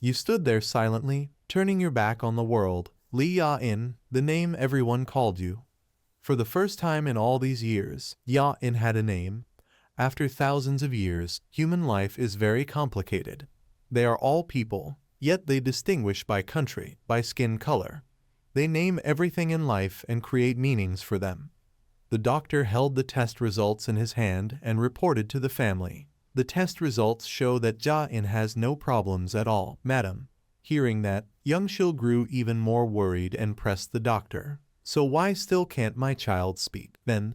You stood there silently, turning your back on the world. Li Ya-in, the name everyone called you. For the first time in all these years, Ya-in had a name. After thousands of years, human life is very complicated. They are all people, yet they distinguish by country, by skin color. They name everything in life and create meanings for them. The doctor held the test results in his hand and reported to the family. The test results show that Ja-in has no problems at all, madam. Hearing that, Young-shil grew even more worried and pressed the doctor. So why still can't my child speak, then?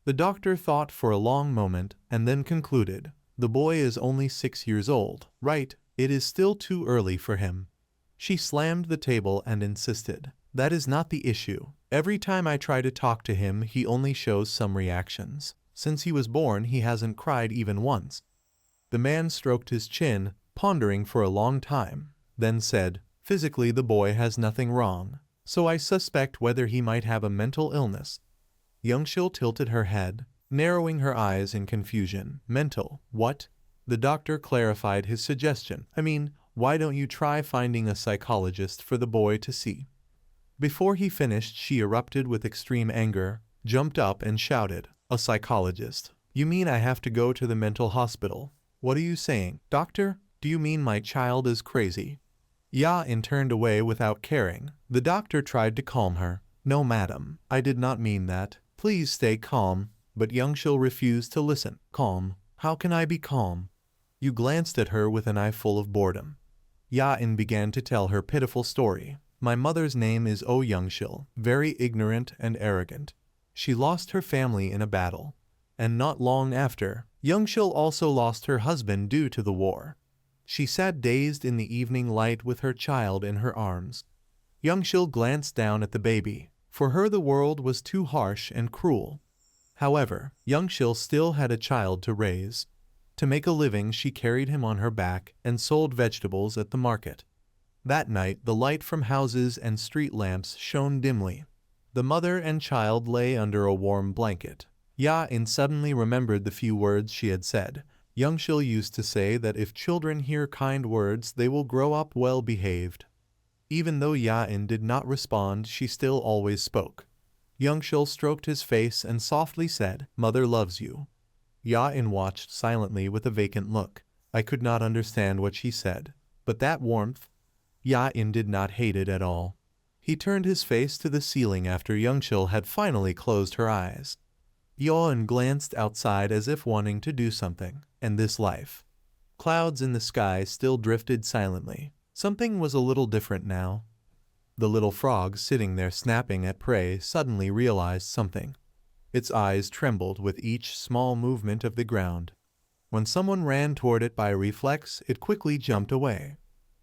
The doctor thought for a long moment and then concluded, the boy is only 6 years old, right? It is still too early for him. She slammed the table and insisted, that is not the issue. Every time I try to talk to him, he only shows some reactions. Since he was born, he hasn't cried even once. The man stroked his chin, pondering for a long time, then said, physically the boy has nothing wrong, so I suspect whether he might have a mental illness. Young-shil tilted her head, narrowing her eyes in confusion. Mental, what? The doctor clarified his suggestion. I mean, why don't you try finding a psychologist for the boy to see? Before he finished, she erupted with extreme anger, jumped up and shouted, a psychologist? You mean I have to go to the mental hospital? What are you saying, doctor? Do you mean my child is crazy? Ya-in turned away without caring. The doctor tried to calm her. No, madam, I did not mean that. Please stay calm. But Young-shil refused to listen. Calm? How can I be calm? You glanced at her with an eye full of boredom. Ya-in began to tell her pitiful story. My mother's name is Oh Young-shil, very ignorant and arrogant. She lost her family in a battle. And not long after, Young-shil also lost her husband due to the war. She sat dazed in the evening light with her child in her arms. Young-shil glanced down at the baby. For her the world was too harsh and cruel. However, Young-shil still had a child to raise. To make a living, she carried him on her back and sold vegetables at the market. That night, the light from houses and street lamps shone dimly. The mother and child lay under a warm blanket. Ya-in suddenly remembered the few words she had said. Young-shil used to say that if children hear kind words, they will grow up well-behaved. Even though Ya-in did not respond, she still always spoke. Young-shil stroked his face and softly said, Mother loves you. Ya-in watched silently with a vacant look. I could not understand what she said. But that warmth? Ya-in did not hate it at all. He turned his face to the ceiling after Young-shil had finally closed her eyes. Ya-in glanced outside as if wanting to do something. And this life. Clouds in the sky still drifted silently. Something was a little different now. The little frog sitting there snapping at prey suddenly realized something. Its eyes trembled with each small movement of the ground. When someone ran toward it by reflex, it quickly jumped away.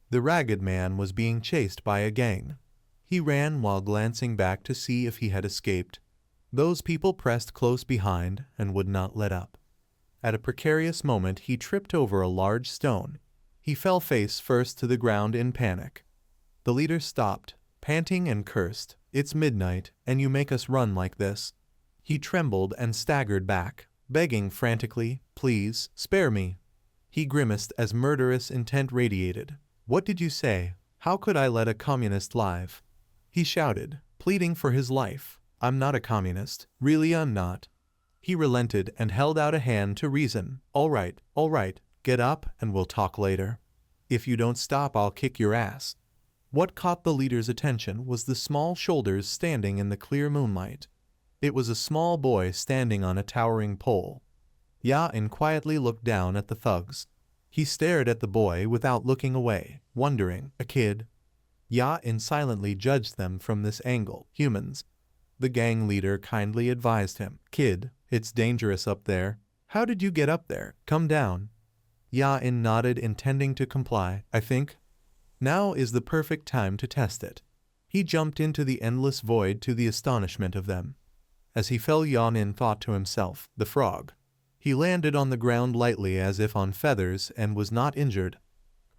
The ragged man was being chased by a gang. He ran while glancing back to see if he had escaped. Those people pressed close behind and would not let up. At a precarious moment, he tripped over a large stone. He fell face first to the ground in panic. The leader stopped, panting and cursed. It's midnight, and you make us run like this. He trembled and staggered back, begging frantically, please, spare me. He grimaced as murderous intent radiated. What did you say? How could I let a communist live? He shouted, pleading for his life. I'm not a communist. Really, I'm not. He relented and held out a hand to reason. All right, get up and we'll talk later. If you don't stop, I'll kick your ass. What caught the leader's attention was the small shoulders standing in the clear moonlight. It was a small boy standing on a towering pole. Ya-in quietly looked down at the thugs. He stared at the boy without looking away, wondering, a kid? Ya-in silently judged them from this angle. Humans. The gang leader kindly advised him. Kid, it's dangerous up there. How did you get up there? Come down. Ya-in nodded, intending to comply. I think now is the perfect time to test it. He jumped into the endless void to the astonishment of them. As he fell, Ya-in thought to himself, the frog. He landed on the ground lightly as if on feathers and was not injured.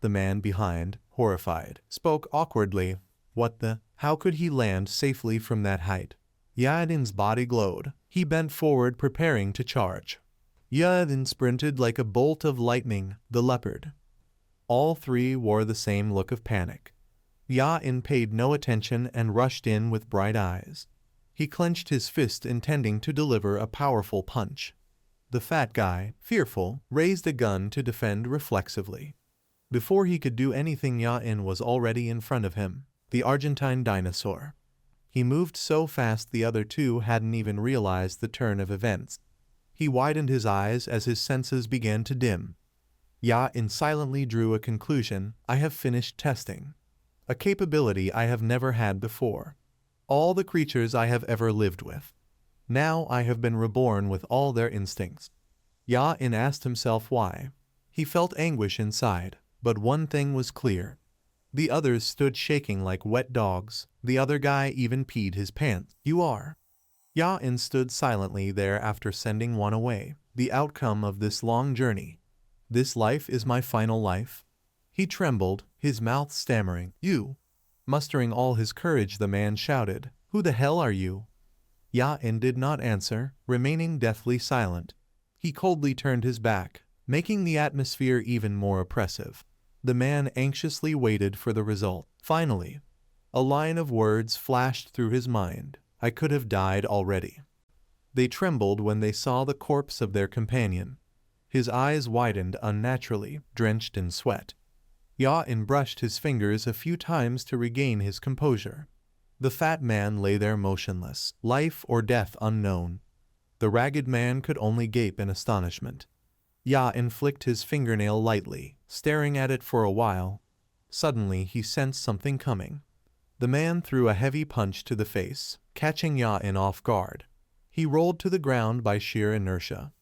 The man behind, horrified, spoke awkwardly. What the? How could he land safely from that height? Ya-in's body glowed. He bent forward, preparing to charge. Ya-in sprinted like a bolt of lightning. The leopard. All three wore the same look of panic. Ya-in paid no attention and rushed in with bright eyes. He clenched his fist intending to deliver a powerful punch. The fat guy, fearful, raised a gun to defend reflexively. Before he could do anything, Ya-in was already in front of him, the Argentine dinosaur. He moved so fast the other two hadn't even realized the turn of events. He widened his eyes as his senses began to dim. Ya-in silently drew a conclusion. I have finished testing. A capability I have never had before. All the creatures I have ever lived with. Now I have been reborn with all their instincts. Ya-in asked himself why. He felt anguish inside, but one thing was clear. The others stood shaking like wet dogs. The other guy even peed his pants. You are. Ya-in stood silently there after sending one away. The outcome of this long journey. This life is my final life. He trembled, his mouth stammering. You. Mustering all his courage, the man shouted, Who the hell are you? Ya-in did not answer, remaining deathly silent. He coldly turned his back, making the atmosphere even more oppressive. The man anxiously waited for the result. Finally, a line of words flashed through his mind. I could have died already. They trembled when they saw the corpse of their companion. His eyes widened unnaturally, drenched in sweat. Ya-in brushed his fingers a few times to regain his composure. The fat man lay there motionless, life or death unknown. The ragged man could only gape in astonishment. Ya-in flicked his fingernail lightly, staring at it for a while. Suddenly he sensed something coming. The man threw a heavy punch to the face, catching Ya-in off guard. He rolled to the ground by sheer inertia.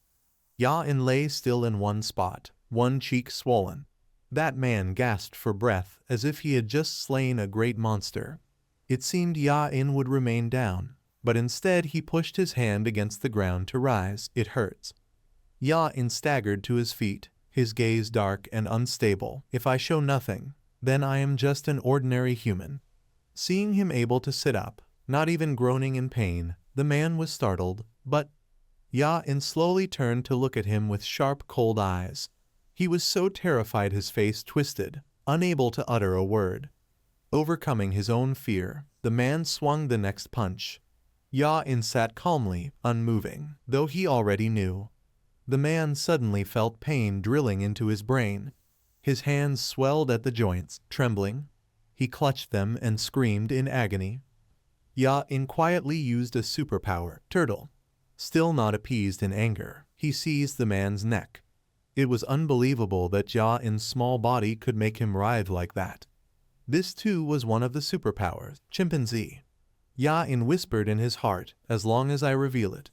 Ya-in lay still in one spot, one cheek swollen. That man gasped for breath as if he had just slain a great monster. It seemed Ya-in would remain down, but instead he pushed his hand against the ground to rise. It hurts. Ya-in staggered to his feet, his gaze dark and unstable. If I show nothing, then I am just an ordinary human. Seeing him able to sit up, not even groaning in pain, the man was startled, but Ya-in slowly turned to look at him with sharp, cold eyes. He was so terrified his face twisted, unable to utter a word. Overcoming his own fear, the man swung the next punch. Ya-in sat calmly, unmoving, though he already knew. The man suddenly felt pain drilling into his brain. His hands swelled at the joints, trembling. He clutched them and screamed in agony. Ya-in quietly used a superpower, Turtle. Still not appeased in anger, he seized the man's neck. It was unbelievable that Ya-in's small body could make him writhe like that. This too was one of the superpowers, chimpanzee. Ya-in whispered in his heart, as long as I reveal it.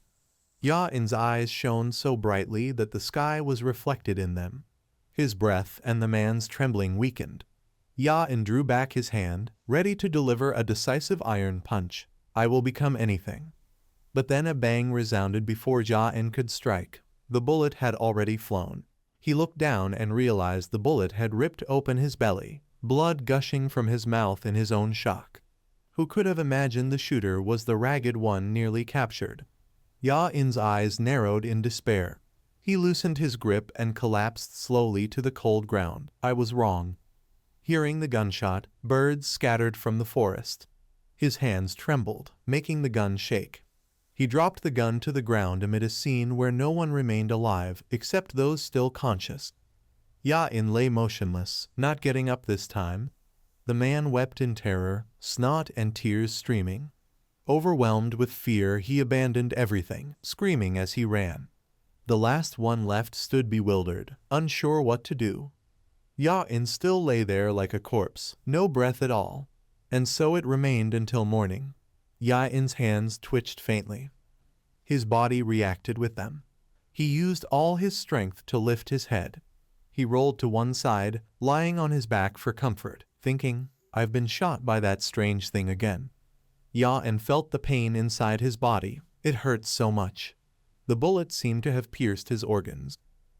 Ya-in's eyes shone so brightly that the sky was reflected in them. His breath and the man's trembling weakened. Ya-in drew back his hand, ready to deliver a decisive iron punch. I will become anything. But then a bang resounded before Ya-in could strike. The bullet had already flown. He looked down and realized the bullet had ripped open his belly, blood gushing from his mouth in his own shock. Who could have imagined the shooter was the ragged one nearly captured? Ya-in's eyes narrowed in despair. He loosened his grip and collapsed slowly to the cold ground. I was wrong. Hearing the gunshot, birds scattered from the forest. His hands trembled, making the gun shake. He dropped the gun to the ground amid a scene where no one remained alive except those still conscious. Ya-in lay motionless, not getting up this time. The man wept in terror, snot and tears streaming. Overwhelmed with fear, he abandoned everything, screaming as he ran. The last one left stood bewildered, unsure what to do. Ya-in still lay there like a corpse, no breath at all. And so it remained until morning. Ya-in's hands twitched faintly. His body reacted with them. He used all his strength to lift his head. He rolled to one side, lying on his back for comfort, thinking, I've been shot by that strange thing again. Ya-in felt the pain inside his body. It hurt so much. The bullet seemed to have pierced his organs.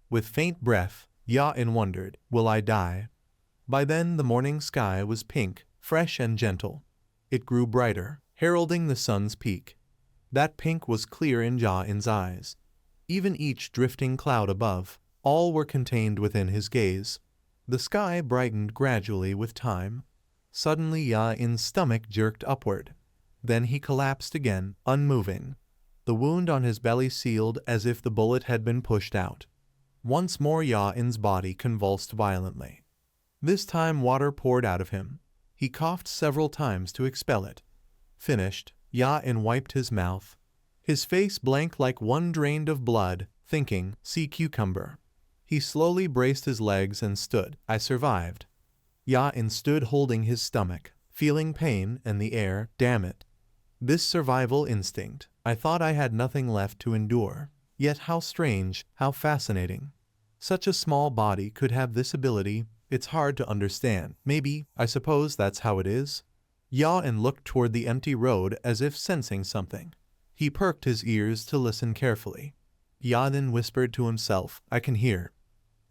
With faint breath, Ya-in wondered, will I die? By then the morning sky was pink, fresh and gentle. It grew brighter, heralding the sun's peak. That pink was clear in Ya-in's eyes. Even each drifting cloud above, all were contained within his gaze. The sky brightened gradually with time. Suddenly Ya-in's stomach jerked upward. Then he collapsed again, unmoving. The wound on his belly sealed as if the bullet had been pushed out. Once more Ya-in's body convulsed violently. This time water poured out of him. He coughed several times to expel it. Finished, Ya-in wiped his mouth. His face blank like one drained of blood, thinking, sea cucumber. He slowly braced his legs and stood. I survived. Ya-in stood holding his stomach, feeling pain and the air. Damn it. This survival instinct. I thought I had nothing left to endure. Yet how strange, how fascinating. Such a small body could have this ability. It's hard to understand. Maybe, I suppose that's how it is. Ya-in looked toward the empty road as if sensing something. He perked his ears to listen carefully. Ya-in whispered to himself, I can hear.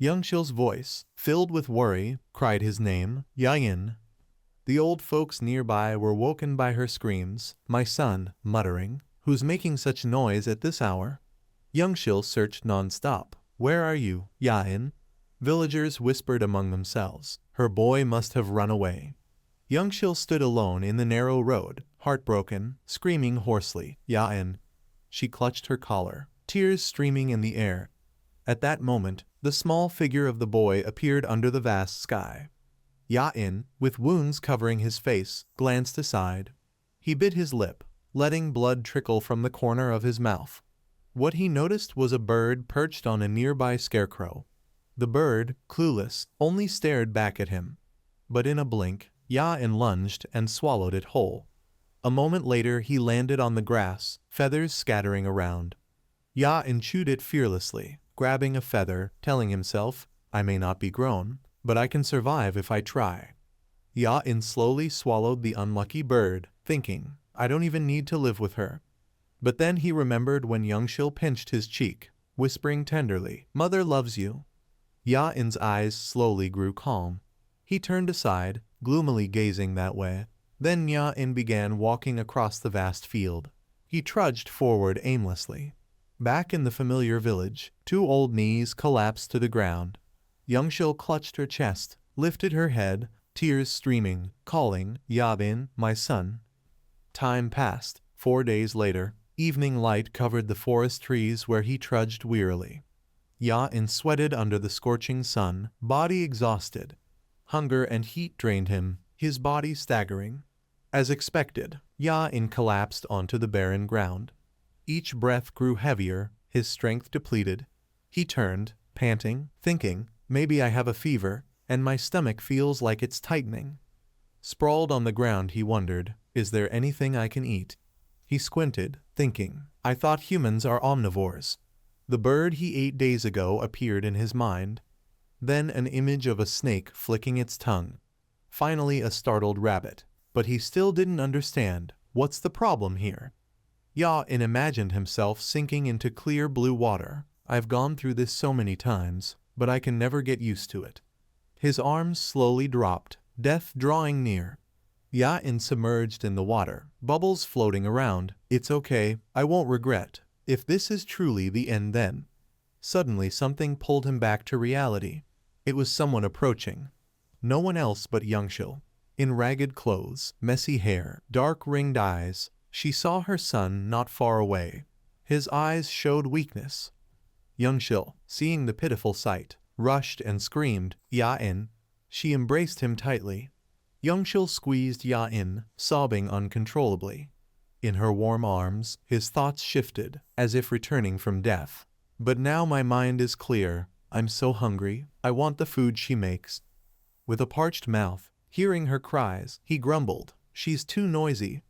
Youngshil's voice, filled with worry, cried his name, Ya-in. The old folks nearby were woken by her screams. My son, muttering, who's making such noise at this hour? Youngshil searched non-stop. Where are you, Ya-in? Villagers whispered among themselves. Her boy must have run away. Youngshil stood alone in the narrow road, heartbroken, screaming hoarsely, Ya-in. She clutched her collar, tears streaming in the air. At that moment, the small figure of the boy appeared under the vast sky. Ya-in, with wounds covering his face, glanced aside. He bit his lip, letting blood trickle from the corner of his mouth. What he noticed was a bird perched on a nearby scarecrow. The bird, clueless, only stared back at him. But in a blink, Ya-in lunged and swallowed it whole. A moment later he landed on the grass, feathers scattering around. Ya-in chewed it fearlessly, grabbing a feather, telling himself, I may not be grown, but I can survive if I try. Ya-in slowly swallowed the unlucky bird, thinking, I don't even need to live with her. But then he remembered when Youngshil pinched his cheek, whispering tenderly, Mother loves you. Ya-in's eyes slowly grew calm. He turned aside, gloomily gazing that way. Then Ya-in began walking across the vast field. He trudged forward aimlessly. Back in the familiar village, two old knees collapsed to the ground. Youngshil clutched her chest, lifted her head, tears streaming, calling, Ya-in, my son. Time passed. 4 days later, evening light covered the forest trees where he trudged wearily. Ya-in sweated under the scorching sun, body exhausted. Hunger and heat drained him, his body staggering. As expected, Ya-in collapsed onto the barren ground. Each breath grew heavier, his strength depleted. He turned, panting, thinking, maybe I have a fever, and my stomach feels like it's tightening. Sprawled on the ground he wondered, is there anything I can eat? He squinted, thinking, I thought humans are omnivores. The bird he ate days ago appeared in his mind. Then an image of a snake flicking its tongue. Finally a startled rabbit. But he still didn't understand. What's the problem here? Ya-in imagined himself sinking into clear blue water. I've gone through this so many times, but I can never get used to it. His arms slowly dropped, death drawing near. Ya-in submerged in the water, bubbles floating around. It's okay, I won't regret. If this is truly the end then. Suddenly something pulled him back to reality. It was someone approaching. No one else but Youngshil. In ragged clothes, messy hair, dark ringed eyes, she saw her son not far away. His eyes showed weakness. Youngshil, seeing the pitiful sight, rushed and screamed, Ya-in. She embraced him tightly. Youngshil squeezed Ya-in, sobbing uncontrollably. In her warm arms, his thoughts shifted, as if returning from death. But now my mind is clear. I'm so hungry. I want the food she makes. With a parched mouth, hearing her cries, he grumbled, she's too noisy.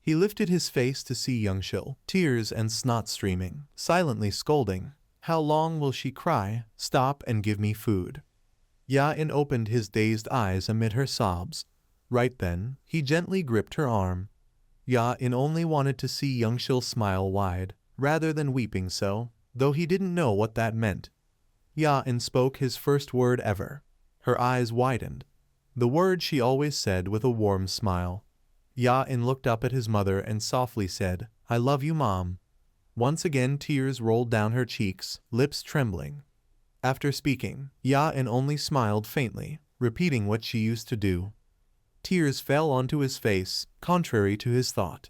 He lifted his face to see Youngshil, tears and snot streaming, silently scolding. How long will she cry? Stop and give me food. Ya-in opened his dazed eyes amid her sobs. Right then, he gently gripped her arm. Ya-in only wanted to see Youngshil smile wide, rather than weeping so, though he didn't know what that meant. Ya-in spoke his first word ever. Her eyes widened. The word she always said with a warm smile. Ya-in looked up at his mother and softly said, I love you, Mom. Once again tears rolled down her cheeks, lips trembling. After speaking, Ya-in only smiled faintly, repeating what she used to do. Tears fell onto his face, contrary to his thought.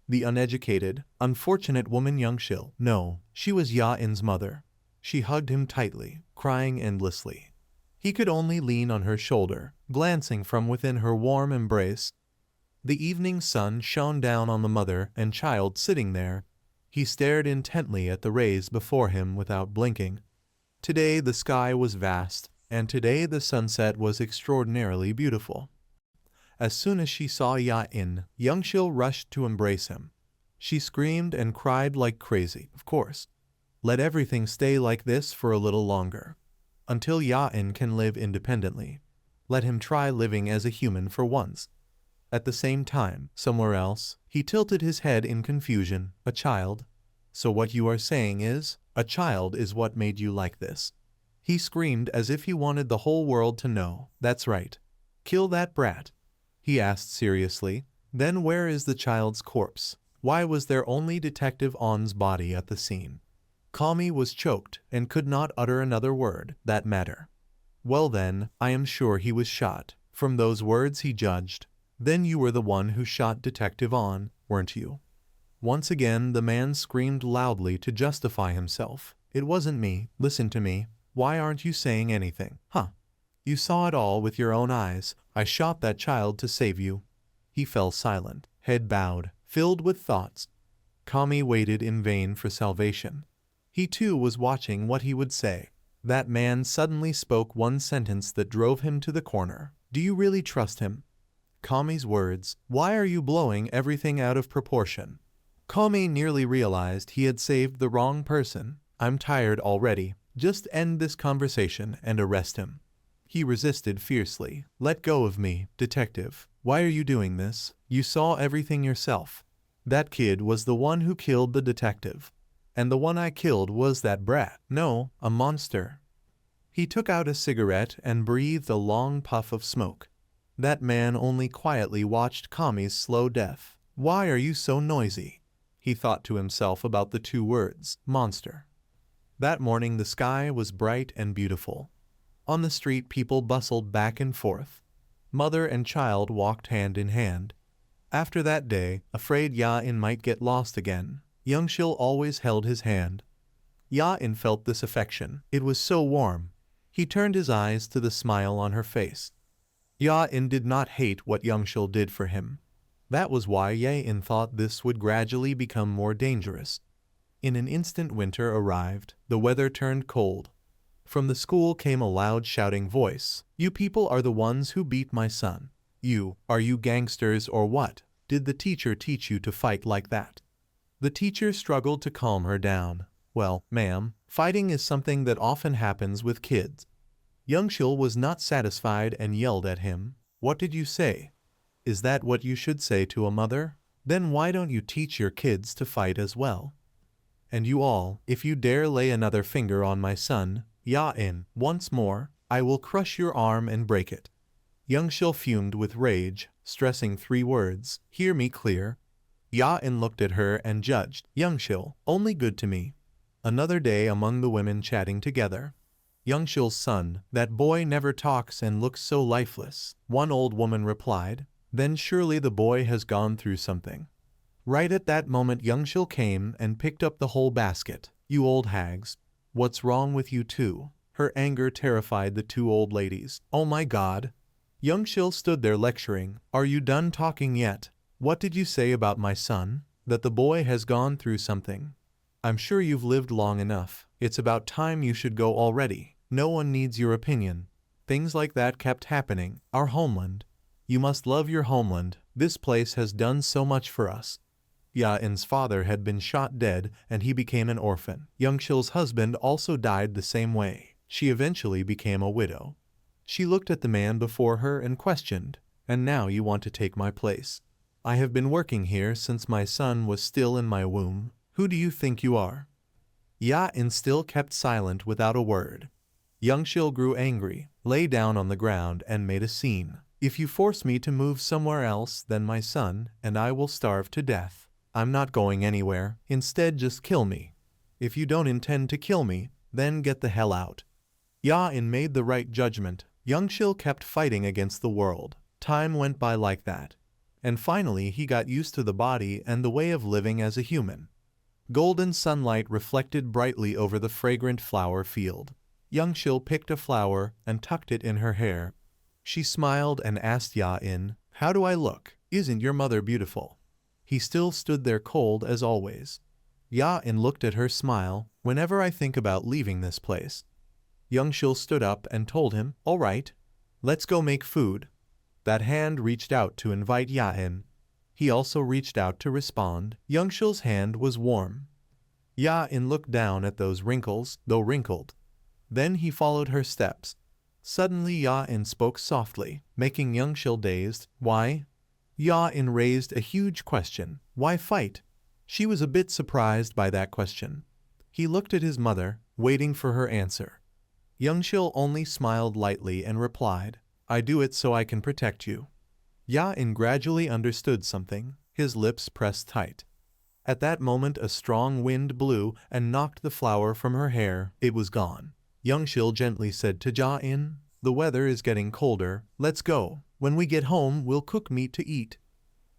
The uneducated, unfortunate woman Youngshil. No, she was Ya-in's mother. She hugged him tightly, crying endlessly. He could only lean on her shoulder, glancing from within her warm embrace. The evening sun shone down on the mother and child sitting there. He stared intently at the rays before him without blinking. Today the sky was vast, and today the sunset was extraordinarily beautiful. As soon as she saw Ya-in, Youngshil rushed to embrace him. She screamed and cried like crazy. Of course. Let everything stay like this for a little longer. Until Ya-in can live independently. Let him try living as a human for once. At the same time, somewhere else, he tilted his head in confusion. A child? So what you are saying is, a child is what made you like this. He screamed as if he wanted the whole world to know. That's right. Kill that brat. He asked seriously. Then where is the child's corpse? Why was there only Detective On's body at the scene? Kami was choked and could not utter another word that matter. Well then, I am sure he was shot. From those words he judged. Then you were the one who shot Detective On, weren't you? Once again the man screamed loudly to justify himself. It wasn't me. Listen to me. Why aren't you saying anything? Huh? You saw it all with your own eyes. I shot that child to save you. He fell silent, head bowed, filled with thoughts. Kami waited in vain for salvation. He too was watching what he would say. That man suddenly spoke one sentence that drove him to the corner. Do you really trust him? Kami's words. Why are you blowing everything out of proportion? Kami nearly realized he had saved the wrong person. I'm tired already. Just end this conversation and arrest him. He resisted fiercely. Let go of me, detective. Why are you doing this? You saw everything yourself. That kid was the one who killed the detective. And the one I killed was that brat. No, a monster. He took out a cigarette and breathed a long puff of smoke. That man only quietly watched Kami's slow death. Why are you so noisy? He thought to himself about the two words, monster. That morning the sky was bright and beautiful. On the street people bustled back and forth. Mother and child walked hand in hand. After that day, afraid Ya-in might get lost again, Youngshil always held his hand. Ya-in felt this affection. It was so warm. He turned his eyes to the smile on her face. Ya-in did not hate what Youngshil did for him. That was why Ya-in thought this would gradually become more dangerous. In an instant winter arrived. The weather turned cold. From the school came a loud shouting voice. You people are the ones who beat my son. Are you gangsters or what? Did the teacher teach you to fight like that? The teacher struggled to calm her down. Well, ma'am, fighting is something that often happens with kids. Youngshil was not satisfied and yelled at him. What did you say? Is that what you should say to a mother? Then why don't you teach your kids to fight as well? And you all, if you dare lay another finger on my son, Ya-in, once more, I will crush your arm and break it. Youngshil fumed with rage, stressing 3 words, hear me clear. Ya-in looked at her and judged, Youngshil, only good to me. Another day among the women chatting together. Youngshil's son, that boy never talks and looks so lifeless, one old woman replied. Then surely the boy has gone through something. Right at that moment Youngshil came and picked up the whole basket. You old hags. What's wrong with you two? Her anger terrified the 2 old ladies. Oh my God. Youngshil stood there lecturing. Are you done talking yet? What did you say about my son? That the boy has gone through something. I'm sure you've lived long enough. It's about time you should go already. No one needs your opinion. Things like that kept happening. Our homeland. You must love your homeland. This place has done so much for us. Ya-in's father had been shot dead and he became an orphan. Youngshil's husband also died the same way. She eventually became a widow. She looked at the man before her and questioned, and now you want to take my place. I have been working here since my son was still in my womb. Who do you think you are? Ya-in still kept silent without a word. Youngshil grew angry, lay down on the ground and made a scene. If you force me to move somewhere else than my son, and I will starve to death. I'm not going anywhere. Instead, just kill me. If you don't intend to kill me, then get the hell out. Ya-in made the right judgment. Young-shil kept fighting against the world. Time went by like that. And finally he got used to the body and the way of living as a human. Golden sunlight reflected brightly over the fragrant flower field. Young-shil picked a flower and tucked it in her hair. She smiled and asked Ya-in, "How do I look? Isn't your mother beautiful?" He still stood there cold as always. Ya-in looked at her smile. "Whenever I think about leaving this place." Young-shil stood up and told him, "All right, let's go make food." That hand reached out to invite Ya-in. He also reached out to respond. Young-shil's hand was warm. Ya-in looked down at those wrinkles, though wrinkled. Then he followed her steps. Suddenly Ya-in spoke softly, making Young-shil dazed. "Why?" Ya-in raised a huge question. "Why fight?" She was a bit surprised by that question. He looked at his mother, waiting for her answer. Young-shil only smiled lightly and replied, "I do it so I can protect you." Ya-in gradually understood something. His lips pressed tight. At that moment a strong wind blew and knocked the flower from her hair. It was gone. Young-shil gently said to Ja-in, "The weather is getting colder. Let's go. When we get home, we'll cook meat to eat."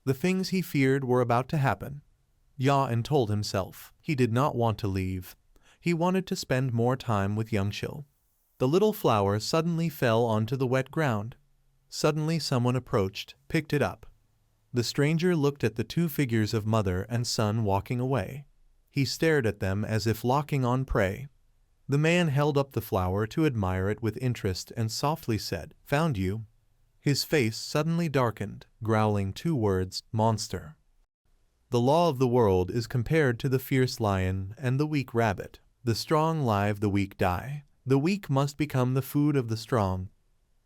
The things he feared were about to happen. Ya-in told himself he did not want to leave. He wanted to spend more time with Young-shil. The little flower suddenly fell onto the wet ground. Suddenly someone approached, picked it up. The stranger looked at the two figures of mother and son walking away. He stared at them as if locking on prey. The man held up the flower to admire it with interest and softly said, "Found you." His face suddenly darkened, growling two words, "Monster." The law of the world is compared to the fierce lion and the weak rabbit. The strong live, the weak die. The weak must become the food of the strong.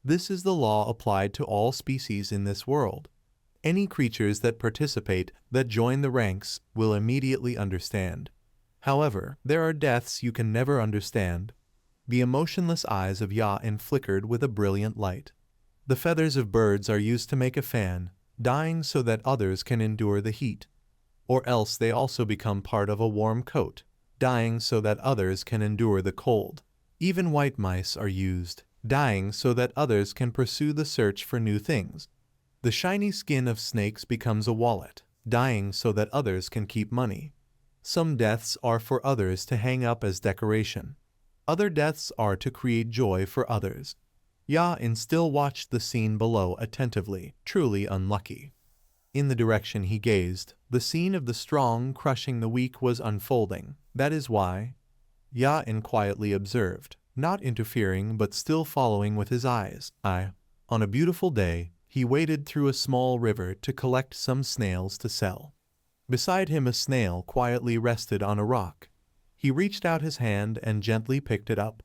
This is the law applied to all species in this world. Any creatures that participate, that join the ranks, will immediately understand. However, there are deaths you can never understand. The emotionless eyes of Ya-in flickered with a brilliant light. The feathers of birds are used to make a fan, dying so that others can endure the heat. Or else they also become part of a warm coat, dying so that others can endure the cold. Even white mice are used, dying so that others can pursue the search for new things. The shiny skin of snakes becomes a wallet, dying so that others can keep money. Some deaths are for others to hang up as decoration. Other deaths are to create joy for others. Ya-in still watched the scene below attentively, truly unlucky. In the direction he gazed, the scene of the strong crushing the weak was unfolding. That is why, Ya-in quietly observed, not interfering but still following with his eyes. On a beautiful day, he waded through a small river to collect some snails to sell. Beside him a snail quietly rested on a rock. He reached out his hand and gently picked it up.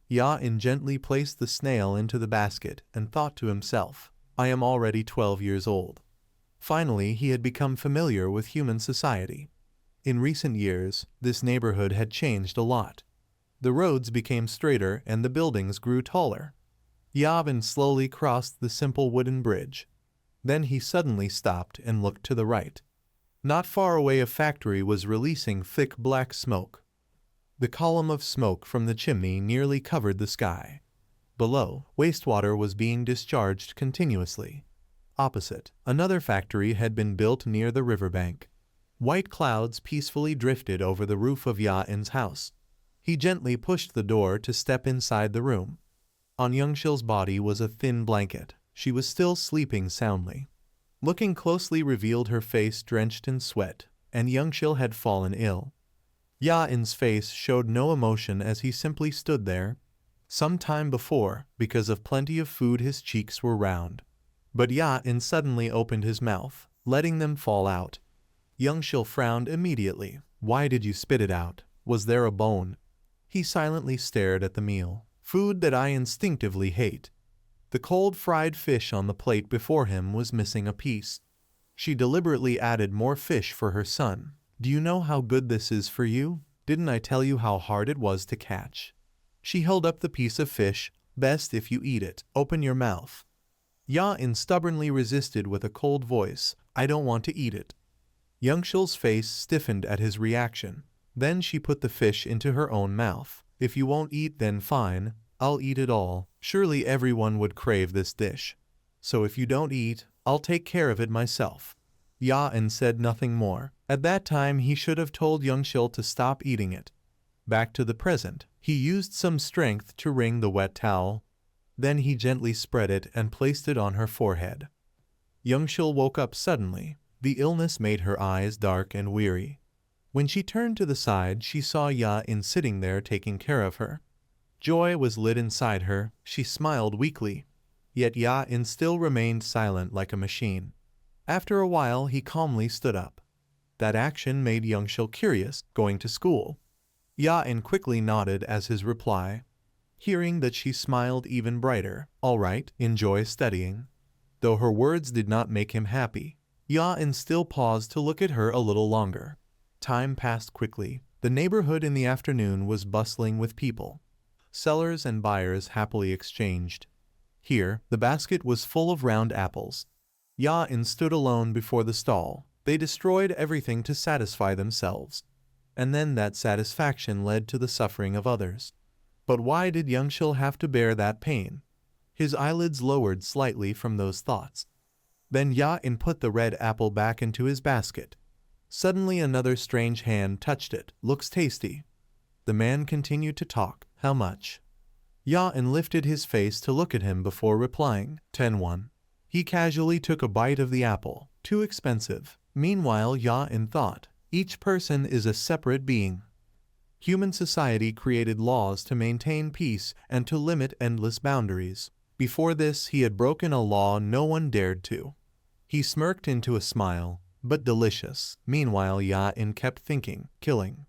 Ya-in gently placed the snail into the basket and thought to himself, "I am already 12 years old." Finally, he had become familiar with human society. In recent years, this neighborhood had changed a lot. The roads became straighter and the buildings grew taller. Ya-in slowly crossed the simple wooden bridge. Then he suddenly stopped and looked to the right. Not far away a factory was releasing thick black smoke. The column of smoke from the chimney nearly covered the sky. Below, wastewater was being discharged continuously. Opposite, another factory had been built near the riverbank. White clouds peacefully drifted over the roof of Ya-in's house. He gently pushed the door to step inside the room. On Young-shil's body was a thin blanket. She was still sleeping soundly. Looking closely revealed her face drenched in sweat, and Young-shil had fallen ill. Ya-in's face showed no emotion as he simply stood there. Some time before, because of plenty of food, his cheeks were round. But Ya-in suddenly opened his mouth, letting them fall out. Young-shil frowned immediately. "Why did you spit it out? Was there a bone?" He silently stared at the meal, food that I instinctively hate. The cold fried fish on the plate before him was missing a piece. She deliberately added more fish for her son. "Do you know how good this is for you? Didn't I tell you how hard it was to catch?" She held up the piece of fish. "Best if you eat it. Open your mouth." Ya-in stubbornly resisted with a cold voice. "I don't want to eat it." Young-shil's face stiffened at his reaction. Then she put the fish into her own mouth. "If you won't eat, then fine. I'll eat it all. Surely everyone would crave this dish. So if you don't eat, I'll take care of it myself. Ya-in said nothing more. At that time he should have told Youngshil to stop eating it. Back to the present, he used some strength to wring the wet towel. Then he gently spread it and placed it on her forehead. Youngshil woke up suddenly. The illness made her eyes dark and weary. When she turned to the side, she saw Ya-in sitting there taking care of her. Joy was lit inside her. She smiled weakly. Yet Ya-in still remained silent like a machine. After a while, he calmly stood up. That action made Youngshil curious. Going to school? Ya-in quickly nodded as his reply. Hearing that she smiled even brighter. All right, enjoy studying. Though her words did not make him happy, Ya-in still paused to look at her a little longer. Time passed quickly. The neighborhood in the afternoon was bustling with people. Sellers and buyers happily exchanged. Here, the basket was full of round apples. Ya-in stood alone before the stall. They destroyed everything to satisfy themselves. And then that satisfaction led to the suffering of others. But why did Youngshil have to bear that pain? His eyelids lowered slightly from those thoughts. Then Ya-in put the red apple back into his basket. Suddenly another strange hand touched it. Looks tasty. The man continued to talk. How much? Ya-in lifted his face to look at him before replying. 10 won. He casually took a bite of the apple. Too expensive. Meanwhile, Ya-in thought, each person is a separate being. Human society created laws to maintain peace and to limit endless boundaries. Before this, he had broken a law no one dared to. He smirked into a smile, but delicious. Meanwhile, Ya-in kept thinking, killing.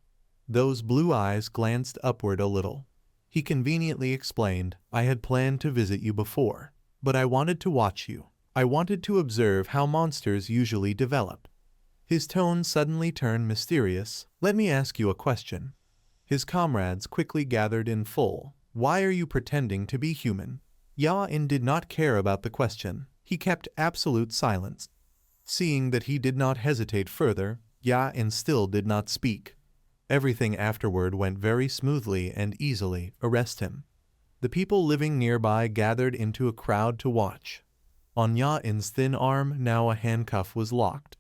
Those blue eyes glanced upward a little. He conveniently explained, I had planned to visit you before, but I wanted to watch you. I wanted to observe how monsters usually develop. His tone suddenly turned mysterious. Let me ask you a question. His comrades quickly gathered in full. Why are you pretending to be human? Ya-in did not care about the question. He kept absolute silence. Seeing that he did not hesitate further, Ya-in still did not speak. Everything afterward went very smoothly and easily. Arrest him. The people living nearby gathered into a crowd to watch. On Ya-in's thin arm now a handcuff was locked.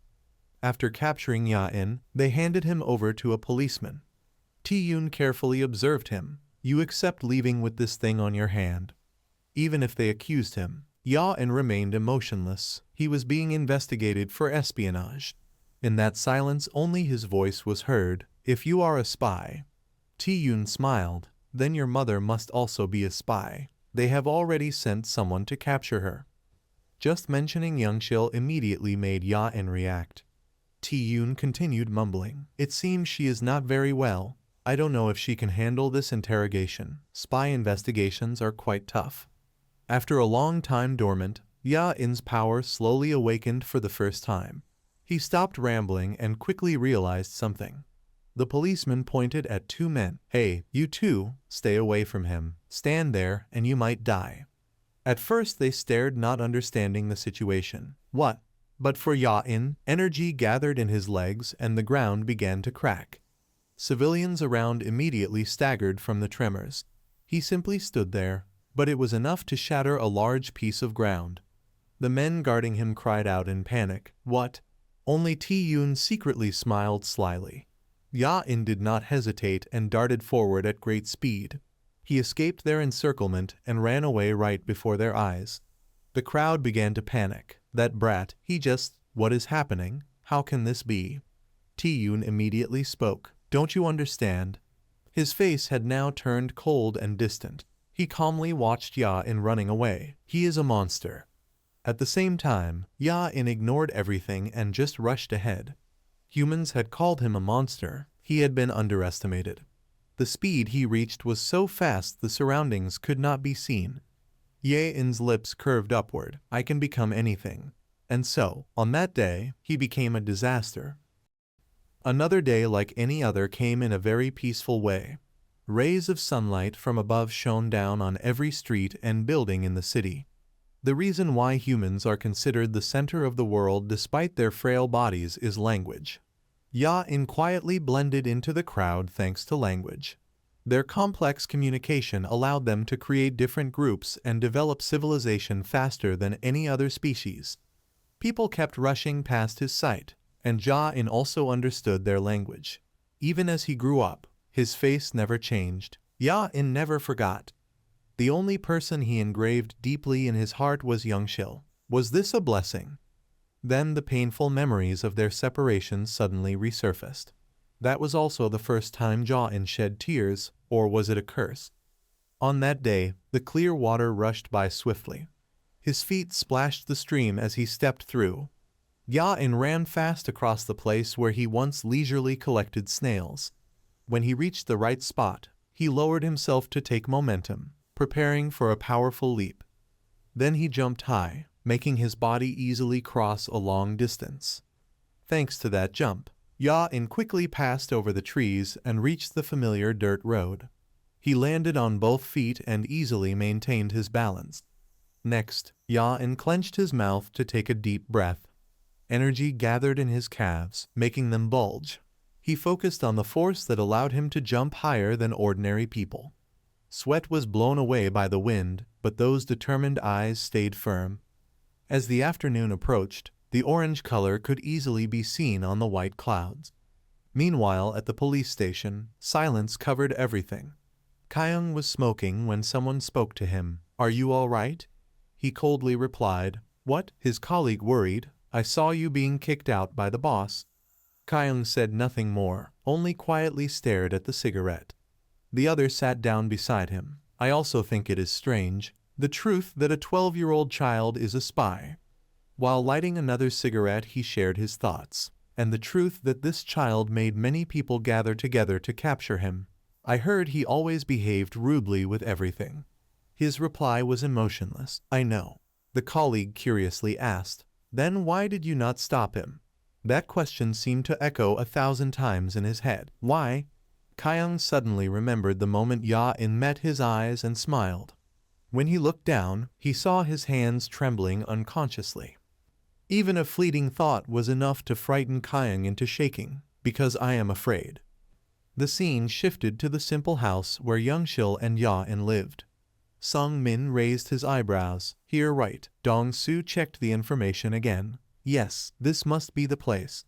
After capturing Ya-in, they handed him over to a policeman. Tae-yoon carefully observed him. You accept leaving with this thing on your hand. Even if they accused him, Ya-in remained emotionless. He was being investigated for espionage. In that silence only his voice was heard. If you are a spy. Tae-yoon smiled. Then your mother must also be a spy. They have already sent someone to capture her. Just mentioning Youngshil immediately made Ya-in react. Tae-yoon continued mumbling. It seems she is not very well. I don't know if she can handle this interrogation. Spy investigations are quite tough. After a long time dormant, Ya-in's power slowly awakened for the first time. He stopped rambling and quickly realized something. The policeman pointed at two men. Hey, you two, stay away from him. Stand there and you might die. At first they stared, not understanding the situation. What? But for Ya-in, energy gathered in his legs and the ground began to crack. Civilians around immediately staggered from the tremors. He simply stood there, but it was enough to shatter a large piece of ground. The men guarding him cried out in panic. What? Only Tae-yoon secretly smiled slyly. Ya-in did not hesitate and darted forward at great speed. He escaped their encirclement and ran away right before their eyes. The crowd began to panic. That brat, what is happening? How can this be? Tae-yoon immediately spoke. Don't you understand? His face had now turned cold and distant. He calmly watched Ya-in running away. He is a monster. At the same time, Ya-in ignored everything and just rushed ahead. Humans had called him a monster. He had been underestimated. The speed he reached was so fast the surroundings could not be seen. Ya-in's lips curved upward. I can become anything. And so, on that day, he became a disaster. Another day like any other came in a very peaceful way. Rays of sunlight from above shone down on every street and building in the city. The reason why humans are considered the center of the world despite their frail bodies is language. Ya-in quietly blended into the crowd thanks to language. Their complex communication allowed them to create different groups and develop civilization faster than any other species. People kept rushing past his sight, and Ja-in also understood their language. Even as he grew up, his face never changed. Ya-in never forgot. The only person he engraved deeply in his heart was Youngshil. Was this a blessing? Then the painful memories of their separation suddenly resurfaced. That was also the first time Ja-in shed tears, or was it a curse? On that day, the clear water rushed by swiftly. His feet splashed the stream as he stepped through. Ya-in ran fast across the place where he once leisurely collected snails. When he reached the right spot, he lowered himself to take momentum, preparing for a powerful leap. Then he jumped high, making his body easily cross a long distance. Thanks to that jump, Ya-in quickly passed over the trees and reached the familiar dirt road. He landed on both feet and easily maintained his balance. Next, Ya-in clenched his mouth to take a deep breath. Energy gathered in his calves, making them bulge. He focused on the force that allowed him to jump higher than ordinary people. Sweat was blown away by the wind, but those determined eyes stayed firm. As the afternoon approached, the orange color could easily be seen on the white clouds. Meanwhile, at the police station, silence covered everything. Kyung was smoking when someone spoke to him. "Are you all right?" He coldly replied, "What?" His colleague worried, "I saw you being kicked out by the boss." Kyung said nothing more, only quietly stared at the cigarette. The other sat down beside him. "I also think it is strange, the truth that a 12-year-old child is a spy." While lighting another cigarette, he shared his thoughts, and the truth that this child made many people gather together to capture him. "I heard he always behaved rudely with everything." His reply was emotionless. "I know." The colleague curiously asked, "Then why did you not stop him?" That question seemed to echo 1,000 times in his head. "Why?" Kyung suddenly remembered the moment Ya-in met his eyes and smiled. When he looked down, he saw his hands trembling unconsciously. Even a fleeting thought was enough to frighten Kyung into shaking, "Because I am afraid." The scene shifted to the simple house where Youngshil and Ya-in lived. Sung Min raised his eyebrows. "Here, right." Dong-su checked the information again. "Yes, this must be the place."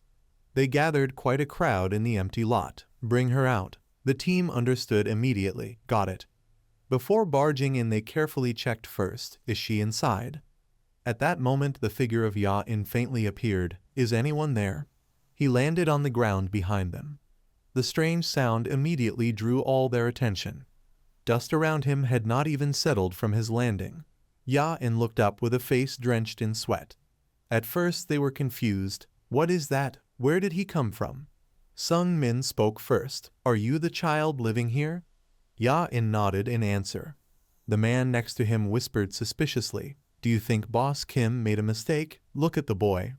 They gathered quite a crowd in the empty lot. "Bring her out." The team understood immediately. "Got it." Before barging in, they carefully checked first. "Is she inside?" At that moment, the figure of Ya-in faintly appeared. "Is anyone there?" He landed on the ground behind them. The strange sound immediately drew all their attention. Dust around him had not even settled from his landing. Ya-in looked up with a face drenched in sweat. At first they were confused. "What is that? Where did he come from?" Sung Min spoke first. "Are you the child living here?" Ya-in nodded in answer. The man next to him whispered suspiciously, "Do you think Boss Kim made a mistake? Look at the boy."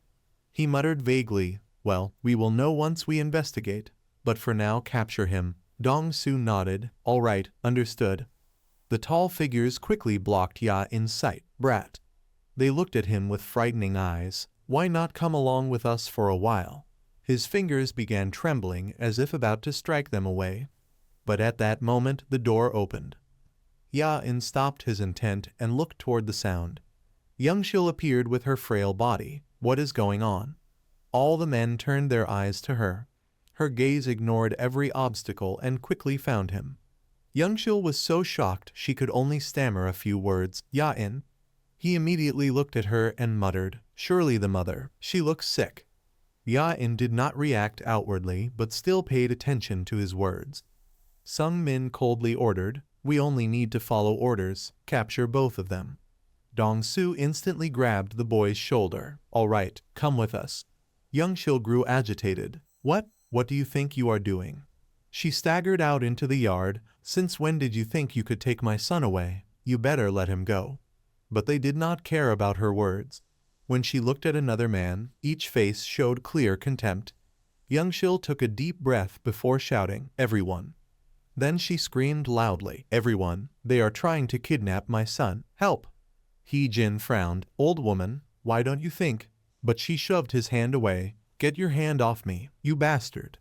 He muttered vaguely, "Well, we will know once we investigate. But for now, capture him." Dong-su nodded. "All right, understood." The tall figures quickly blocked Ya-in's sight. "Brat." They looked at him with frightening eyes. "Why not come along with us for a while?" His fingers began trembling as if about to strike them away. But at that moment the door opened. Ya-in stopped his intent and looked toward the sound. Youngshil appeared with her frail body. "What is going on?" All the men turned their eyes to her. Her gaze ignored every obstacle and quickly found him. Youngshil was so shocked she could only stammer a few words. "Ya-in." He immediately looked at her and muttered, "Surely the mother. She looks sick." Ya-in did not react outwardly but still paid attention to his words. Sung Min coldly ordered, "We only need to follow orders. Capture both of them." Dong-su instantly grabbed the boy's shoulder. "All right, come with us." Youngshil grew agitated. What do you think you are doing?" She staggered out into the yard. "Since when did you think you could take my son away? You better let him go." But they did not care about her words. When she looked at another man, each face showed clear contempt. Youngshil took a deep breath before shouting, "Everyone." Then she screamed loudly, "Everyone, they are trying to kidnap my son. Help!" Hee-jin frowned. "Old woman, why don't you think?" But she shoved his hand away. "Get your hand off me, you bastard."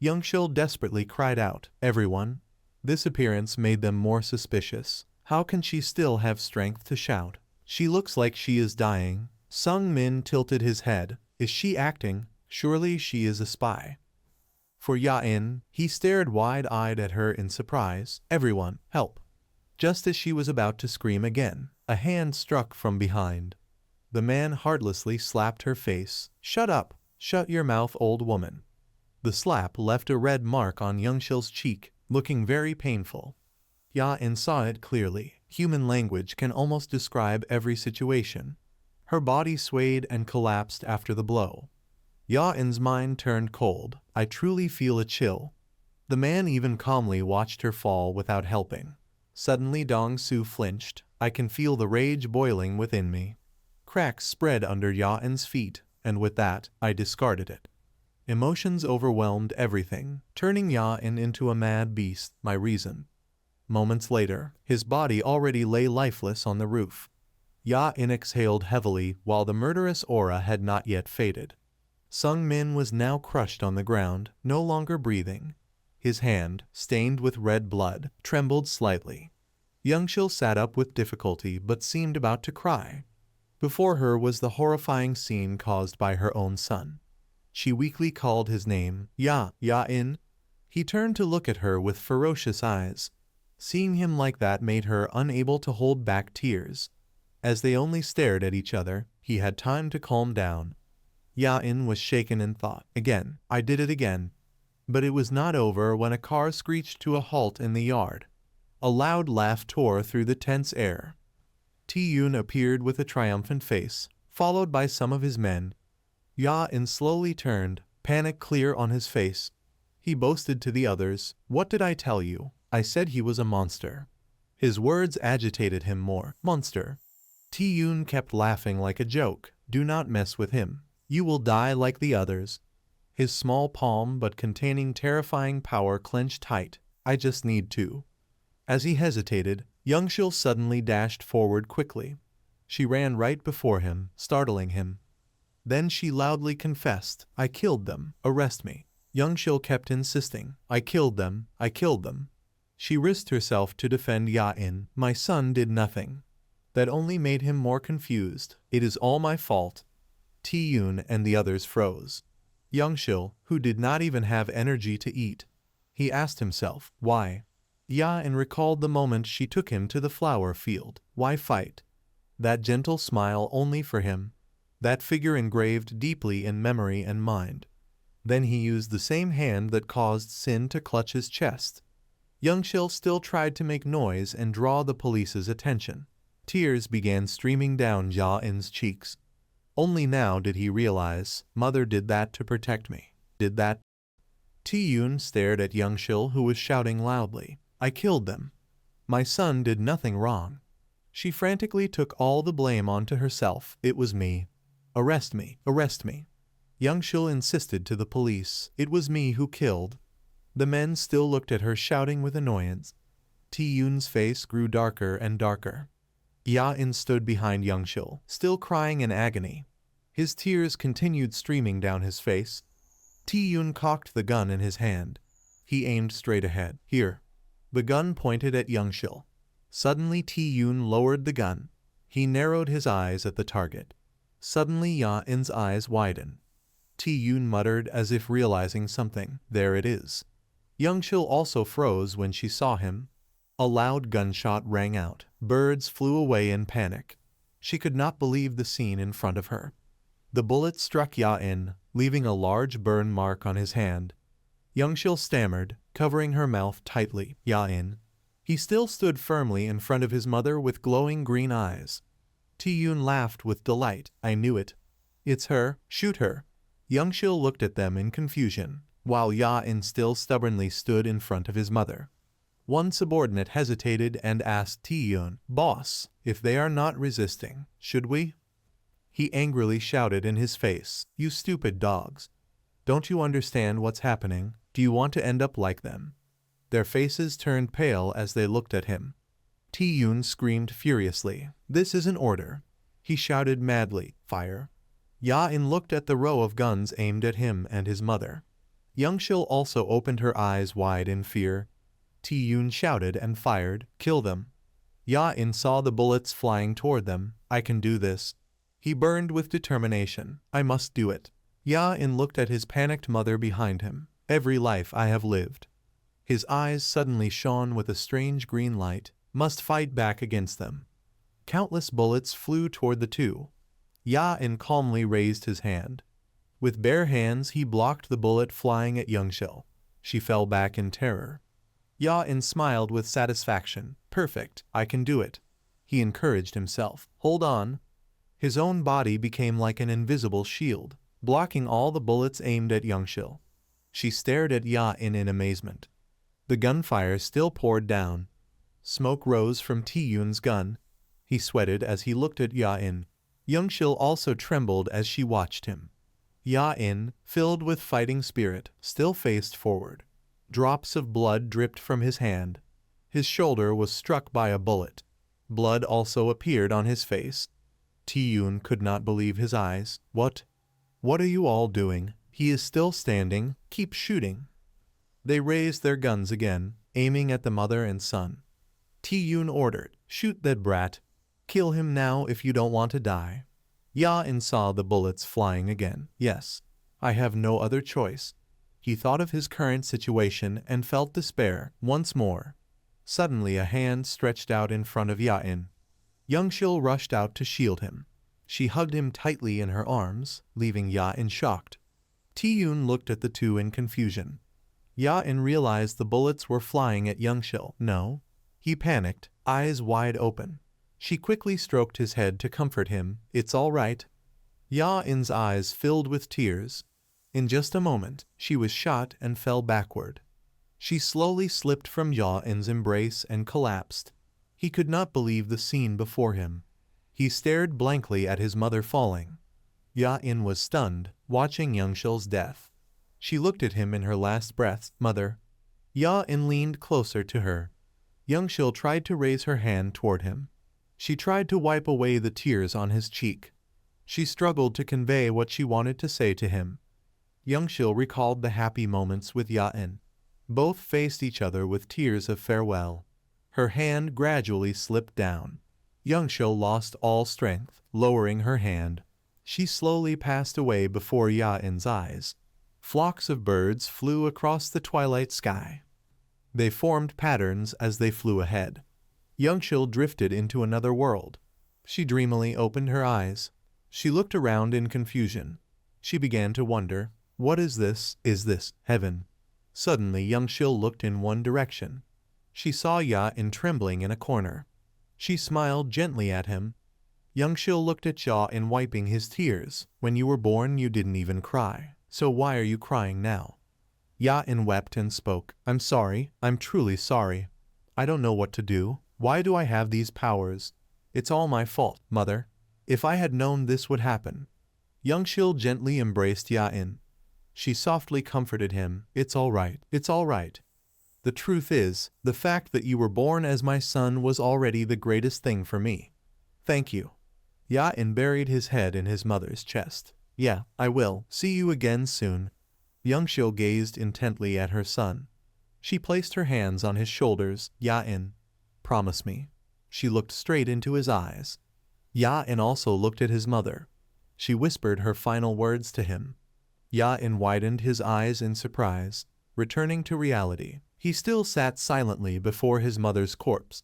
Youngshil desperately cried out, "Everyone." This appearance made them more suspicious. How can she still have strength to shout? She looks like she is dying. Sung Min tilted his head. Is she acting? Surely she is a spy. For Ya-in, he stared wide-eyed at her in surprise. Everyone, help. Just as she was about to scream again, a hand struck from behind. The man heartlessly slapped her face. Shut up. Shut your mouth, old woman. The slap left a red mark on Youngshil's cheek, looking very painful. Ya-in saw it clearly. Human language can almost describe every situation. Her body swayed and collapsed after the blow. Ya-in's mind turned cold. I truly feel a chill. The man even calmly watched her fall without helping. Suddenly Dong-su flinched. I can feel the rage boiling within me. Cracks spread under Ya-in's feet, and with that, I discarded it. Emotions overwhelmed everything, turning Ya-in into a mad beast, my reason. Moments later, his body already lay lifeless on the roof. Ya-in exhaled heavily while the murderous aura had not yet faded. Sung Min was now crushed on the ground, no longer breathing. His hand, stained with red blood, trembled slightly. Youngshil sat up with difficulty but seemed about to cry. Before her was the horrifying scene caused by her own son. She weakly called his name, Ya-in. He turned to look at her with ferocious eyes. Seeing him like that made her unable to hold back tears. As they only stared at each other, he had time to calm down. Ya-in was shaken in thought. Again, I did it again. But it was not over when a car screeched to a halt in the yard. A loud laugh tore through the tense air. Tae-yoon appeared with a triumphant face, followed by some of his men. Ya-in slowly turned, panic clear on his face. He boasted to the others, "What did I tell you? I said he was a monster." His words agitated him more. Monster. Tae-yoon kept laughing like a joke. Do not mess with him. You will die like the others. His small palm but containing terrifying power clenched tight. I just need to. As he hesitated, Youngshil suddenly dashed forward quickly. She ran right before him, startling him. Then she loudly confessed, I killed them, arrest me. Youngshil kept insisting, I killed them, I killed them. She risked herself to defend Ya-in, my son did nothing. That only made him more confused. It is all my fault. Tae-yoon and the others froze. Youngshil, who did not even have energy to eat. He asked himself, why? Ya-in recalled the moment she took him to the flower field. Why fight? That gentle smile only for him. That figure engraved deeply in memory and mind. Then he used the same hand that caused Sin to clutch his chest. Youngshil still tried to make noise and draw the police's attention. Tears began streaming down Ya-in's cheeks. Only now did he realize, Mother did that to protect me. Did that? Tae-yoon stared at Youngshil, who was shouting loudly, I killed them. My son did nothing wrong. She frantically took all the blame onto herself. It was me. Arrest me, arrest me. Youngshil insisted to the police. It was me who killed. The men still looked at her, shouting with annoyance. Tae-yoon's face grew darker and darker. Ya-in stood behind Youngshil, still crying in agony. His tears continued streaming down his face. Tae-yoon cocked the gun in his hand. He aimed straight ahead. Here. The gun pointed at Youngshil. Suddenly Tae-yoon lowered the gun. He narrowed his eyes at the target. Suddenly Ya-in's eyes widened. Tae-yoon muttered as if realizing something. There it is. Youngshil also froze when she saw him. A loud gunshot rang out. Birds flew away in panic. She could not believe the scene in front of her. The bullet struck Ya-in, leaving a large burn mark on his hand. Youngshil stammered, covering her mouth tightly. Ya-in. He still stood firmly in front of his mother with glowing green eyes. Tae-yoon laughed with delight. I knew it. It's her. Shoot her. Youngshil looked at them in confusion, while Ya-in still stubbornly stood in front of his mother. One subordinate hesitated and asked Tae-yoon, Boss, if they are not resisting, should we? He angrily shouted in his face, You stupid dogs. Don't you understand what's happening? Do you want to end up like them? Their faces turned pale as they looked at him. Tae-yoon screamed furiously. This is an order. He shouted madly, Fire. Ya-in looked at the row of guns aimed at him and his mother. Youngshil also opened her eyes wide in fear. Ti-Yun shouted and fired. Kill them. Ya-in saw the bullets flying toward them. I can do this. He burned with determination. I must do it. Ya-in looked at his panicked mother behind him. Every life I have lived. His eyes suddenly shone with a strange green light. Must fight back against them. Countless bullets flew toward the two. Ya-in calmly raised his hand. With bare hands he blocked the bullet flying at Youngshil. She fell back in terror. Ya-in smiled with satisfaction. Perfect, I can do it. He encouraged himself. Hold on. His own body became like an invisible shield, blocking all the bullets aimed at Youngshil. She stared at Ya-in in amazement. The gunfire still poured down. Smoke rose from Ti-Yun's gun. He sweated as he looked at Ya-in. Youngshil also trembled as she watched him. Ya-in, filled with fighting spirit, still faced forward. Drops of blood dripped from his hand. His shoulder was struck by a bullet. Blood also appeared on his face. Ti-Yun could not believe his eyes. What are you all doing? He is still standing. Keep shooting. They raised their guns again, aiming at the mother and son. Ti-Yun ordered, shoot that brat. Kill him now if you don't want to die. Ya-in saw the bullets flying again. Yes, I have no other choice. He thought of his current situation and felt despair once more. Suddenly a hand stretched out in front of Ya-in. Youngshil rushed out to shield him. She hugged him tightly in her arms, leaving Ya-in shocked. Ti-Yun looked at the two in confusion. Ya-in realized the bullets were flying at Youngshil. No. He panicked, eyes wide open. She quickly stroked his head to comfort him. It's all right. Ya-in's eyes filled with tears. In just a moment, she was shot and fell backward. She slowly slipped from Ya-in's embrace and collapsed. He could not believe the scene before him. He stared blankly at his mother falling. Ya-in was stunned, watching Youngshil's death. She looked at him in her last breath. Mother. Ya-in leaned closer to her. Youngshil tried to raise her hand toward him. She tried to wipe away the tears on his cheek. She struggled to convey what she wanted to say to him. Youngshil recalled the happy moments with Ya-in. Both faced each other with tears of farewell. Her hand gradually slipped down. Youngshil lost all strength, lowering her hand. She slowly passed away before Ya-in's eyes. Flocks of birds flew across the twilight sky. They formed patterns as they flew ahead. Youngshil drifted into another world. She dreamily opened her eyes. She looked around in confusion. She began to wonder, what is this? Is this heaven? Suddenly Youngshil looked in one direction. She saw Ya-in trembling in a corner. She smiled gently at him. Youngshil looked at Ya-in wiping his tears. When you were born you didn't even cry. So why are you crying now? Ya-in wept and spoke. I'm sorry. I'm truly sorry. I don't know what to do. Why do I have these powers? It's all my fault, mother. If I had known this would happen. Youngshil gently embraced Ya-in. She softly comforted him. It's all right. It's all right. The truth is, the fact that you were born as my son was already the greatest thing for me. Thank you. Ya-in buried his head in his mother's chest. Yeah, I will. See you again soon. Youngshil gazed intently at her son. She placed her hands on his shoulders. Ya-in. Promise me. She looked straight into his eyes. Ya-in also looked at his mother. She whispered her final words to him. Ya-in widened his eyes in surprise, returning to reality. He still sat silently before his mother's corpse.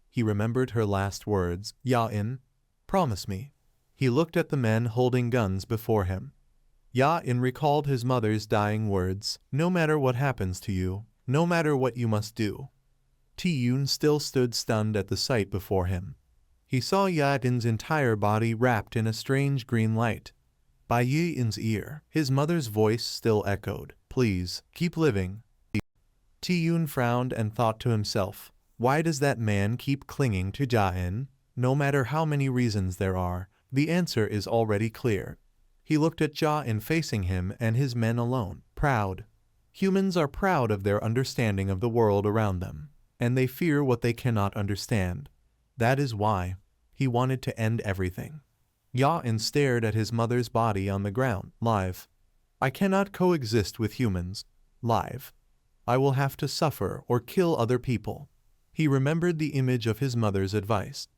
He remembered her last words. Ya-in, promise me. He looked at the men holding guns before him. Ya-in recalled his mother's dying words. No matter what happens to you, no matter what you must do. Ti-Yun still stood stunned at the sight before him. He saw Ya-in's entire body wrapped in a strange green light. By Ya-in's ear, his mother's voice still echoed. Please, keep living. Ti-Yun frowned and thought to himself, why does that man keep clinging to Ya-in? No matter how many reasons there are, the answer is already clear. He looked at Ya-in facing him and his men alone, proud. Humans are proud of their understanding of the world around them, and they fear what they cannot understand. That is why he wanted to end everything. Ya-in stared at his mother's body on the ground. Live. I cannot coexist with humans. Live. I will have to suffer or kill other people. He remembered the image of his mother's advice.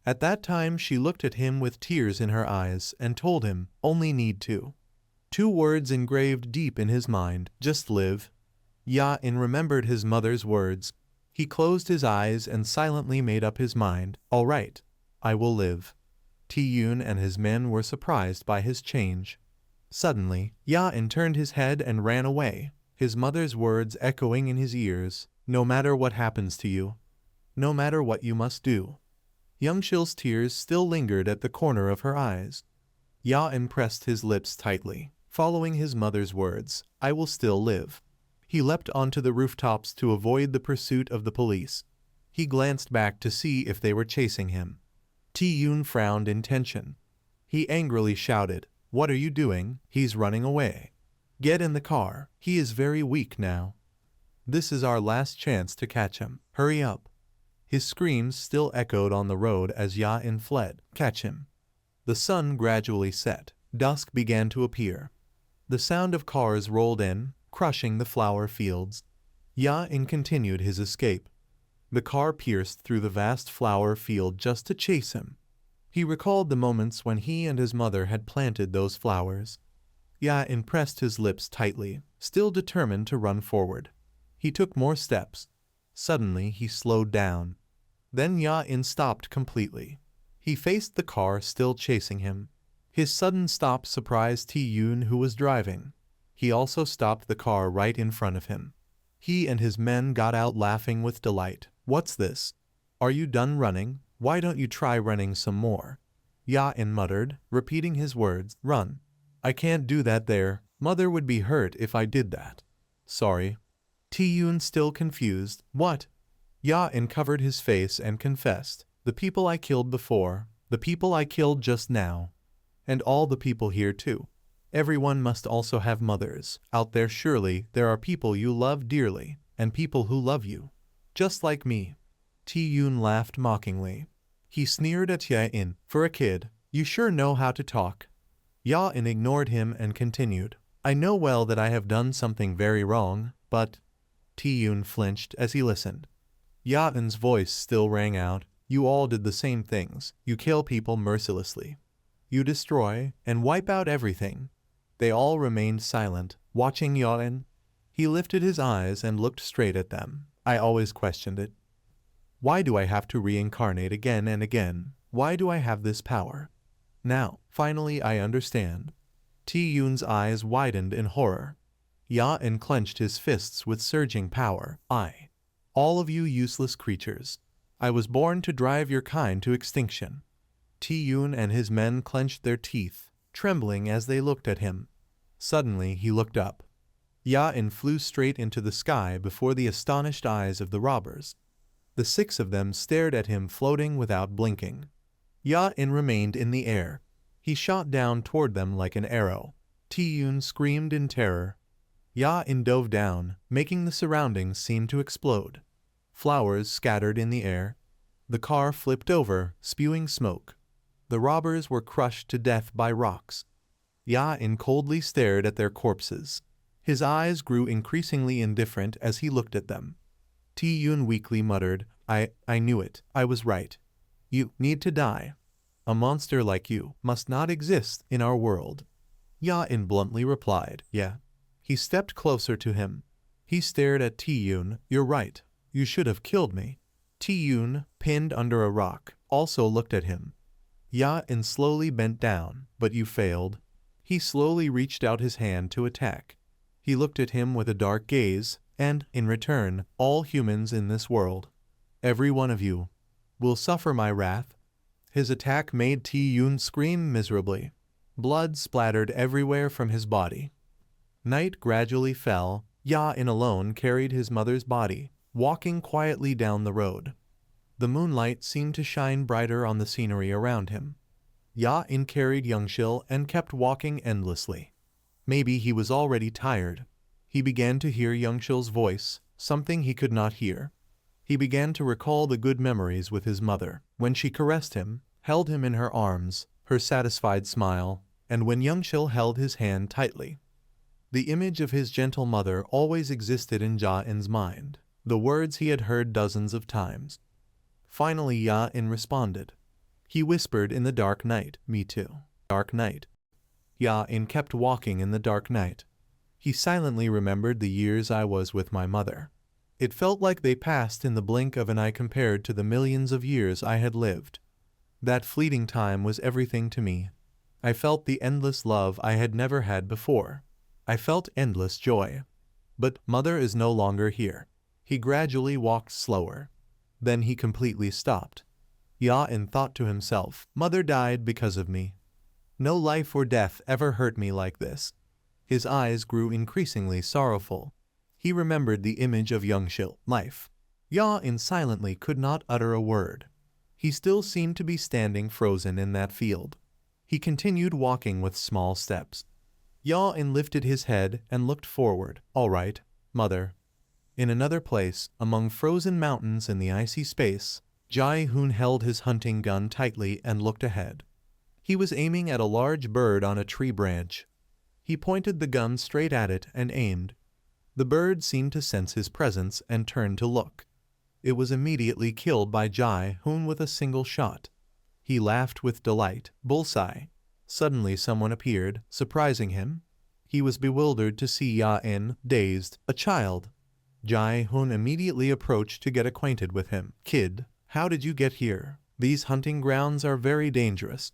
At that time she looked at him with tears in her eyes and told him, only need to. 2 words engraved deep in his mind, just live. Ya-in remembered his mother's words. He closed his eyes and silently made up his mind, all right, I will live. Ti-yun and his men were surprised by his change. Suddenly, Ya-in turned his head and ran away, his mother's words echoing in his ears, no matter what happens to you, no matter what you must do. Youngshil's tears still lingered at the corner of her eyes. Ya-in pressed his lips tightly, following his mother's words, I will still live. He leapt onto the rooftops to avoid the pursuit of the police. He glanced back to see if they were chasing him. Ti-yun frowned in tension. He angrily shouted, what are you doing? He's running away. Get in the car. He is very weak now. This is our last chance to catch him. Hurry up. His screams still echoed on the road as Ya-in fled. Catch him. The sun gradually set. Dusk began to appear. The sound of cars rolled in, crushing the flower fields. Ya-in continued his escape. The car pierced through the vast flower field just to chase him. He recalled the moments when he and his mother had planted those flowers. Ya-in pressed his lips tightly, still determined to run forward. He took more steps. Suddenly he slowed down. Then Ya-in stopped completely. He faced the car still chasing him. His sudden stop surprised Ti-yun who was driving. He also stopped the car right in front of him. He and his men got out laughing with delight. What's this? Are you done running? Why don't you try running some more? Ya-in muttered, repeating his words, run. I can't do that there. Mother would be hurt if I did that. Sorry. Ti-yun still confused. What? Ya-in covered his face and confessed. The people I killed before, the people I killed just now, and all the people here too. Everyone must also have mothers. Out there surely there are people you love dearly, and people who love you. Just like me. Ti-yun laughed mockingly. He sneered at Ya-in. For a kid, you sure know how to talk. Ya-in ignored him and continued. I know well that I have done something very wrong, but... Ti-yun flinched as he listened. Ya-in's voice still rang out. You all did the same things. You kill people mercilessly. You destroy and wipe out everything. They all remained silent, watching Ya-in. He lifted his eyes and looked straight at them. I always questioned it. Why do I have to reincarnate again and again? Why do I have this power? Now, finally I understand. Ti-yun's eyes widened in horror. Ya-in clenched his fists with surging power. All of you useless creatures. I was born to drive your kind to extinction. Ti-yun and his men clenched their teeth, trembling as they looked at him. Suddenly he looked up. Ya-in flew straight into the sky before the astonished eyes of the robbers. The 6 of them stared at him floating without blinking. Ya-in remained in the air. He shot down toward them like an arrow. Ti-yun screamed in terror. Ya-in dove down, making the surroundings seem to explode. Flowers scattered in the air. The car flipped over, spewing smoke. The robbers were crushed to death by rocks. Ya-in coldly stared at their corpses. His eyes grew increasingly indifferent as he looked at them. Ti-yun weakly muttered, I knew it. I was right. You need to die. A monster like you must not exist in our world. Ya-in bluntly replied, yeah. He stepped closer to him. He stared at Ti-yun. You're right. You should have killed me. Ti-yun, pinned under a rock, also looked at him. Ya-in slowly bent down, but you failed. He slowly reached out his hand to attack. He looked at him with a dark gaze, and, in return, all humans in this world, every one of you, will suffer my wrath. His attack made Ti-yun scream miserably. Blood splattered everywhere from his body. Night gradually fell. Ya-in alone carried his mother's body, walking quietly down the road. The moonlight seemed to shine brighter on the scenery around him. Ya-in carried Youngshil and kept walking endlessly. Maybe he was already tired. He began to hear Youngshil's voice, something he could not hear. He began to recall the good memories with his mother, when she caressed him, held him in her arms, her satisfied smile, and when Youngshil held his hand tightly. The image of his gentle mother always existed in Ja-in's mind, the words he had heard dozens of times. Finally Ya-in responded. He whispered in the dark night, "Me too." Dark night. Ya-in kept walking in the dark night. He silently remembered the years I was with my mother. It felt like they passed in the blink of an eye compared to the millions of years I had lived. That fleeting time was everything to me. I felt the endless love I had never had before. I felt endless joy. But mother is no longer here. He gradually walked slower. Then he completely stopped. Ya-in thought to himself, mother died because of me. No life or death ever hurt me like this. His eyes grew increasingly sorrowful. He remembered the image of Youngshil, life. Ya-in silently could not utter a word. He still seemed to be standing frozen in that field. He continued walking with small steps. Ya-in lifted his head and looked forward. All right, mother. In another place, among frozen mountains in the icy space, Jae-hoon held his hunting gun tightly and looked ahead. He was aiming at a large bird on a tree branch. He pointed the gun straight at it and aimed. The bird seemed to sense his presence and turned to look. It was immediately killed by Jae-hoon with a single shot. He laughed with delight. Bullseye. Suddenly someone appeared, surprising him. He was bewildered to see Ya-in, dazed, a child. Jae-hoon immediately approached to get acquainted with him. Kid, how did you get here? These hunting grounds are very dangerous.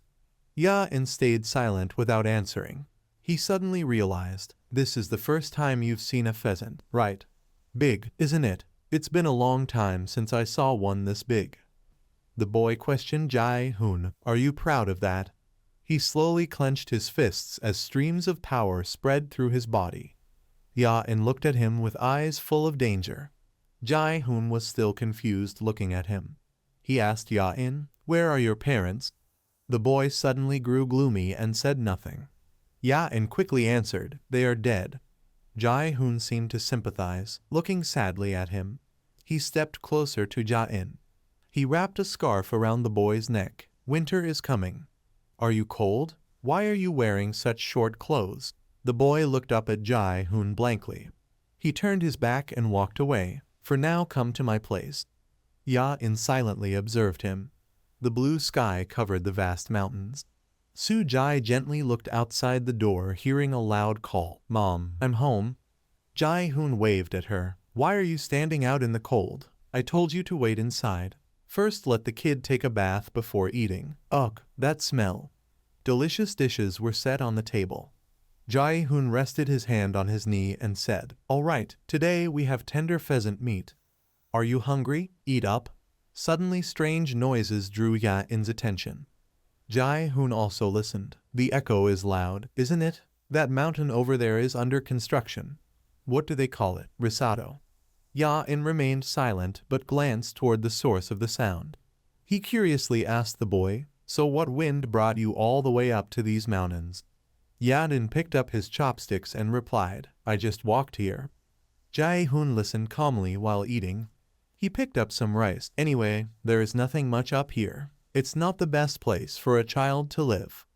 Ya-in stayed silent without answering. He suddenly realized, this is the first time you've seen a pheasant, right? Big, isn't it? It's been a long time since I saw one this big. The boy questioned Jae-hoon, are you proud of that? He slowly clenched his fists as streams of power spread through his body. Ya-in looked at him with eyes full of danger. Jae-hoon was still confused looking at him. He asked Ya-in, where are your parents? The boy suddenly grew gloomy and said nothing. Ya-in quickly answered, they are dead. Jae-hoon seemed to sympathize, looking sadly at him. He stepped closer to Ja-in. He wrapped a scarf around the boy's neck. Winter is coming. Are you cold? Why are you wearing such short clothes? The boy looked up at Jae-hoon blankly. He turned his back and walked away. For now come to my place. Ya-in silently observed him. The blue sky covered the vast mountains. Su-jae gently looked outside the door, hearing a loud call. Mom, I'm home. Jae-hoon waved at her. Why are you standing out in the cold? I told you to wait inside. First let the kid take a bath before eating. Ugh, that smell. Delicious dishes were set on the table. Jae-hoon rested his hand on his knee and said, all right, today we have tender pheasant meat. Are you hungry? Eat up. Suddenly strange noises drew Ya-in's attention. Jae-hoon also listened. The echo is loud, isn't it? That mountain over there is under construction. What do they call it? Risado. Ya-in remained silent but glanced toward the source of the sound. He curiously asked the boy, so what wind brought you all the way up to these mountains? Ya-in picked up his chopsticks and replied, I just walked here. Jae-hoon listened calmly while eating. He picked up some rice. Anyway, there is nothing much up here. It's not the best place for a child to live.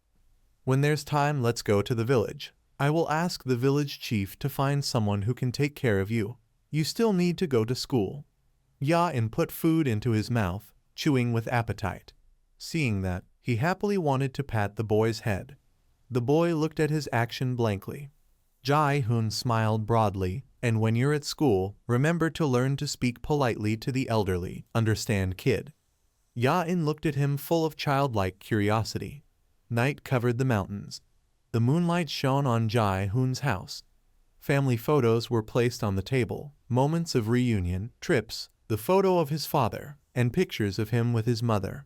When there's time, let's go to the village. I will ask the village chief to find someone who can take care of you. You still need to go to school. Ya-in put food into his mouth, chewing with appetite. Seeing that, he happily wanted to pat the boy's head. The boy looked at his action blankly. Jae-hoon smiled broadly, and when you're at school, remember to learn to speak politely to the elderly. Understand, kid? Ya-in looked at him full of childlike curiosity. Night covered the mountains. The moonlight shone on Jae-hoon's house. Family photos were placed on the table, moments of reunion, trips, the photo of his father, and pictures of him with his mother.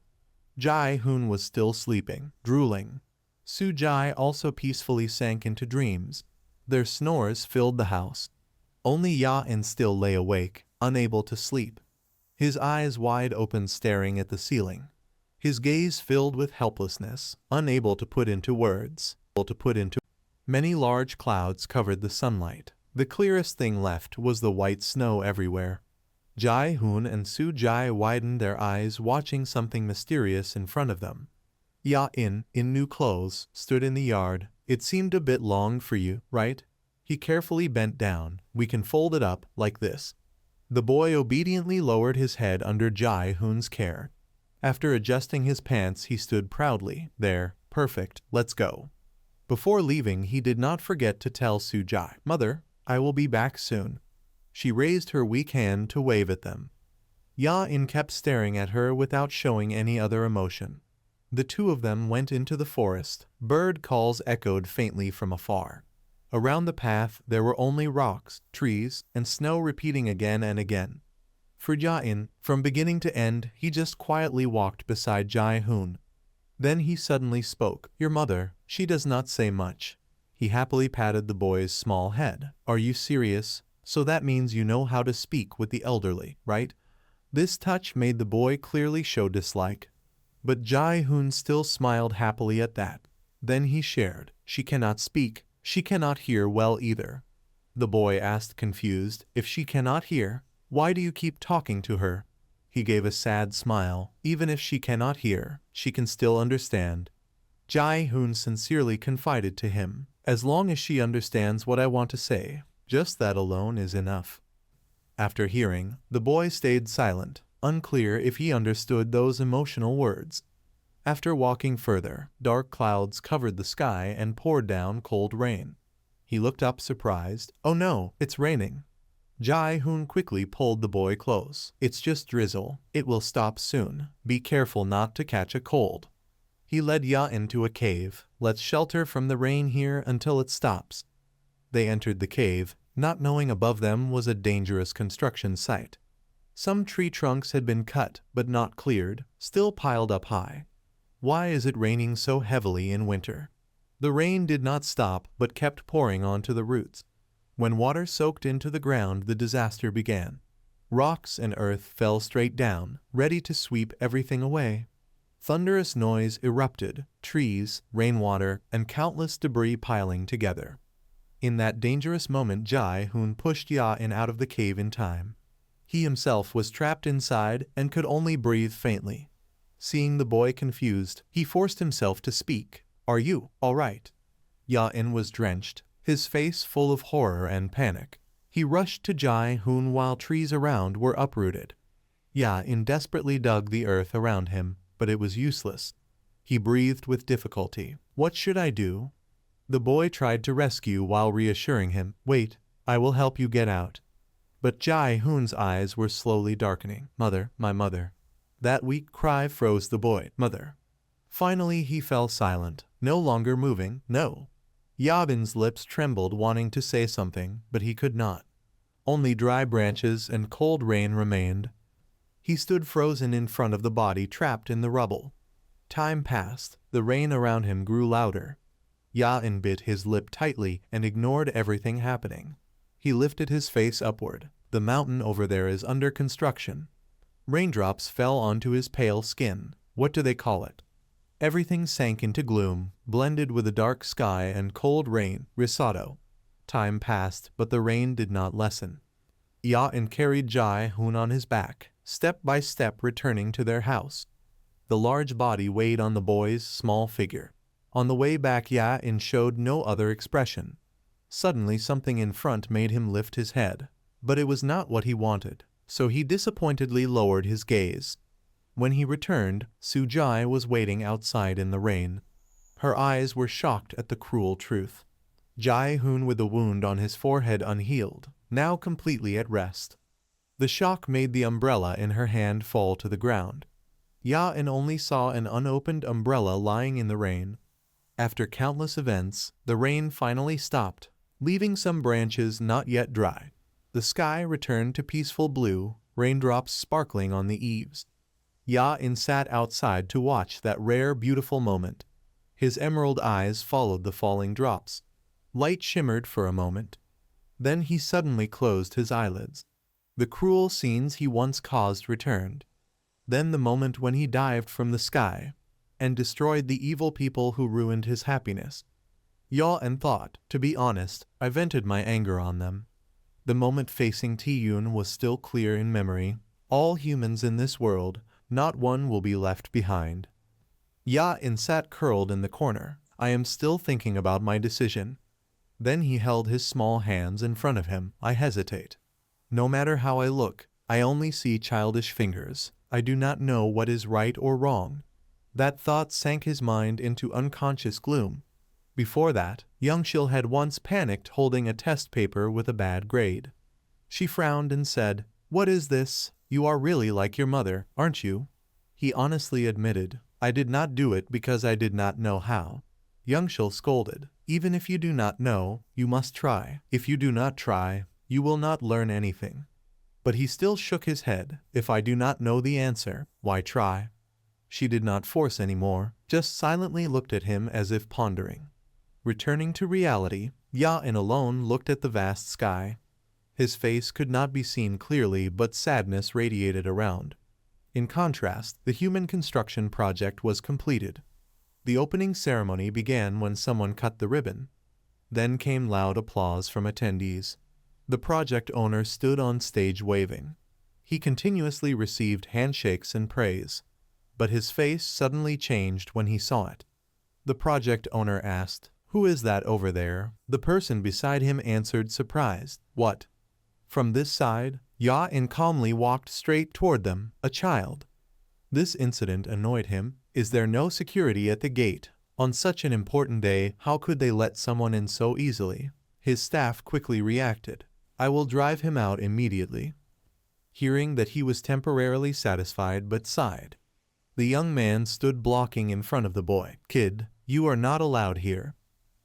Jae-hoon was still sleeping, drooling. Su-jae also peacefully sank into dreams. Their snores filled the house. Only Ya-in still lay awake, unable to sleep. His eyes wide open staring at the ceiling. His gaze filled with helplessness, unable to put into words. Many large clouds covered the sunlight. The clearest thing left was the white snow everywhere. Jae-hoon and Su-jae widened their eyes, watching something mysterious in front of them. Ya-in, in new clothes, stood in the yard. It seemed a bit long for you, right? He carefully bent down. We can fold it up like this. The boy obediently lowered his head under Jae-hoon's care. After adjusting his pants, he stood proudly. There, perfect, let's go. Before leaving, he did not forget to tell Soo-jae, "Mother, I will be back soon." She raised her weak hand to wave at them. Ya-in kept staring at her without showing any other emotion. The two of them went into the forest. Bird calls echoed faintly from afar. Around the path there were only rocks, trees, and snow repeating again and again. For Ja-in, from beginning to end, he just quietly walked beside Jae-hoon. Then he suddenly spoke. "Your mother, she does not say much." He happily patted the boy's small head. "Are you serious? So that means you know how to speak with the elderly, right?" This touch made the boy clearly show dislike. But Jae-hoon still smiled happily at that. Then he shared. "She cannot speak. She cannot hear well either." The boy asked confused, "If she cannot hear, why do you keep talking to her?" He gave a sad smile. "Even if she cannot hear, she can still understand." Jae-hoon sincerely confided to him, "As long as she understands what I want to say, just that alone is enough." After hearing, the boy stayed silent, unclear if he understood those emotional words. After walking further, dark clouds covered the sky and poured down cold rain. He looked up surprised. "Oh no, it's raining." Jae-hoon quickly pulled the boy close. "It's just drizzle. It will stop soon. Be careful not to catch a cold." He led Ya-in to a cave. "Let's shelter from the rain here until it stops." They entered the cave, not knowing above them was a dangerous construction site. Some tree trunks had been cut but not cleared, still piled up high. Why is it raining so heavily in winter? The rain did not stop but kept pouring onto the roots. When water soaked into the ground, the disaster began. Rocks and earth fell straight down, ready to sweep everything away. Thunderous noise erupted, trees, rainwater, and countless debris piling together. In that dangerous moment, Jae-hoon pushed Ya-in out of the cave in time. He himself was trapped inside and could only breathe faintly. Seeing the boy confused, he forced himself to speak. "Are you all right?" Ya-in was drenched, his face full of horror and panic. He rushed to Jae-hoon while trees around were uprooted. Ya-in desperately dug the earth around him, but it was useless. He breathed with difficulty. "What should I do?" The boy tried to rescue while reassuring him. "Wait, I will help you get out." But Jae-hoon's eyes were slowly darkening. "Mother, my mother." That weak cry froze the boy. "Mother." Finally he fell silent, no longer moving. "No." Ya-in's lips trembled, wanting to say something, but he could not. Only dry branches and cold rain remained. He stood frozen in front of the body trapped in the rubble. Time passed. The rain around him grew louder. Ya-in bit his lip tightly and ignored everything happening. He lifted his face upward. "The mountain over there is under construction." Raindrops fell onto his pale skin. "What do they call it?" Everything sank into gloom, blended with a dark sky and cold rain. "Risotto." Time passed, but the rain did not lessen. Ya-in carried Jae-hoon on his back, step by step returning to their house. The large body weighed on the boy's small figure. On the way back, Ya-in showed no other expression. Suddenly something in front made him lift his head, but it was not what he wanted, so he disappointedly lowered his gaze. When he returned, Soo-jae was waiting outside in the rain. Her eyes were shocked at the cruel truth. Jae-hoon with a wound on his forehead unhealed, now completely at rest. The shock made the umbrella in her hand fall to the ground. Ya-in only saw an unopened umbrella lying in the rain. After countless events, the rain finally stopped, leaving some branches not yet dry. The sky returned to peaceful blue, raindrops sparkling on the eaves. Ya-in sat outside to watch that rare, beautiful moment. His emerald eyes followed the falling drops. Light shimmered for a moment. Then he suddenly closed his eyelids. The cruel scenes he once caused returned. Then the moment when he dived from the sky and destroyed the evil people who ruined his happiness. Ya-in thought, "To be honest, I vented my anger on them." The moment facing Tae-yoon was still clear in memory. All humans in this world, not one will be left behind. Ya-in sat curled in the corner. "I am still thinking about my decision." Then he held his small hands in front of him. I hesitate. No matter how I look, I only see childish fingers. I do not know what is right or wrong. That thought sank his mind into unconscious gloom. Before that, Youngshil had once panicked holding a test paper with a bad grade. She frowned and said, "What is this? You are really like your mother, aren't you?" He honestly admitted, "I did not do it because I did not know how." Youngshil scolded, "Even if you do not know, you must try. If you do not try, you will not learn anything." But he still shook his head. "If I do not know the answer, why try?" She did not force any more, just silently looked at him as if pondering. Returning to reality, Ya-in alone looked at the vast sky. His face could not be seen clearly, but sadness radiated around. In contrast, the human construction project was completed. The opening ceremony began when someone cut the ribbon. Then came loud applause from attendees. The project owner stood on stage waving. He continuously received handshakes and praise. But his face suddenly changed when he saw it. The project owner asked, "Who is that over there?" The person beside him answered, surprised, "What?" From this side, Ya-in calmly walked straight toward them, a child. This incident annoyed him. Is there no security at the gate? On such an important day, how could they let someone in so easily? His staff quickly reacted. "I will drive him out immediately." Hearing that he was temporarily satisfied but sighed. The young man stood blocking in front of the boy. "Kid, you are not allowed here."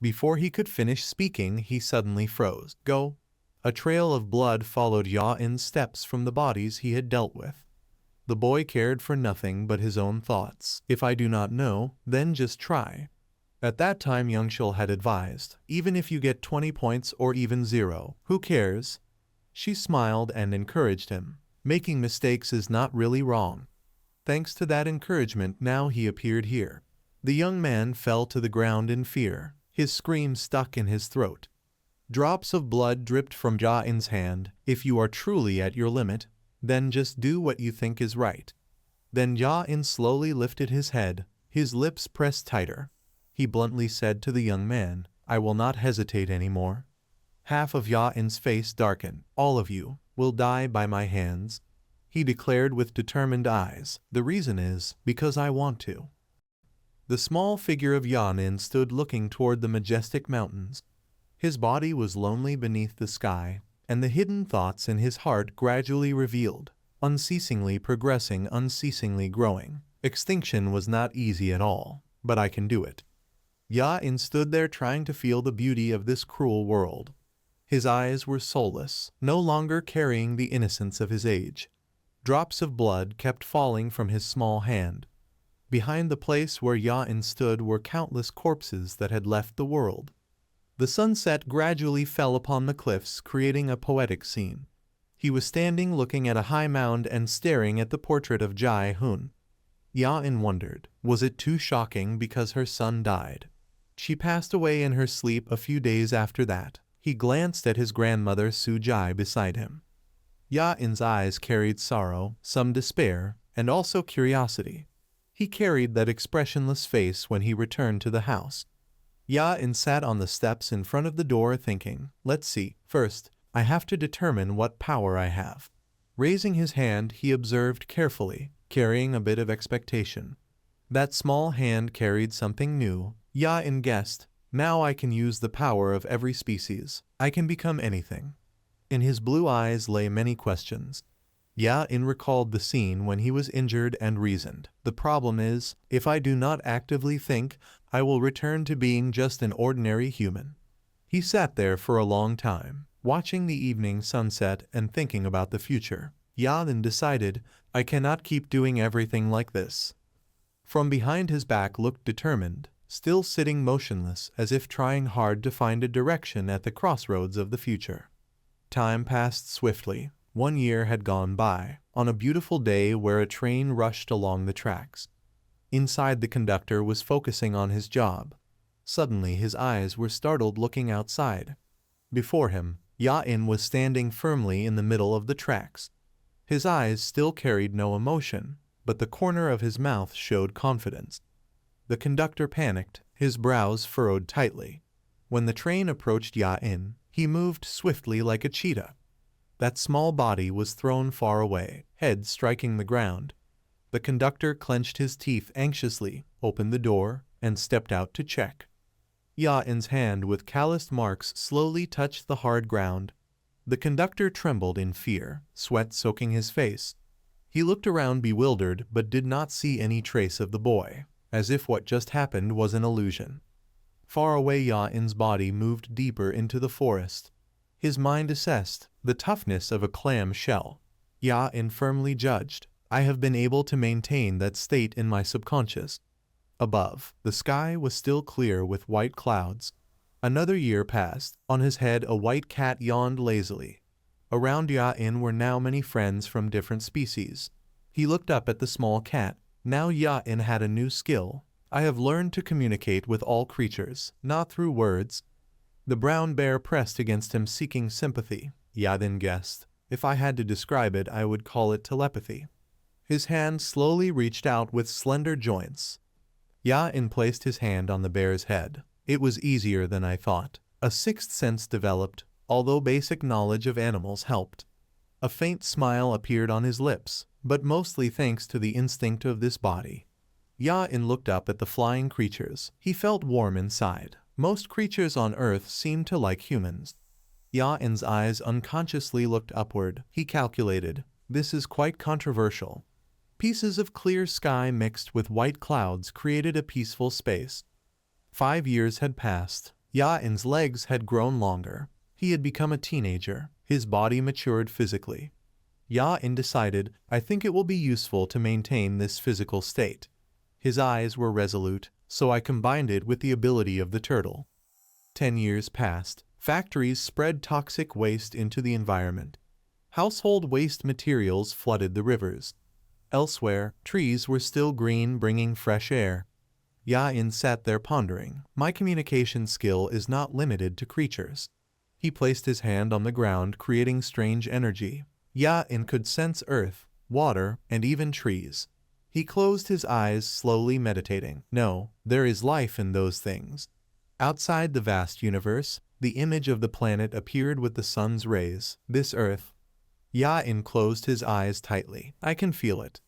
Before he could finish speaking, he suddenly froze. "Go." A trail of blood followed Ya-in's steps from the bodies he had dealt with. The boy cared for nothing but his own thoughts. "If I do not know, then just try." At that time Youngshil had advised, "Even if you get 20 points or even 0, who cares?" She smiled and encouraged him. Making mistakes is not really wrong. Thanks to that encouragement, now he appeared here. The young man fell to the ground in fear. His scream stuck in his throat. Drops of blood dripped from Ja-in's hand. "If you are truly at your limit, then just do what you think is right." Then Ja-in slowly lifted his head, his lips pressed tighter. He bluntly said to the young man, "I will not hesitate anymore." Half of Ya-in's face darkened. "All of you will die by my hands," he declared with determined eyes. "The reason is, because I want to." The small figure of Ya-in stood looking toward the majestic mountains. His body was lonely beneath the sky, and the hidden thoughts in his heart gradually revealed, unceasingly progressing, unceasingly growing. Extinction was not easy at all, but I can do it. Ya-in stood there trying to feel the beauty of this cruel world. His eyes were soulless, no longer carrying the innocence of his age. Drops of blood kept falling from his small hand. Behind the place where Ya-in stood were countless corpses that had left the world. The sunset gradually fell upon the cliffs, creating a poetic scene. He was standing looking at a high mound and staring at the portrait of Jae-hoon. Ya-in wondered, was it too shocking because her son died? She passed away in her sleep a few days after that. He glanced at his grandmother Su-jae beside him. Ya-in's eyes carried sorrow, some despair, and also curiosity. He carried that expressionless face when he returned to the house. Ya-in sat on the steps in front of the door thinking, "Let's see. First, I have to determine what power I have." Raising his hand, he observed carefully, carrying a bit of expectation. That small hand carried something new. Ya-in guessed, "Now I can use the power of every species. I can become anything." In his blue eyes lay many questions. Ya-in recalled the scene when he was injured and reasoned. "The problem is, if I do not actively think, I will return to being just an ordinary human." He sat there for a long time, watching the evening sunset and thinking about the future. Ya-in decided, "I cannot keep doing everything like this." From behind his back looked determined, still sitting motionless as if trying hard to find a direction at the crossroads of the future. Time passed swiftly. 1 year had gone by, on a beautiful day where a train rushed along the tracks. Inside, the conductor was focusing on his job. Suddenly his eyes were startled looking outside. Before him, Ya-in was standing firmly in the middle of the tracks. His eyes still carried no emotion, but the corner of his mouth showed confidence. The conductor panicked, his brows furrowed tightly. When the train approached Ya-in, he moved swiftly like a cheetah. That small body was thrown far away, head striking the ground. The conductor clenched his teeth anxiously, opened the door, and stepped out to check. Ya-in's hand with calloused marks slowly touched the hard ground. The conductor trembled in fear, sweat soaking his face. He looked around bewildered but did not see any trace of the boy, as if what just happened was an illusion. Far away, Ya-in's body moved deeper into the forest. His mind assessed the toughness of a clam shell. Ya-in firmly judged, I have been able to maintain that state in my subconscious. Above, the sky was still clear with white clouds. Another year passed. On his head a white cat yawned lazily. Around Ya-in were now many friends from different species. He looked up at the small cat. Now Ya-in had a new skill. I have learned to communicate with all creatures, not through words. The brown bear pressed against him seeking sympathy. Ya-in guessed. If I had to describe it, I would call it telepathy. His hand slowly reached out with slender joints. Ya-in placed his hand on the bear's head. It was easier than I thought. A sixth sense developed, although basic knowledge of animals helped. A faint smile appeared on his lips, but mostly thanks to the instinct of this body. Ya-in looked up at the flying creatures. He felt warm inside. Most creatures on Earth seemed to like humans. Ya-in's eyes unconsciously looked upward. He calculated, this is quite controversial. Pieces of clear sky mixed with white clouds created a peaceful space. 5 years had passed. Ya-in's legs had grown longer. He had become a teenager. His body matured physically. Ya-in decided, I think it will be useful to maintain this physical state. His eyes were resolute, so I combined it with the ability of the turtle. 10 years passed. Factories spread toxic waste into the environment. Household waste materials flooded the rivers. Elsewhere, trees were still green, bringing fresh air. Ya-in sat there pondering. My communication skill is not limited to creatures. He placed his hand on the ground, creating strange energy. Ya-in could sense earth, water, and even trees. He closed his eyes, slowly meditating. No, there is life in those things. Outside the vast universe, the image of the planet appeared with the sun's rays. This earth. Ya-in closed his eyes tightly. I can feel it.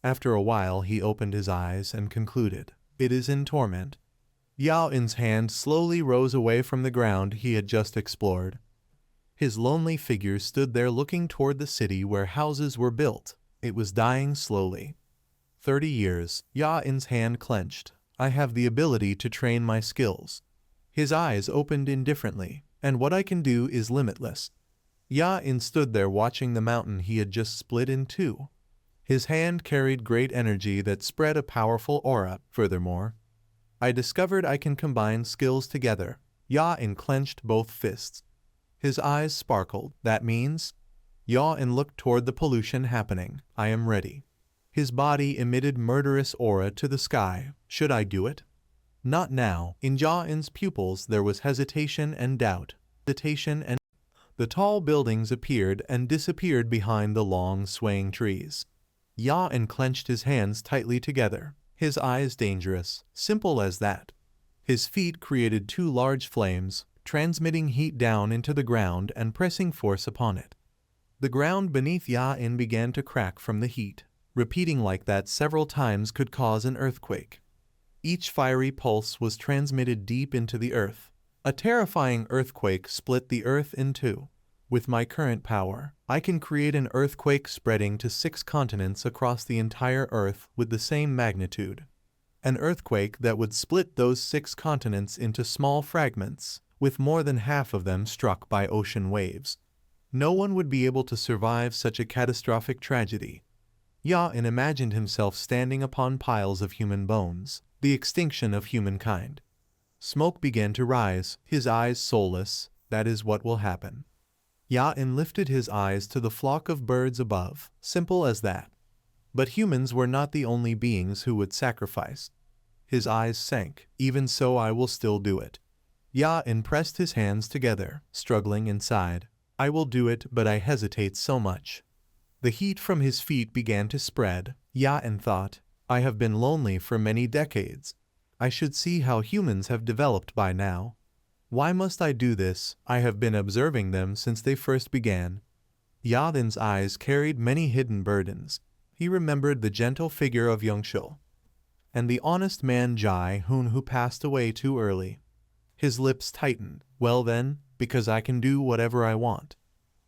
After a while he opened his eyes and concluded. It is in torment. Ya-in's hand slowly rose away from the ground he had just explored. His lonely figure stood there looking toward the city where houses were built. It was dying slowly. 30 years. Ya-in's hand clenched. I have the ability to train my skills. His eyes opened indifferently, and what I can do is limitless. Ya-in stood there watching the mountain he had just split in two. His hand carried great energy that spread a powerful aura. Furthermore, I discovered I can combine skills together. Ya-in clenched both fists. His eyes sparkled. That means? Ya-in looked toward the pollution happening. I am ready. His body emitted murderous aura to the sky. Should I do it? Not now. In Ya-in's pupils there was hesitation and doubt. The tall buildings appeared and disappeared behind the long, swaying trees. Ya-in clenched his hands tightly together. His eyes dangerous. Simple as that. His feet created 2 large flames, transmitting heat down into the ground and pressing force upon it. The ground beneath Ya-in began to crack from the heat. Repeating like that several times could cause an earthquake. Each fiery pulse was transmitted deep into the earth. A terrifying earthquake split the earth in 2. With my current power, I can create an earthquake spreading to 6 continents across the entire earth with the same magnitude. An earthquake that would split those 6 continents into small fragments, with more than half of them struck by ocean waves. No one would be able to survive such a catastrophic tragedy. Ya-in imagined himself standing upon piles of human bones, the extinction of humankind. Smoke began to rise, his eyes soulless. That is what will happen. Ya-in lifted his eyes to the flock of birds above. Simple as that. But humans were not the only beings who would sacrifice. His eyes sank. Even so, I will still do it. Ya-in pressed his hands together, struggling inside. I will do it, but I hesitate so much. The heat from his feet began to spread. Ya-in thought, I have been lonely for many decades. I should see how humans have developed by now. Why must I do this? I have been observing them since they first began. Ya-in's eyes carried many hidden burdens. He remembered the gentle figure of Yongshul and the honest man Jai-hoon who passed away too early. His lips tightened. Well then, because I can do whatever I want.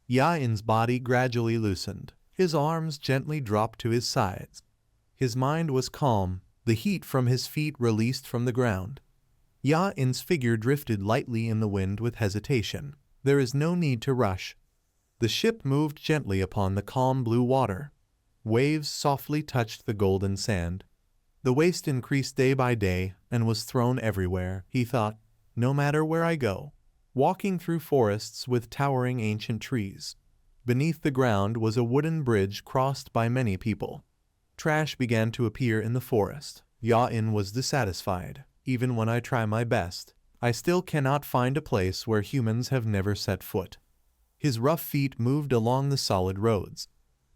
Ya-in's body gradually loosened. His arms gently dropped to his sides. His mind was calm, the heat from his feet released from the ground. Ya-in's figure drifted lightly in the wind with hesitation. There is no need to rush. The ship moved gently upon the calm blue water. Waves softly touched the golden sand. The waste increased day by day and was thrown everywhere, he thought, no matter where I go. Walking through forests with towering ancient trees. Beneath the ground was a wooden bridge crossed by many people. Trash began to appear in the forest. Ya-in was dissatisfied. Even when I try my best, I still cannot find a place where humans have never set foot. His rough feet moved along the solid roads.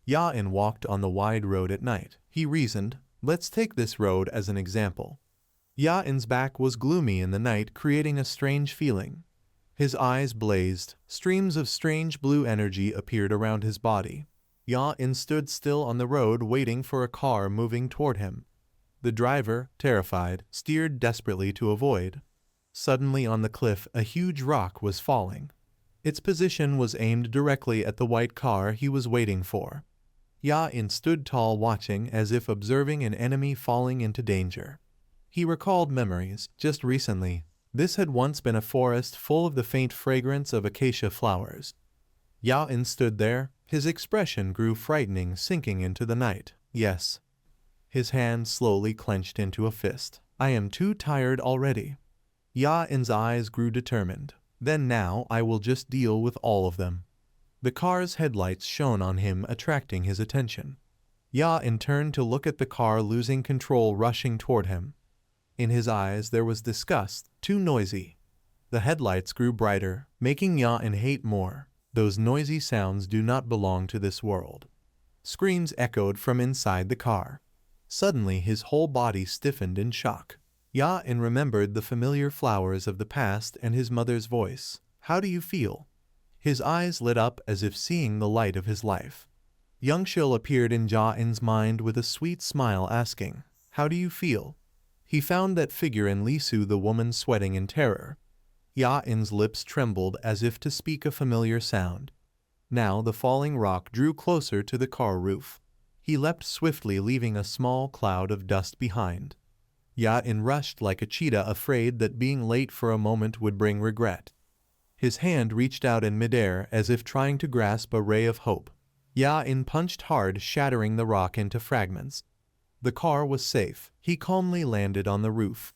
Ya-in walked on the wide road at night. He reasoned, let's take this road as an example. Ya-in's back was gloomy in the night, creating a strange feeling. His eyes blazed. Streams of strange blue energy appeared around his body. Ya-in stood still on the road waiting for a car moving toward him. The driver, terrified, steered desperately to avoid. Suddenly on the cliff a huge rock was falling. Its position was aimed directly at the white car he was waiting for. Ya-in stood tall watching as if observing an enemy falling into danger. He recalled memories. Just recently, this had once been a forest full of the faint fragrance of acacia flowers. Ya-in stood there. His expression grew frightening, sinking into the night. Yes. His hand slowly clenched into a fist. I am too tired already. Ya-in's eyes grew determined. Then now I will just deal with all of them. The car's headlights shone on him, attracting his attention. Ya-in turned to look at the car, losing control, rushing toward him. In his eyes there was disgust, too noisy. The headlights grew brighter, making Ya-in hate more. Those noisy sounds do not belong to this world. Screams echoed from inside the car. Suddenly his whole body stiffened in shock. Ya-in remembered the familiar flowers of the past and his mother's voice. How do you feel? His eyes lit up as if seeing the light of his life. Yongshul appeared in Ja-in's mind with a sweet smile, asking, how do you feel? He found that figure in Lisu, the woman sweating in terror. Ya-in's lips trembled as if to speak a familiar sound. Now the falling rock drew closer to the car roof. He leapt swiftly, leaving a small cloud of dust behind. Ya-in rushed like a cheetah, afraid that being late for a moment would bring regret. His hand reached out in midair as if trying to grasp a ray of hope. Ya-in punched hard, shattering the rock into fragments. The car was safe. He calmly landed on the roof.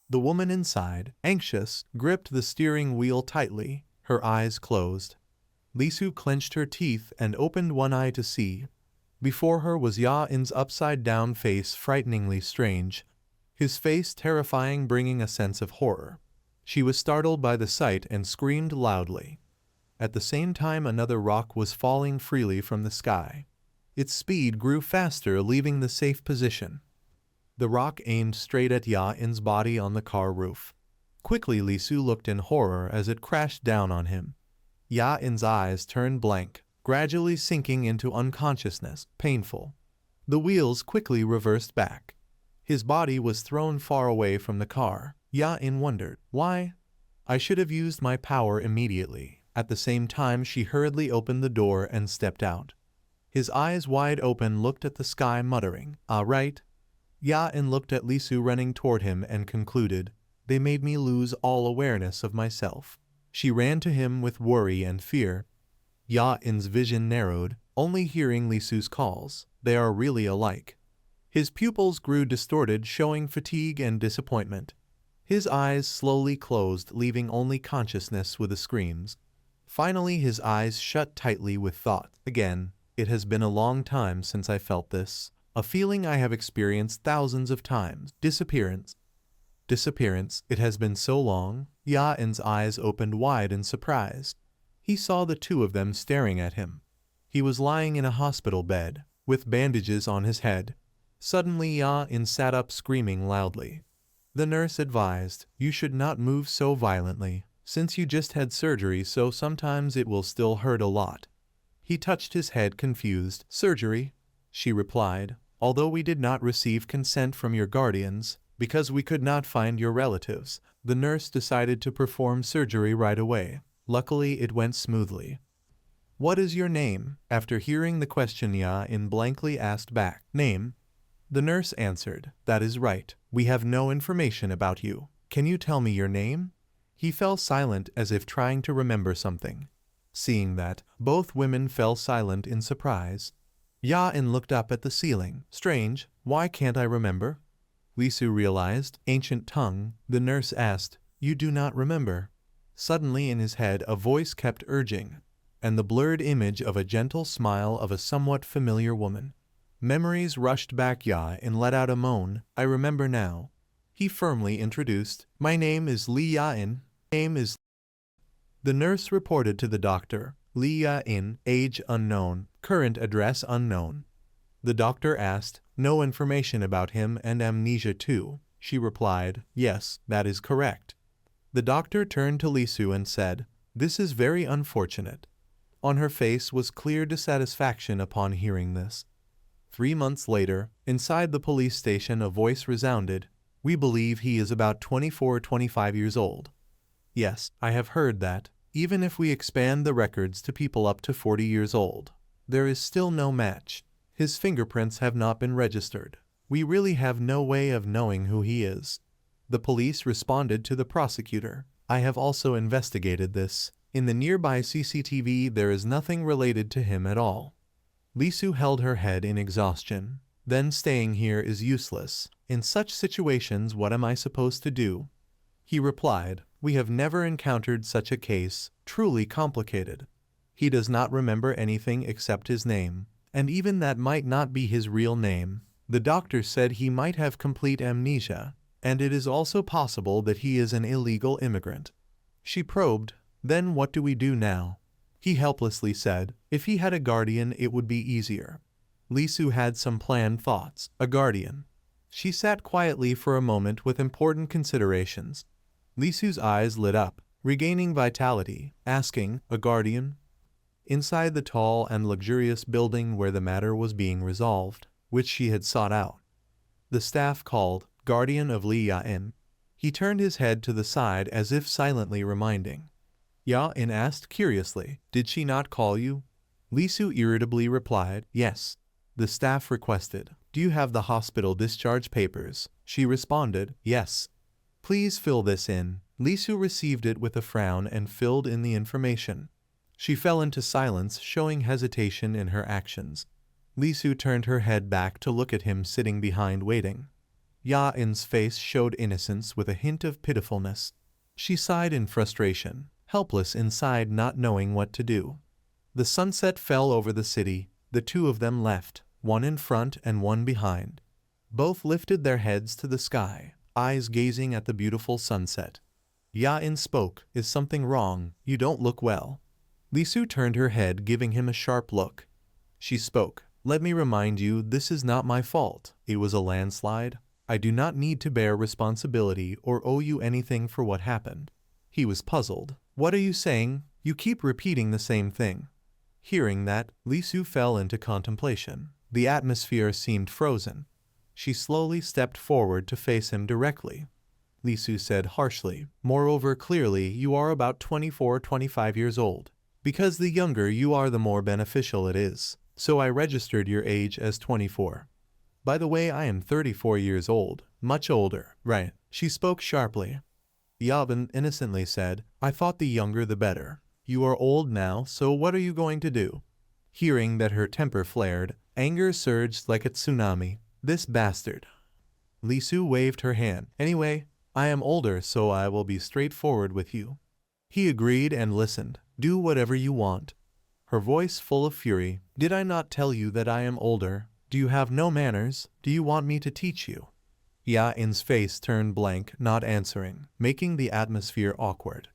The woman inside, anxious, gripped the steering wheel tightly, her eyes closed. Lisu clenched her teeth and opened one eye to see. Before her was Ya-in's upside-down face, frighteningly strange. His face terrifying, bringing a sense of horror. She was startled by the sight and screamed loudly. At the same time another rock was falling freely from the sky. Its speed grew faster, leaving the safe position. The rock aimed straight at Ya-in's body on the car roof. Quickly Lisu looked in horror as it crashed down on him. Ya-in's eyes turned blank, gradually sinking into unconsciousness, painful. The wheels quickly reversed back. His body was thrown far away from the car. Ya-in wondered, why? I should have used my power immediately. At the same time she hurriedly opened the door and stepped out. His eyes wide open looked at the sky, muttering, ah, right. Ya-in looked at Lisu running toward him and concluded, they made me lose all awareness of myself. She ran to him with worry and fear. Ya-in's vision narrowed, only hearing Lisu's calls. They are really alike. His pupils grew distorted, showing fatigue and disappointment. His eyes slowly closed, leaving only consciousness with the screams. Finally his eyes shut tightly with thought. Again, it has been a long time since I felt this. A feeling I have experienced thousands of times. Disappearance. Disappearance. It has been so long. Ya-in's eyes opened wide in surprise. He saw the two of them staring at him. He was lying in a hospital bed, with bandages on his head. Suddenly Ya-in sat up, screaming loudly. The nurse advised, you should not move so violently. since you just had surgery, so sometimes it will still hurt a lot. He touched his head confused. Surgery? She replied. Although we did not receive consent from your guardians, because we could not find your relatives, the nurse decided to perform surgery right away. Luckily, it went smoothly. What is your name? After hearing the question, Ya-in blankly asked back. Name? The nurse answered. That is right. We have no information about you. Can you tell me your name? He fell silent as if trying to remember something. Seeing that, both women fell silent in surprise. Ya-in looked up at the ceiling. Strange, why can't I remember? Lisu realized. Ancient tongue. The nurse asked, You do not remember? Suddenly in his head a voice kept urging, and the blurred image of a gentle smile of a somewhat familiar woman. Memories rushed back. Ya-in let out a moan. I remember now. He firmly introduced. My name is Li Ya-in. The nurse reported to the doctor. Li Ya-in, age unknown, current address unknown. The doctor asked, No information about him and amnesia too? She replied, Yes, that is correct. The doctor turned to Lisu and said, This is very unfortunate. On her face was clear dissatisfaction upon hearing this. 3 months later, inside the police station a voice resounded. We believe he is about 24 or 25 years old. Yes, I have heard that. Even if we expand the records to people up to 40 years old, there is still no match. His fingerprints have not been registered. We really have no way of knowing who he is. The police responded to the prosecutor. I have also investigated this. In the nearby CCTV there is nothing related to him at all. Lisu held her head in exhaustion. Then staying here is useless. In such situations, what am I supposed to do? He replied, We have never encountered such a case, truly complicated. He does not remember anything except his name, and even that might not be his real name. The doctor said he might have complete amnesia, and it is also possible that he is an illegal immigrant. She probed, Then what do we do now? He helplessly said, If he had a guardian it would be easier. Lisu had some planned thoughts. A guardian. She sat quietly for a moment with important considerations. Lisu's eyes lit up, regaining vitality, asking, A guardian? Inside the tall and luxurious building where the matter was being resolved, which she had sought out, the staff called, Guardian of Li Ya-in. He turned his head to the side as if silently reminding. Ya-in asked curiously, Did she not call you? Lisu irritably replied, Yes. The staff requested, Do you have the hospital discharge papers? She responded, Yes. Please fill this in. Lisu received it with a frown and filled in the information. She fell into silence, showing hesitation in her actions. Lisu turned her head back to look at him sitting behind waiting. Ya-in's face showed innocence with a hint of pitifulness. She sighed in frustration, helpless inside not knowing what to do. The sunset fell over the city. The two of them left, one in front and one behind. Both lifted their heads to the sky, eyes gazing at the beautiful sunset. Ya-in spoke, Is something wrong? You don't look well. Lisu turned her head, giving him a sharp look. She spoke, Let me remind you, this is not my fault. It was a landslide. I do not need to bear responsibility or owe you anything for what happened. He was puzzled. What are you saying? You keep repeating the same thing. Hearing that, Lisu fell into contemplation. The atmosphere seemed frozen. She slowly stepped forward to face him directly. Lisu said harshly, Moreover, clearly you are about 24 or 25 years old. Because the younger you are the more beneficial it is. So I registered your age as 24. By the way, I am 34 years old, much older, right? She spoke sharply. Ya-in innocently said, I thought the younger the better. You are old now, so what are you going to do? Hearing that her temper flared, anger surged like a tsunami. This bastard. Lisu waved her hand. Anyway, I am older, so I will be straightforward with you. He agreed and listened. Do whatever you want. Her voice full of fury. Did I not tell you that I am older? Do you have no manners? Do you want me to teach you? Ya-in's face turned blank, not answering, making the atmosphere awkward.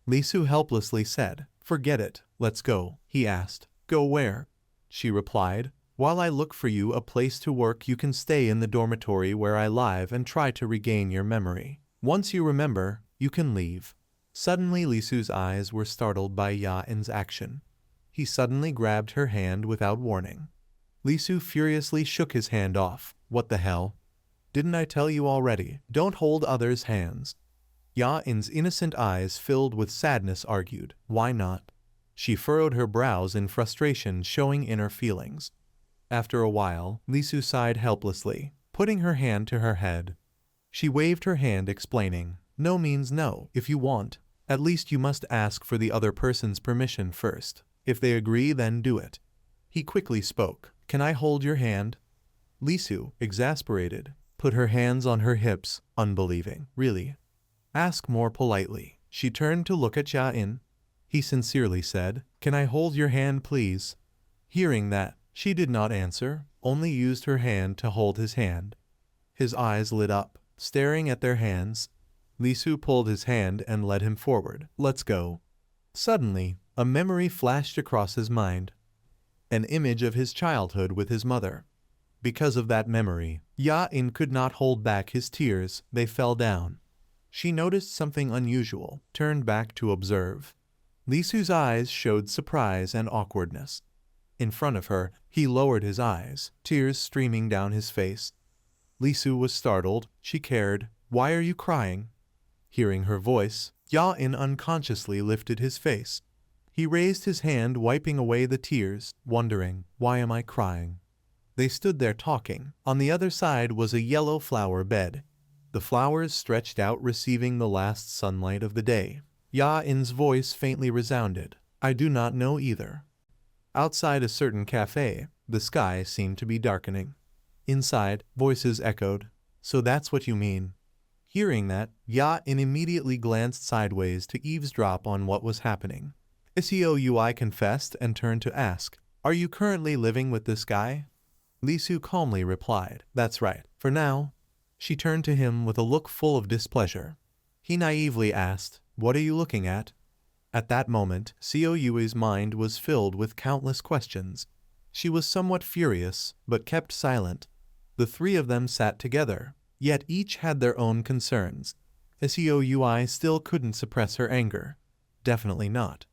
Lisu helplessly said, Forget it, let's go. He asked, Go where? She replied, While I look for you a place to work, you can stay in the dormitory where I live and try to regain your memory. Once you remember, you can leave. Suddenly Lisu's eyes were startled by Ya-in's action. He suddenly grabbed her hand without warning. Lisu furiously shook his hand off. What the hell? Didn't I tell you already? Don't hold others' hands. Ya-in's innocent eyes filled with sadness argued. Why not? She furrowed her brows in frustration, showing inner feelings. After a while, Lisu sighed helplessly, putting her hand to her head. She waved her hand explaining, no means no. If you want, at least you must ask for the other person's permission first. If they agree, then do it. He quickly spoke. Can I hold your hand? Lisu, exasperated, put her hands on her hips, unbelieving. Really? Ask more politely. She turned to look at Ya-in. He sincerely said, can I hold your hand please? Hearing that, she did not answer, only used her hand to hold his hand. His eyes lit up, staring at their hands. Lisu pulled his hand and led him forward. Let's go. Suddenly, a memory flashed across his mind. An image of his childhood with his mother. Because of that memory, Ya-in could not hold back his tears, they fell down. She noticed something unusual, turned back to observe. Lisu's eyes showed surprise and awkwardness. In front of her, he lowered his eyes, tears streaming down his face. Lisu was startled. She cared. Why are you crying? Hearing her voice, Ya-in unconsciously lifted his face. He raised his hand, wiping away the tears, wondering, why am I crying? They stood there talking. On the other side was a yellow flower bed. The flowers stretched out, receiving the last sunlight of the day. Ya-in's voice faintly resounded. I do not know either. Outside a certain cafe, the sky seemed to be darkening. Inside, voices echoed. So that's what you mean. Hearing that, Ya-in immediately glanced sideways to eavesdrop on what was happening. Seoui confessed and turned to ask, are you currently living with this guy? Lisu calmly replied, that's right, for now. She turned to him with a look full of displeasure. He naively asked, what are you looking at? At that moment, Seoui's mind was filled with countless questions. She was somewhat furious, but kept silent. The three of them sat together, yet each had their own concerns. Seoui still couldn't suppress her anger. Definitely not.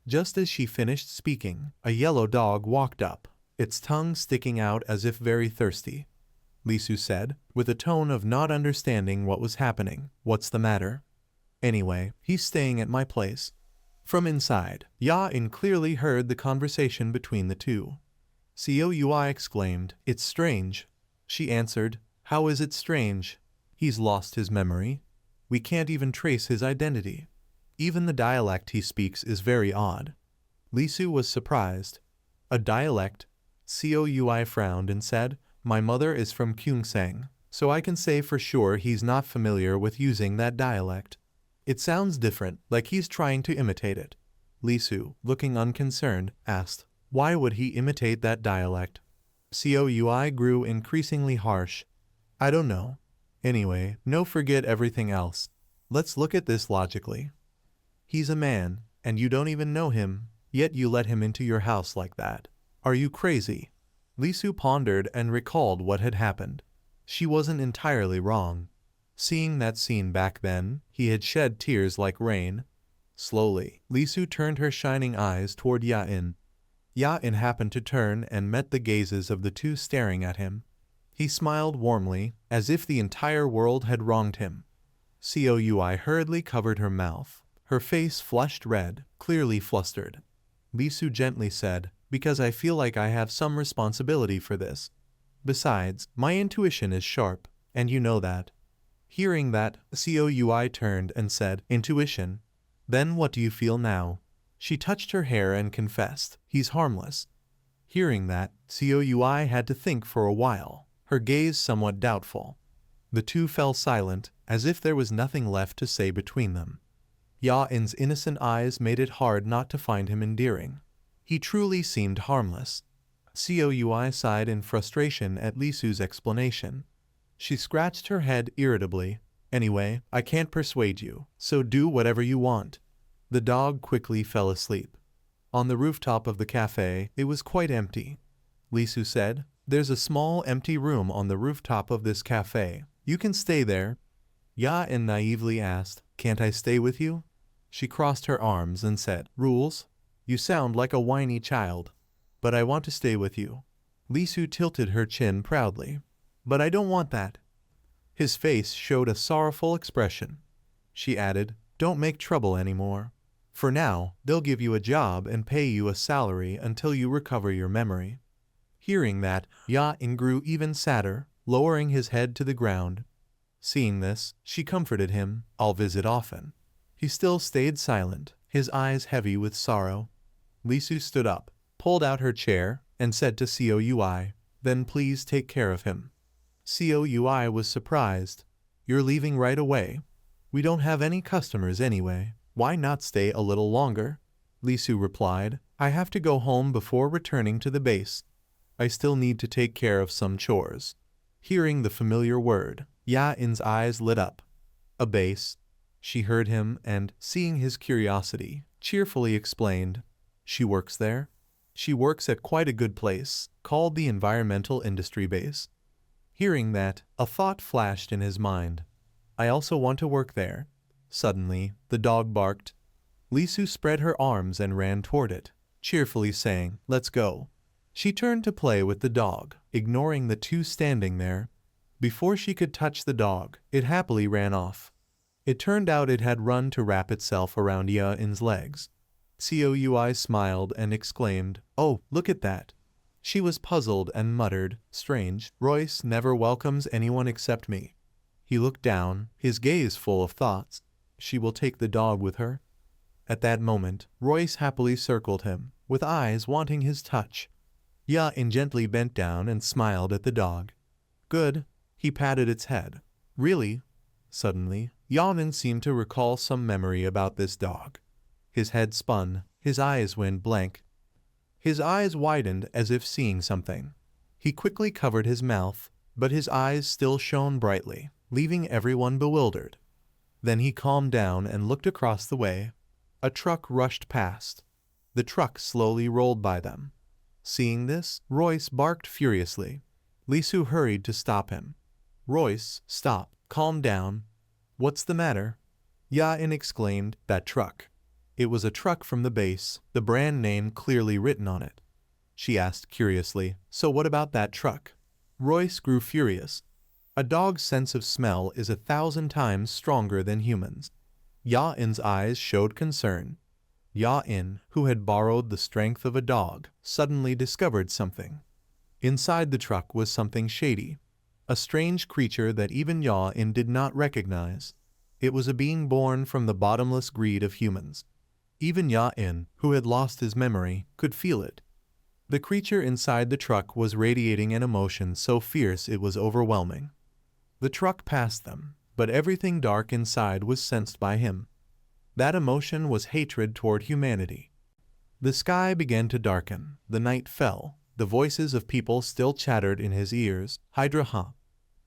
Just as she finished speaking, a yellow dog walked up, its tongue sticking out as if very thirsty. Lisu said, with a tone of not understanding what was happening, what's the matter? Anyway, he's staying at my place. From inside, Ya-in clearly heard the conversation between the two. Seoui exclaimed, it's strange. She answered, how is it strange? He's lost his memory. We can't even trace his identity. Even the dialect he speaks is very odd. Lisu was surprised. A dialect? Seoui frowned and said, my mother is from Kyungsang, so I can say for sure he's not familiar with using that dialect. It sounds different, like he's trying to imitate it. Lisu, looking unconcerned, asked, why would he imitate that dialect? Seoui grew increasingly harsh. I don't know. Anyway, no, forget everything else. Let's look at this logically. He's a man, and you don't even know him, yet you let him into your house like that. Are you crazy? Lisu pondered and recalled what had happened. She wasn't entirely wrong. Seeing that scene back then, he had shed tears like rain. Slowly, Lisu turned her shining eyes toward Ya-in. Ya-in happened to turn and met the gazes of the two staring at him. He smiled warmly, as if the entire world had wronged him. Seoui hurriedly covered her mouth. Her face flushed red, clearly flustered. Lisu gently said, because I feel like I have some responsibility for this. Besides, my intuition is sharp, and you know that. Hearing that, Seoui turned and said, intuition? Then what do you feel now? She touched her hair and confessed, he's harmless. Hearing that, Seoui had to think for a while, her gaze somewhat doubtful. The two fell silent, as if there was nothing left to say between them. Ya-in's innocent eyes made it hard not to find him endearing. He truly seemed harmless. Seoui sighed in frustration at Lisu's explanation. She scratched her head irritably. Anyway, I can't persuade you, so do whatever you want. The dog quickly fell asleep. On the rooftop of the cafe, it was quite empty. Lisu said, there's a small empty room on the rooftop of this cafe. You can stay there. Ya-in naively asked, can't I stay with you? She crossed her arms and said, "Rules? You sound like a whiny child. But I want to stay with you." Lisu tilted her chin proudly. "But I don't want that." His face showed a sorrowful expression. She added, "Don't make trouble anymore. For now, they'll give you a job and pay you a salary until you recover your memory." Hearing that, Ya-in grew even sadder, lowering his head to the ground. Seeing this, she comforted him. "I'll visit often." He still stayed silent, his eyes heavy with sorrow. Lisu stood up, pulled out her chair, and said to Coui, "Then please take care of him." Coui was surprised. "You're leaving right away? We don't have any customers anyway. Why not stay a little longer?" Lisu replied, "I have to go home before returning to the base. I still need to take care of some chores." Hearing the familiar word, Ya-in's eyes lit up. "A base?" She heard him and, seeing his curiosity, cheerfully explained, "She works there? She works at quite a good place, called the Environmental Industry Base." Hearing that, a thought flashed in his mind. "I also want to work there." Suddenly, the dog barked. Lisu spread her arms and ran toward it, cheerfully saying, "Let's go." She turned to play with the dog, ignoring the two standing there. Before she could touch the dog, it happily ran off. It turned out it had run to wrap itself around Ya-in's legs. Coui smiled and exclaimed, "Oh, look at that." She was puzzled and muttered, "Strange, Royce never welcomes anyone except me." He looked down, his gaze full of thoughts. She will take the dog with her? At that moment, Royce happily circled him, with eyes wanting his touch. Ya-in gently bent down and smiled at the dog. "Good." He patted its head. "Really?" Suddenly, Ya-in seemed to recall some memory about this dog. His head spun, his eyes went blank. His eyes widened as if seeing something. He quickly covered his mouth, but his eyes still shone brightly, leaving everyone bewildered. Then he calmed down and looked across the way. A truck rushed past. The truck slowly rolled by them. Seeing this, Royce barked furiously. Lisu hurried to stop him. "Royce, stop. Calm down." "What's the matter?" Ya-in exclaimed, "That truck." It was a truck from the base, the brand name clearly written on it. She asked curiously, "So what about that truck?" Royce grew furious. "A dog's sense of smell is 1,000 times stronger than humans." Ya-in's eyes showed concern. Ya-in, who had borrowed the strength of a dog, suddenly discovered something. Inside the truck was something shady. A strange creature that even Ya-in did not recognize. It was a being born from the bottomless greed of humans. Even Ya-in, who had lost his memory, could feel it. The creature inside the truck was radiating an emotion so fierce it was overwhelming. The truck passed them, but everything dark inside was sensed by him. That emotion was hatred toward humanity. The sky began to darken, the night fell, the voices of people still chattered in his ears. "Hydra, huh?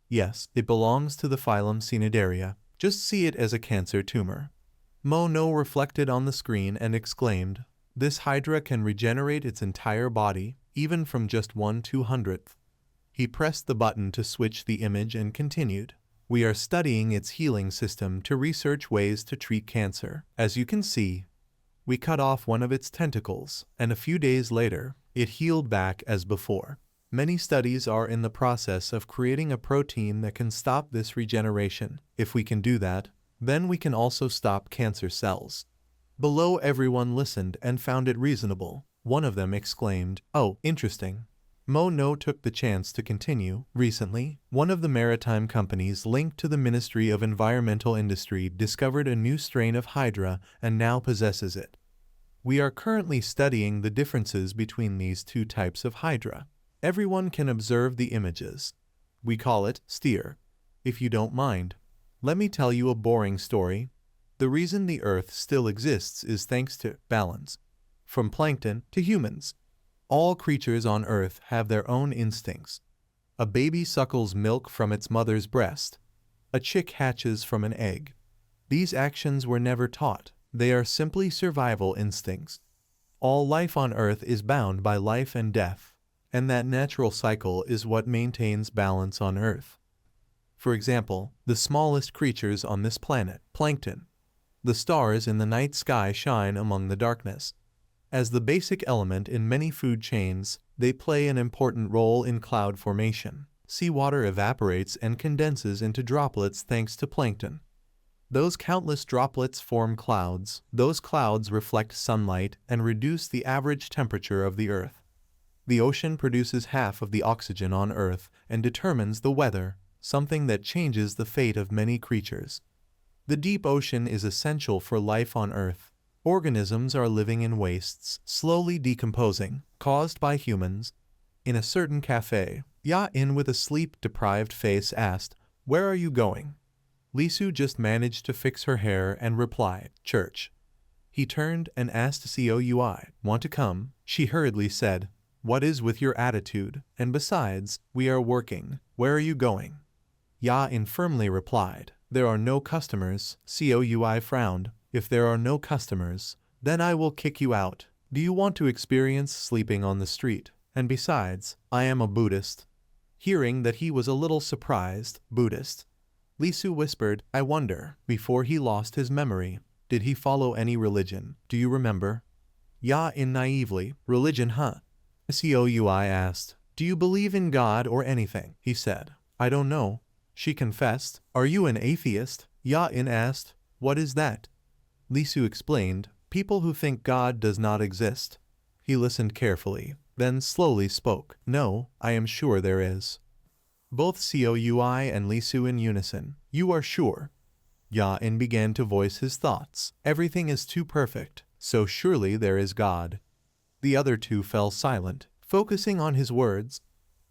Yes, it belongs to the phylum Cnidaria. Just see it as a cancer tumor." Mono reflected on the screen and exclaimed, "This Hydra can regenerate its entire body, even from just 1/200th. He pressed the button to switch the image and continued, "We are studying its healing system to research ways to treat cancer. As you can see, we cut off one of its tentacles, and a few days later, it healed back as before. Many studies are in the process of creating a protein that can stop this regeneration. If we can do that, then we can also stop cancer cells." Below, everyone listened and found it reasonable. One of them exclaimed, "Oh, interesting." Mono took the chance to continue. "Recently, one of the maritime companies linked to the Ministry of Environmental Industry discovered a new strain of Hydra and now possesses it. We are currently studying the differences between these two types of Hydra. Everyone can observe the images. We call it steer. If you don't mind, let me tell you a boring story. The reason the Earth still exists is thanks to balance. From plankton to humans. All creatures on Earth have their own instincts. A baby suckles milk from its mother's breast. A chick hatches from an egg. These actions were never taught. They are simply survival instincts. All life on Earth is bound by life and death, and that natural cycle is what maintains balance on Earth. For example, the smallest creatures on this planet, plankton. The stars in the night sky shine among the darkness. As the basic element in many food chains, they play an important role in cloud formation. Seawater evaporates and condenses into droplets thanks to plankton. Those countless droplets form clouds. Those clouds reflect sunlight and reduce the average temperature of the Earth. The ocean produces half of the oxygen on Earth and determines the weather, something that changes the fate of many creatures. The deep ocean is essential for life on Earth. Organisms are living in wastes, slowly decomposing, caused by humans. In a certain cafe, Ya-in with a sleep-deprived face asked, "Where are you going?" Lisu just managed to fix her hair and replied, "Church." He turned and asked Coui, "Want to come?" She hurriedly said, "What is with your attitude? And besides, we are working. Where are you going?" Ya-in firmly replied, "There are no customers." Coui frowned. "If there are no customers, then I will kick you out. Do you want to experience sleeping on the street? And besides, I am a Buddhist." Hearing that he was a little surprised, Buddhist, Lisu whispered, "I wonder, before he lost his memory, did he follow any religion? Do you remember?" Ya-in naively, "Religion, huh?" Coui asked, "Do you believe in God or anything?" He said, "I don't know." She confessed, "Are you an atheist?" Ya-in asked, "What is that?" Lisu explained, "People who think God does not exist." He listened carefully, then slowly spoke, "No, I am sure there is." Both Coui and Lisu in unison, "You are sure?" Ya-in began to voice his thoughts. "Everything is too perfect, so surely there is God." The other two fell silent, focusing on his words.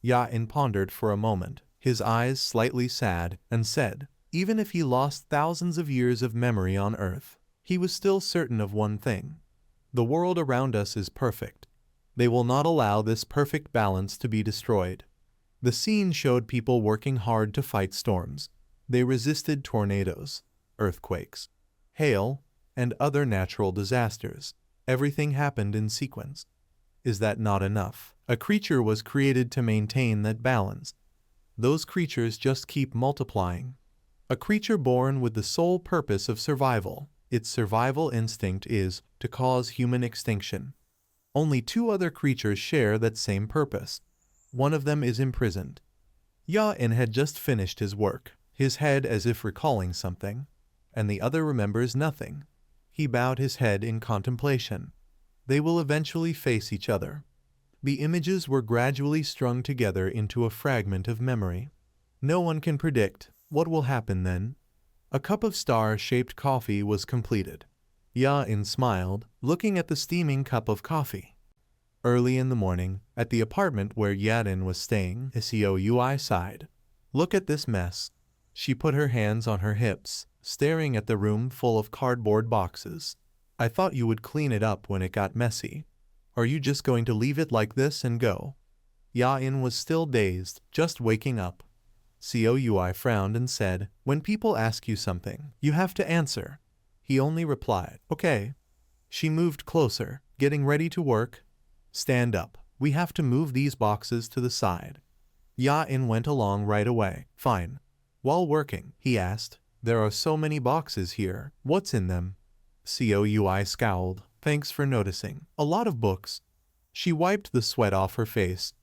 Ya-in pondered for a moment, his eyes slightly sad, and said, "Even if he lost thousands of years of memory on Earth, he was still certain of one thing. The world around us is perfect. They will not allow this perfect balance to be destroyed." The scene showed people working hard to fight storms. They resisted tornadoes, earthquakes, hail, and other natural disasters. Everything happened in sequence. Is that not enough? A creature was created to maintain that balance. Those creatures just keep multiplying. A creature born with the sole purpose of survival. Its survival instinct is to cause human extinction. Only two other creatures share that same purpose. One of them is imprisoned. Ya-in had just finished his work, his head as if recalling something, and the other remembers nothing. He bowed his head in contemplation. They will eventually face each other. The images were gradually strung together into a fragment of memory. No one can predict what will happen then. A cup of star-shaped coffee was completed. Ya-in smiled, looking at the steaming cup of coffee. Early in the morning, at the apartment where Ya-in was staying, Coui sighed. "Look at this mess." She put her hands on her hips, staring at the room full of cardboard boxes. "I thought you would clean it up when it got messy. Are you just going to leave it like this and go?" Ya-in was still dazed, just waking up. Coui frowned and said, "When people ask you something, you have to answer." He only replied, "Okay." She moved closer, getting ready to work. "Stand up. We have to move these boxes to the side." Ya-in went along right away. "Fine." While working, he asked, "There are so many boxes here. What's in them?" Coui scowled. "Thanks for noticing. A lot of books." She wiped the sweat off her face.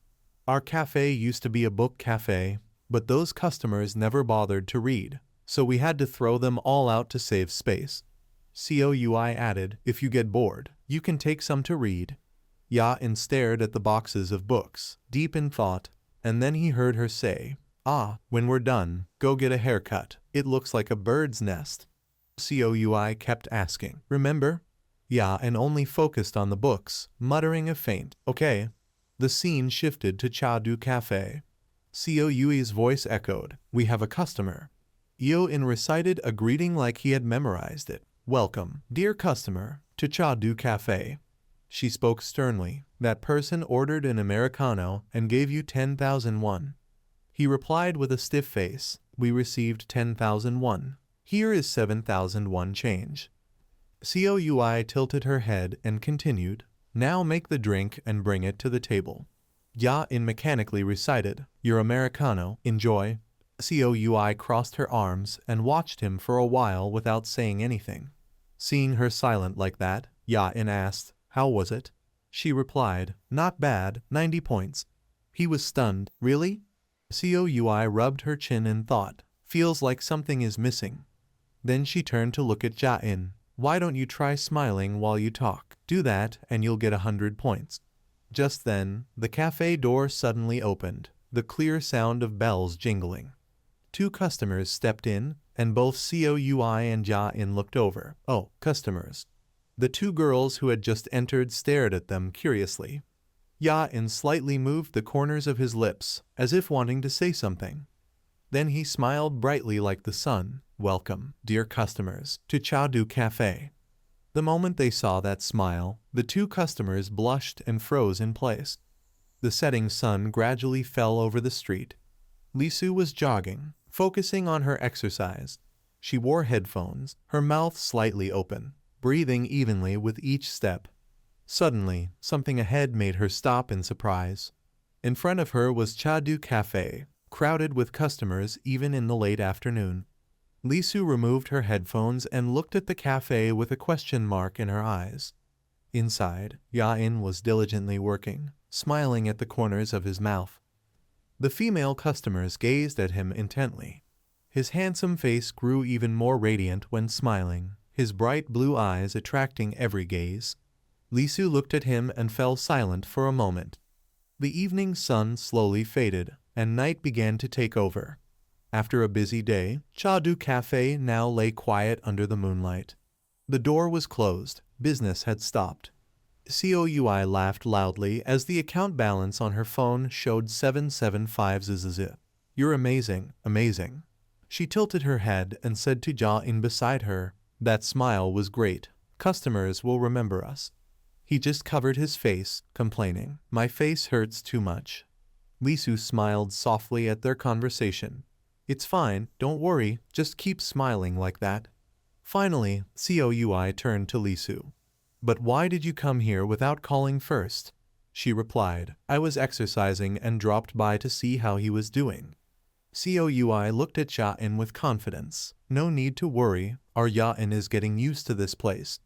"Our cafe used to be a book cafe, but those customers never bothered to read, so we had to throw them all out to save space." Coui added, "If you get bored, you can take some to read." Ya-in stared at the boxes of books, deep in thought, and then he heard her say, "Ah, when we're done, go get a haircut. It looks like a bird's nest." Coui kept asking, "Remember?" Ya-in only focused on the books, muttering a faint, "Okay." The scene shifted to Chadu Cafe. Couy's voice echoed, "We have a customer." Ya-in recited a greeting like he had memorized it. "Welcome, dear customer, to Chadu Cafe." She spoke sternly. "That person ordered an Americano and gave you 10,000 won." He replied with a stiff face, "We received 10,000 won. Here is 7,000 won change." Coui tilted her head and continued, "Now make the drink and bring it to the table." Ya-in mechanically recited, "Your Americano, enjoy." Coui crossed her arms and watched him for a while without saying anything. Seeing her silent like that, Ya-in asked, "How was it?" She replied, "Not bad, 90 points." He was stunned. "Really?" Coui rubbed her chin in thought. "Feels like something is missing." Then she turned to look at Ja-in. "Why don't you try smiling while you talk? Do that and you'll get 100 points. Just then, the cafe door suddenly opened, the clear sound of bells jingling. 2 customers stepped in, and both Coui and Ja-in looked over. Oh, customers. The 2 girls who had just entered stared at them curiously. Ya-in slightly moved the corners of his lips, as if wanting to say something. Then he smiled brightly like the sun. "Welcome, dear customers, to Chadu Cafe." The moment they saw that smile, the 2 customers blushed and froze in place. The setting sun gradually fell over the street. Lisu was jogging, focusing on her exercise. She wore headphones, her mouth slightly open, breathing evenly with each step. Suddenly, something ahead made her stop in surprise. In front of her was Chadu Cafe, crowded with customers even in the late afternoon. Lisu removed her headphones and looked at the cafe with a question mark in her eyes. Inside, Ya-in was diligently working, smiling at the corners of his mouth. The female customers gazed at him intently. His handsome face grew even more radiant when smiling, his bright blue eyes attracting every gaze. Lisu looked at him and fell silent for a moment. The evening sun slowly faded, and night began to take over. After a busy day, Chadu Cafe now lay quiet under the moonlight. The door was closed. Business had stopped. Coui laughed loudly as the account balance on her phone showed 775 zzz. "You're amazing, amazing." She tilted her head and said to Ja-in beside her, "That smile was great. Customers will remember us." He just covered his face, complaining, "My face hurts too much." Lisu smiled softly at their conversation. "It's fine, don't worry, just keep smiling like that." Finally, Coui turned to Lisu. "But why did you come here without calling first?" She replied, "I was exercising and dropped by to see how he was doing." Coui looked at Ja-in with confidence. "No need to worry, our Ya-in is getting used to this place."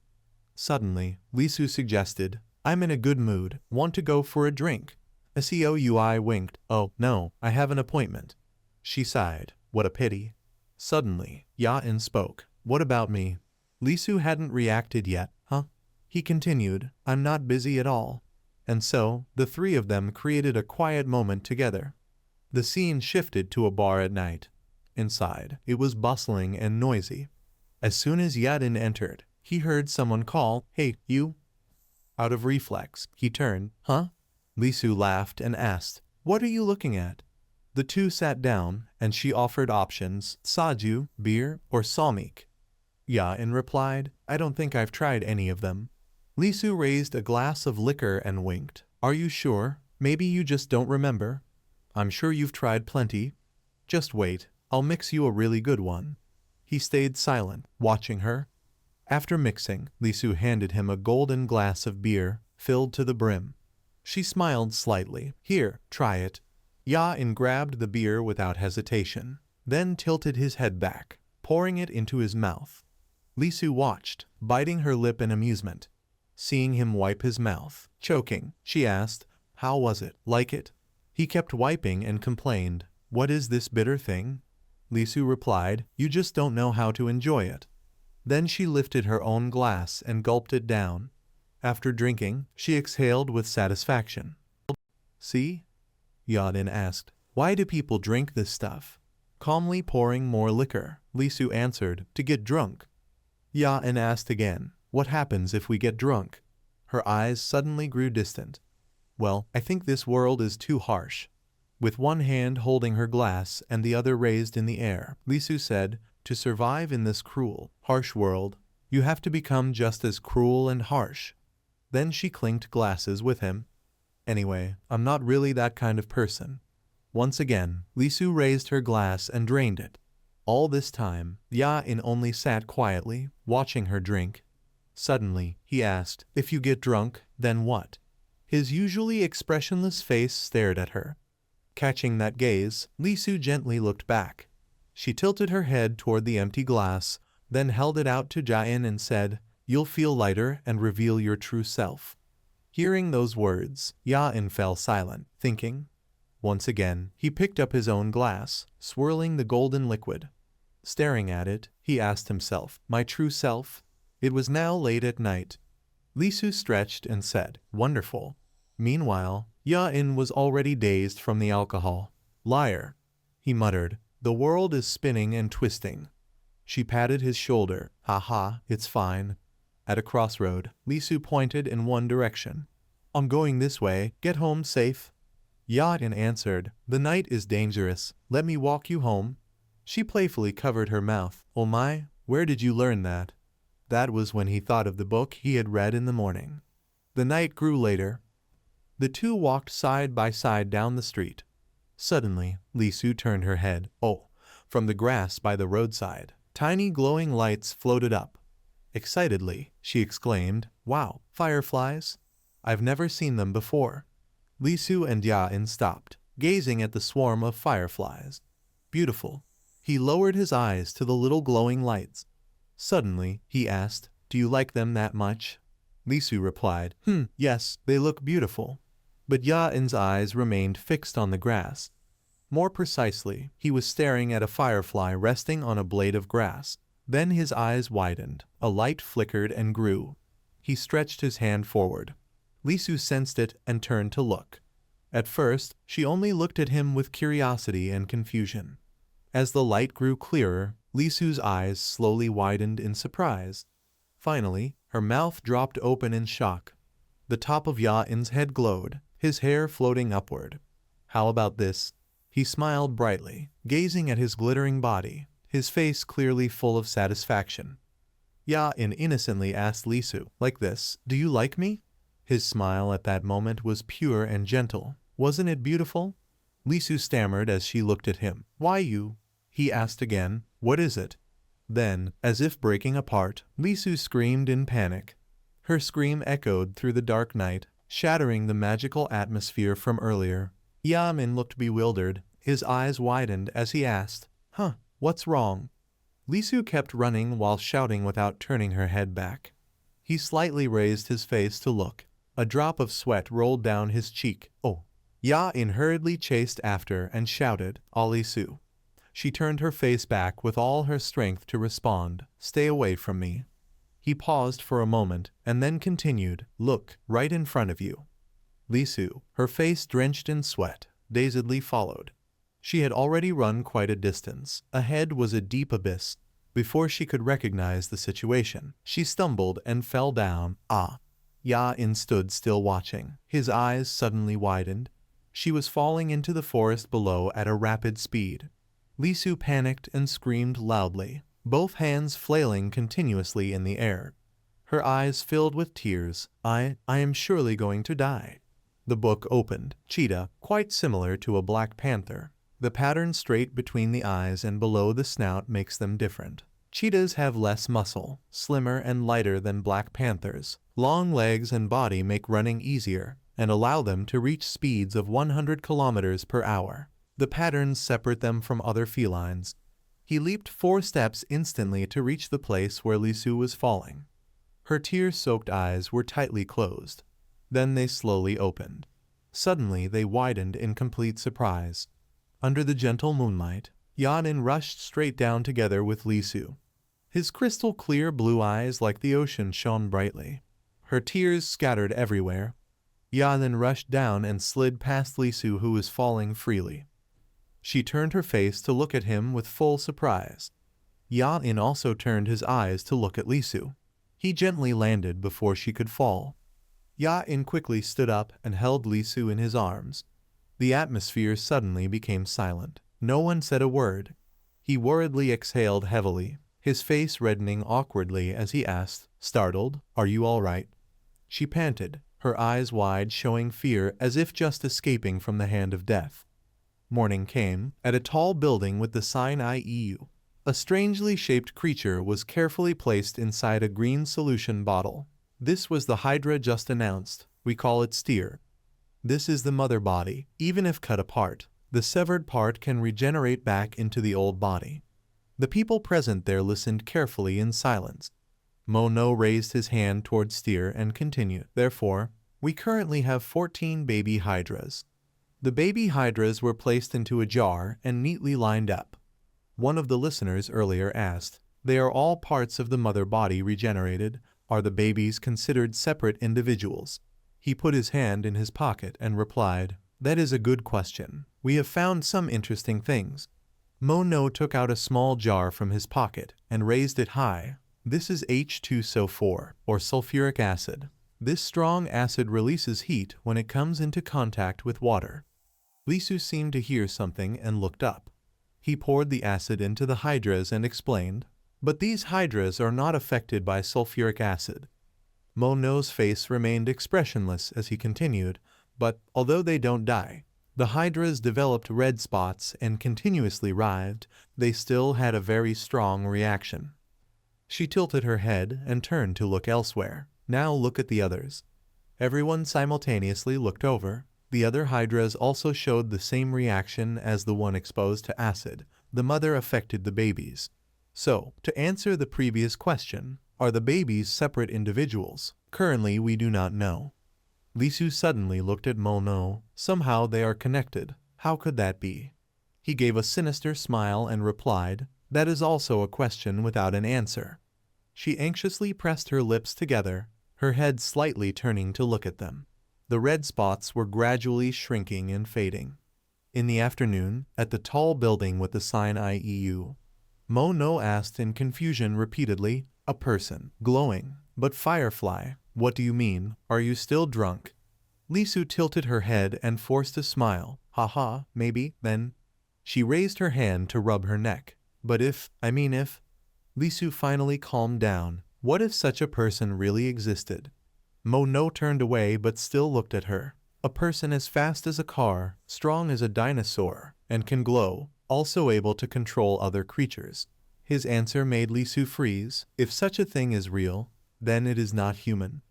Suddenly, Lisu suggested, "I'm in a good mood, want to go for a drink?" Coui winked. "Oh, no, I have an appointment." She sighed. "What a pity." Suddenly, Ya-in spoke. "What about me?" Lisu hadn't reacted yet. "Huh?" He continued, "I'm not busy at all." And so, the 3 of them created a quiet moment together. The scene shifted to a bar at night. Inside, it was bustling and noisy. As soon as Ya-in entered, he heard someone call, "Hey, you." Out of reflex, he turned. "Huh?" Lisu laughed and asked, "What are you looking at?" The 2 sat down, and she offered options, saju, beer, or salmiak. Ya-in replied, "I don't think I've tried any of them." Lisu raised a glass of liquor and winked. "Are you sure? Maybe you just don't remember. I'm sure you've tried plenty. Just wait, I'll mix you a really good one." He stayed silent, watching her. After mixing, Lisu handed him a golden glass of beer, filled to the brim. She smiled slightly. "Here, try it." Ya-in grabbed the beer without hesitation, then tilted his head back, pouring it into his mouth. Lisu watched, biting her lip in amusement. Seeing him wipe his mouth, choking, she asked, "How was it? Like it?" He kept wiping and complained, "What is this bitter thing?" Lisu replied, "You just don't know how to enjoy it." Then she lifted her own glass and gulped it down. After drinking, she exhaled with satisfaction. "See?" Ya-in asked, "Why do people drink this stuff?" Calmly pouring more liquor, Lisu answered, "To get drunk." Ya-in asked again, "What happens if we get drunk?" Her eyes suddenly grew distant. "Well, I think this world is too harsh." With one hand holding her glass and the other raised in the air, Lisu said, "To survive in this cruel, harsh world, you have to become just as cruel and harsh." Then she clinked glasses with him. "Anyway, I'm not really that kind of person." Once again, Lisu raised her glass and drained it. All this time, Ya-in only sat quietly, watching her drink. Suddenly, he asked, "If you get drunk, then what?" His usually expressionless face stared at her. Catching that gaze, Lisu gently looked back. She tilted her head toward the empty glass, then held it out to Ja-in and said, You'll feel lighter and reveal your true self." Hearing those words, Ya-in fell silent, thinking. Once again, he picked up his own glass, swirling the golden liquid. Staring at it, he asked himself, "My true self?" It was now late at night. Lisu stretched and said, "Wonderful." Meanwhile, Ya-in was already dazed from the alcohol. "Liar," he muttered. "The world is spinning and twisting." She patted his shoulder. "Ha, it's fine." At a crossroad, Lisu pointed in one direction. "I'm going this way. Get home safe." Ya-in answered, "The night is dangerous. Let me walk you home." She playfully covered her mouth. "Oh my, where did you learn that?" That was when he thought of the book he had read in the morning. The night grew later. The two walked side by side down the street. Suddenly, Lisu turned her head. Oh, from the grass by the roadside, tiny glowing lights floated up. Excitedly, she exclaimed, "Wow, fireflies! I've never seen them before." Lisu and Ya-in stopped, gazing at the swarm of fireflies. "Beautiful." He lowered his eyes to the little glowing lights. Suddenly, he asked, "Do you like them that much?" Lisu replied, Yes, they look beautiful." But Ya-in's eyes remained fixed on the grass. More precisely, he was staring at a firefly resting on a blade of grass. Then his eyes widened, a light flickered and grew. He stretched his hand forward. Lisu sensed it and turned to look. At first, she only looked at him with curiosity and confusion. As the light grew clearer, Lisu's eyes slowly widened in surprise. Finally, her mouth dropped open in shock. The top of Ya-in's head glowed, his hair floating upward. "How about this?" He smiled brightly, gazing at his glittering body, his face clearly full of satisfaction. Ya-in innocently asked Lisu, "Like this, do you like me?" His smile at that moment was pure and gentle. Wasn't it beautiful? Lisu stammered as she looked at him. "Why you?" He asked again, "What is it?" Then, as if breaking apart, Lisu screamed in panic. Her scream echoed through the dark night, shattering the magical atmosphere from earlier. Ya-in looked bewildered. His eyes widened as he asked, What's wrong?" Lisu kept running while shouting without turning her head back. He slightly raised his face to look. A drop of sweat rolled down his cheek. "Oh." Ya-in hurriedly chased after and shouted, "Ah, Lisu." She turned her face back with all her strength to respond, "Stay away from me." He paused for a moment and then continued, "Look, right in front of you." Lisu, her face drenched in sweat, dazedly followed. She had already run quite a distance. Ahead was a deep abyss. Before she could recognize the situation, she stumbled and fell down. Ya-in stood still watching. His eyes suddenly widened. She was falling into the forest below at a rapid speed. Lisu panicked and screamed loudly, both hands flailing continuously in the air. Her eyes filled with tears. I am surely going to die." The book opened. Cheetah, quite similar to a black panther. The pattern straight between the eyes and below the snout makes them different. Cheetahs have less muscle, slimmer and lighter than black panthers. Long legs and body make running easier and allow them to reach speeds of 100 kilometers per hour. The patterns separate them from other felines. He leaped 4 steps instantly to reach the place where Lisu was falling. Her tear-soaked eyes were tightly closed. Then they slowly opened. Suddenly they widened in complete surprise. Under the gentle moonlight, Ya-in rushed straight down together with Lisu. His crystal-clear blue eyes like the ocean shone brightly. Her tears scattered everywhere. Ya-in rushed down and slid past Lisu, who was falling freely. She turned her face to look at him with full surprise. Ya-in also turned his eyes to look at Lisu. He gently landed before she could fall. Ya-in quickly stood up and held Lisu in his arms. The atmosphere suddenly became silent. No one said a word. He worriedly exhaled heavily, his face reddening awkwardly as he asked, startled, "Are you all right?" She panted, her eyes wide, showing fear as if just escaping from the hand of death. Morning came. At a tall building with the sign IEU, a strangely shaped creature was carefully placed inside a green solution bottle. This was the Hydra just announced. We call it Steer. This is the mother body. Even if cut apart, the severed part can regenerate back into the old body. The people present there listened carefully in silence. Mono raised his hand toward Steer and continued. Therefore, we currently have 14 baby hydras. The baby hydras were placed into a jar and neatly lined up. One of the listeners earlier asked, they are all parts of the mother body regenerated. Are the babies considered separate individuals? He put his hand in his pocket and replied, that is a good question. We have found some interesting things. Mono took out a small jar from his pocket and raised it high. This is H2SO4, or sulfuric acid. This strong acid releases heat when it comes into contact with water. Lisu seemed to hear something and looked up. He poured the acid into the hydras and explained, but these hydras are not affected by sulfuric acid. Mono's face remained expressionless as he continued, but although they don't die, the hydras developed red spots and continuously writhed, they still had a very strong reaction. She tilted her head and turned to look elsewhere. Now look at the others. Everyone simultaneously looked over. The other hydras also showed the same reaction as the one exposed to acid. The mother affected the babies. So, to answer the previous question, are the babies separate individuals? Currently, we do not know. Lisu suddenly looked at Mono. Somehow they are connected. How could that be? He gave a sinister smile and replied, that is also a question without an answer. She anxiously pressed her lips together, her head slightly turning to look at them. The red spots were gradually shrinking and fading. In the afternoon, at the tall building with the sign IEU, Mono asked in confusion repeatedly, a person, glowing, but Firefly, what do you mean? Are you still drunk? Lisu tilted her head and forced a smile. Haha, maybe, then. She raised her hand to rub her neck. But if. Lisu finally calmed down. What if such a person really existed? Mono turned away but still looked at her. A person as fast as a car, strong as a dinosaur, and can glow, also able to control other creatures. His answer made Lisu freeze. If such a thing is real, then it is not human.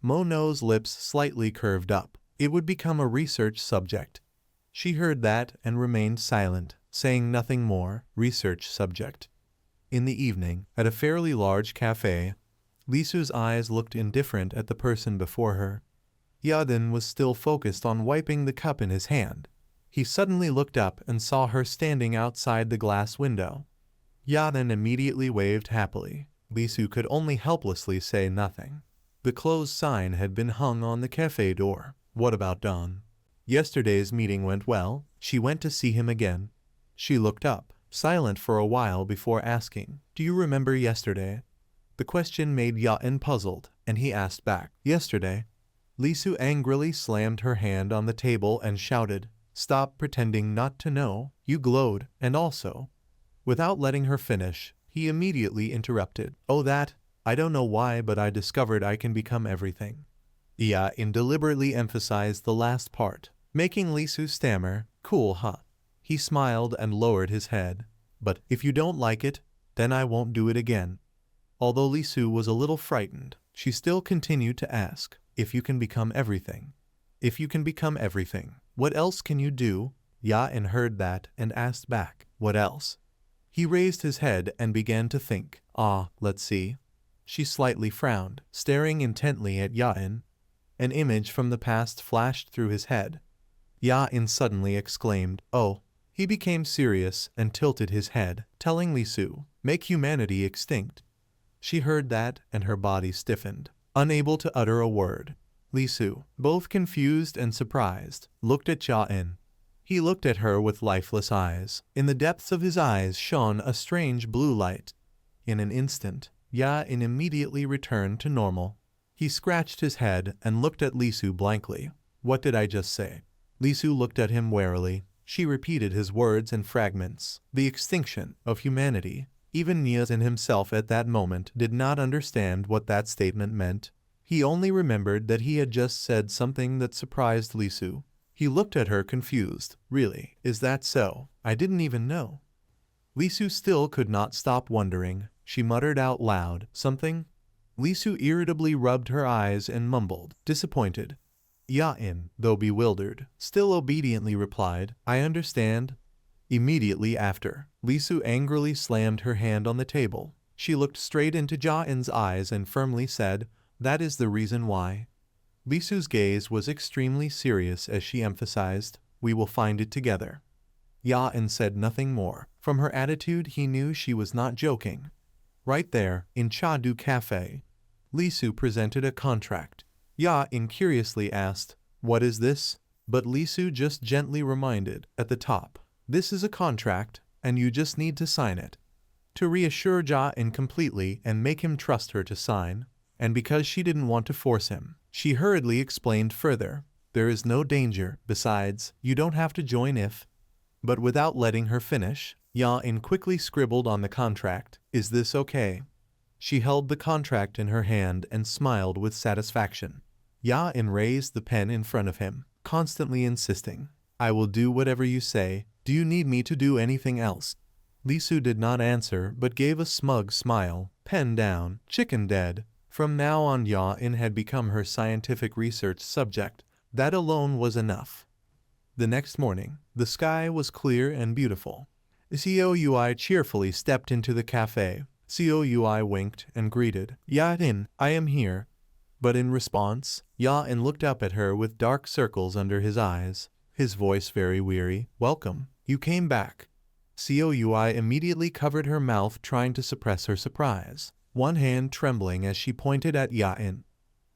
Mono's lips slightly curved up. It would become a research subject. She heard that and remained silent, saying nothing more. Research subject. In the evening, at a fairly large cafe, Lisu's eyes looked indifferent at the person before her. Yadin was still focused on wiping the cup in his hand. He suddenly looked up and saw her standing outside the glass window. Yadin immediately waved happily. Lisu could only helplessly say nothing. The closed sign had been hung on the cafe door. What about Don? Yesterday's meeting went well. She went to see him again. She looked up, silent for a while before asking, do you remember yesterday? The question made Yatin puzzled, and he asked back, yesterday? Lisu angrily slammed her hand on the table and shouted, stop pretending not to know. You glowed, and also. Without letting her finish, he immediately interrupted. Oh that, I don't know why, but I discovered I can become everything. Yatin deliberately emphasized the last part, making Lisu stammer, cool huh? He smiled and lowered his head. But if you don't like it, then I won't do it again. Although Lisu was a little frightened, she still continued to ask, if you can become everything. If you can become everything, what else can you do? Yatin heard that and asked back, what else? He raised his head and began to think. Let's see. She slightly frowned, staring intently at Yatin. An image from the past flashed through his head. Yatin suddenly exclaimed, oh. He became serious and tilted his head, telling Lisu, make humanity extinct. She heard that and her body stiffened, unable to utter a word. Lisu, both confused and surprised, looked at Yatin. He looked at her with lifeless eyes. In the depths of his eyes shone a strange blue light. In an instant, Yatin immediately returned to normal. He scratched his head and looked at Lisu blankly. What did I just say? Lisu looked at him warily. She repeated his words in fragments. The extinction of humanity. Even Yatin himself at that moment did not understand what that statement meant. He only remembered that he had just said something that surprised Lisu. He looked at her confused. Really, is that so? I didn't even know. Lisu still could not stop wondering. She muttered out loud, something? Lisu irritably rubbed her eyes and mumbled, disappointed. Yatin, though bewildered, still obediently replied, I understand. Immediately after, Lisu angrily slammed her hand on the table. She looked straight into Ja-in's eyes and firmly said, "That is the reason why." Lee Su's gaze was extremely serious as she emphasized, "We will find it together." Ya-in said nothing more. From her attitude he knew she was not joking. Right there, in Cha-Du Cafe, Lee Su presented a contract. Ya-in curiously asked, "What is this?" But Lee Su just gently reminded, at the top, "This is a contract, and you just need to sign it." To reassure Ja-in completely and make him trust her to sign, and because she didn't want to force him, she hurriedly explained further, "There is no danger, besides, you don't have to join if—" But without letting her finish, Ya-in quickly scribbled on the contract, "Is this okay?" She held the contract in her hand and smiled with satisfaction. Ya-in raised the pen in front of him, constantly insisting, "I will do whatever you say. Do you need me to do anything else?" Lee Su did not answer but gave a smug smile. Pen down, chicken dead. From now on Ya-in had become her scientific research subject. That alone was enough. The next morning, the sky was clear and beautiful. Coui cheerfully stepped into the cafe. Coui winked and greeted, "Ya-in, I am here." But in response, Ya-in looked up at her with dark circles under his eyes, his voice very weary. "Welcome. You came back." Coui immediately covered her mouth trying to suppress her surprise, one hand trembling as she pointed at Ya-in.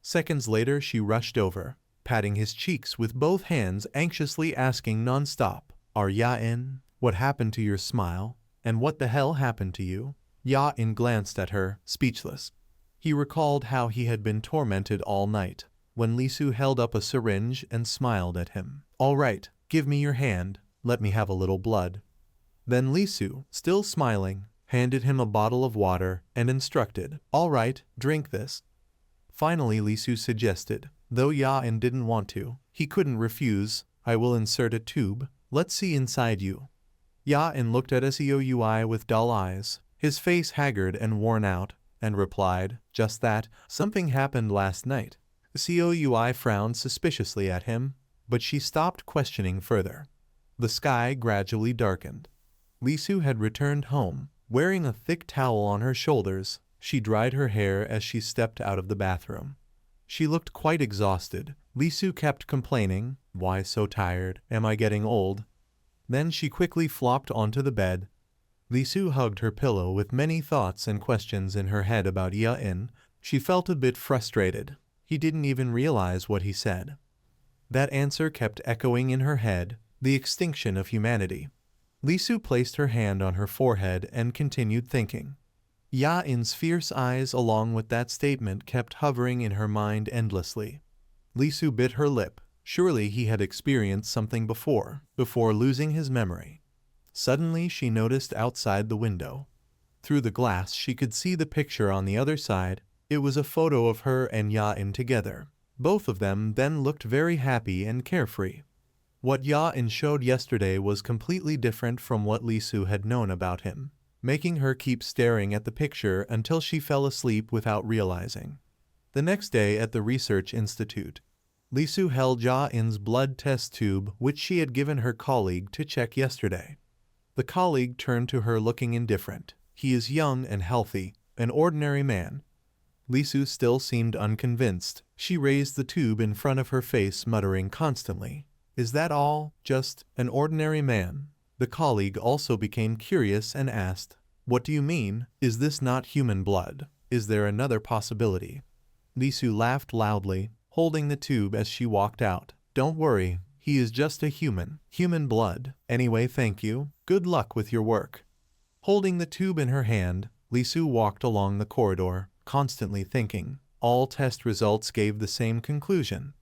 Seconds later she rushed over, patting his cheeks with both hands, anxiously asking non-stop, "Are Ya-in? What happened to your smile? And what the hell happened to you?" Ya-in glanced at her, speechless. He recalled how he had been tormented all night, when Lee Su held up a syringe and smiled at him. "All right, give me your hand, let me have a little blood." Then Lee Su, still smiling, handed him a bottle of water and instructed, "All right, drink this." Finally Lee Su suggested, though Ya-in didn't want to, he couldn't refuse, "I will insert a tube, let's see inside you." Ya-in looked at Coui with dull eyes, his face haggard and worn out, and replied, "Just that, something happened last night." Coui frowned suspiciously at him, but she stopped questioning further. The sky gradually darkened. Lee Su had returned home, wearing a thick towel on her shoulders. She dried her hair as she stepped out of the bathroom. She looked quite exhausted. Lee Su kept complaining, "Why so tired? Am I getting old?" Then she quickly flopped onto the bed. Lee Su hugged her pillow with many thoughts and questions in her head about Ya-in. She felt a bit frustrated. He didn't even realize what he said. That answer kept echoing in her head, the extinction of humanity. Lee Su placed her hand on her forehead and continued thinking. Ya-in's fierce eyes along with that statement kept hovering in her mind endlessly. Lee Su bit her lip. Surely he had experienced something before losing his memory. Suddenly she noticed outside the window. Through the glass she could see the picture on the other side. It was a photo of her and Ya-in together. Both of them then looked very happy and carefree. What Ya-in showed yesterday was completely different from what Lee Su had known about him, making her keep staring at the picture until she fell asleep without realizing. The next day at the research institute, Lee Su held Ja-in's blood test tube which she had given her colleague to check yesterday. The colleague turned to her looking indifferent. "He is young and healthy, an ordinary man." Lee Su still seemed unconvinced. She raised the tube in front of her face, muttering constantly, "Is that all? Just an ordinary man?" The colleague also became curious and asked, "What do you mean? Is this not human blood? Is there another possibility?" Lee Su laughed loudly, holding the tube as she walked out. "Don't worry, he is just a human blood. Anyway, thank you. Good luck with your work." Holding the tube in her hand, Lee Su walked along the corridor, constantly thinking. All test results gave the same conclusion.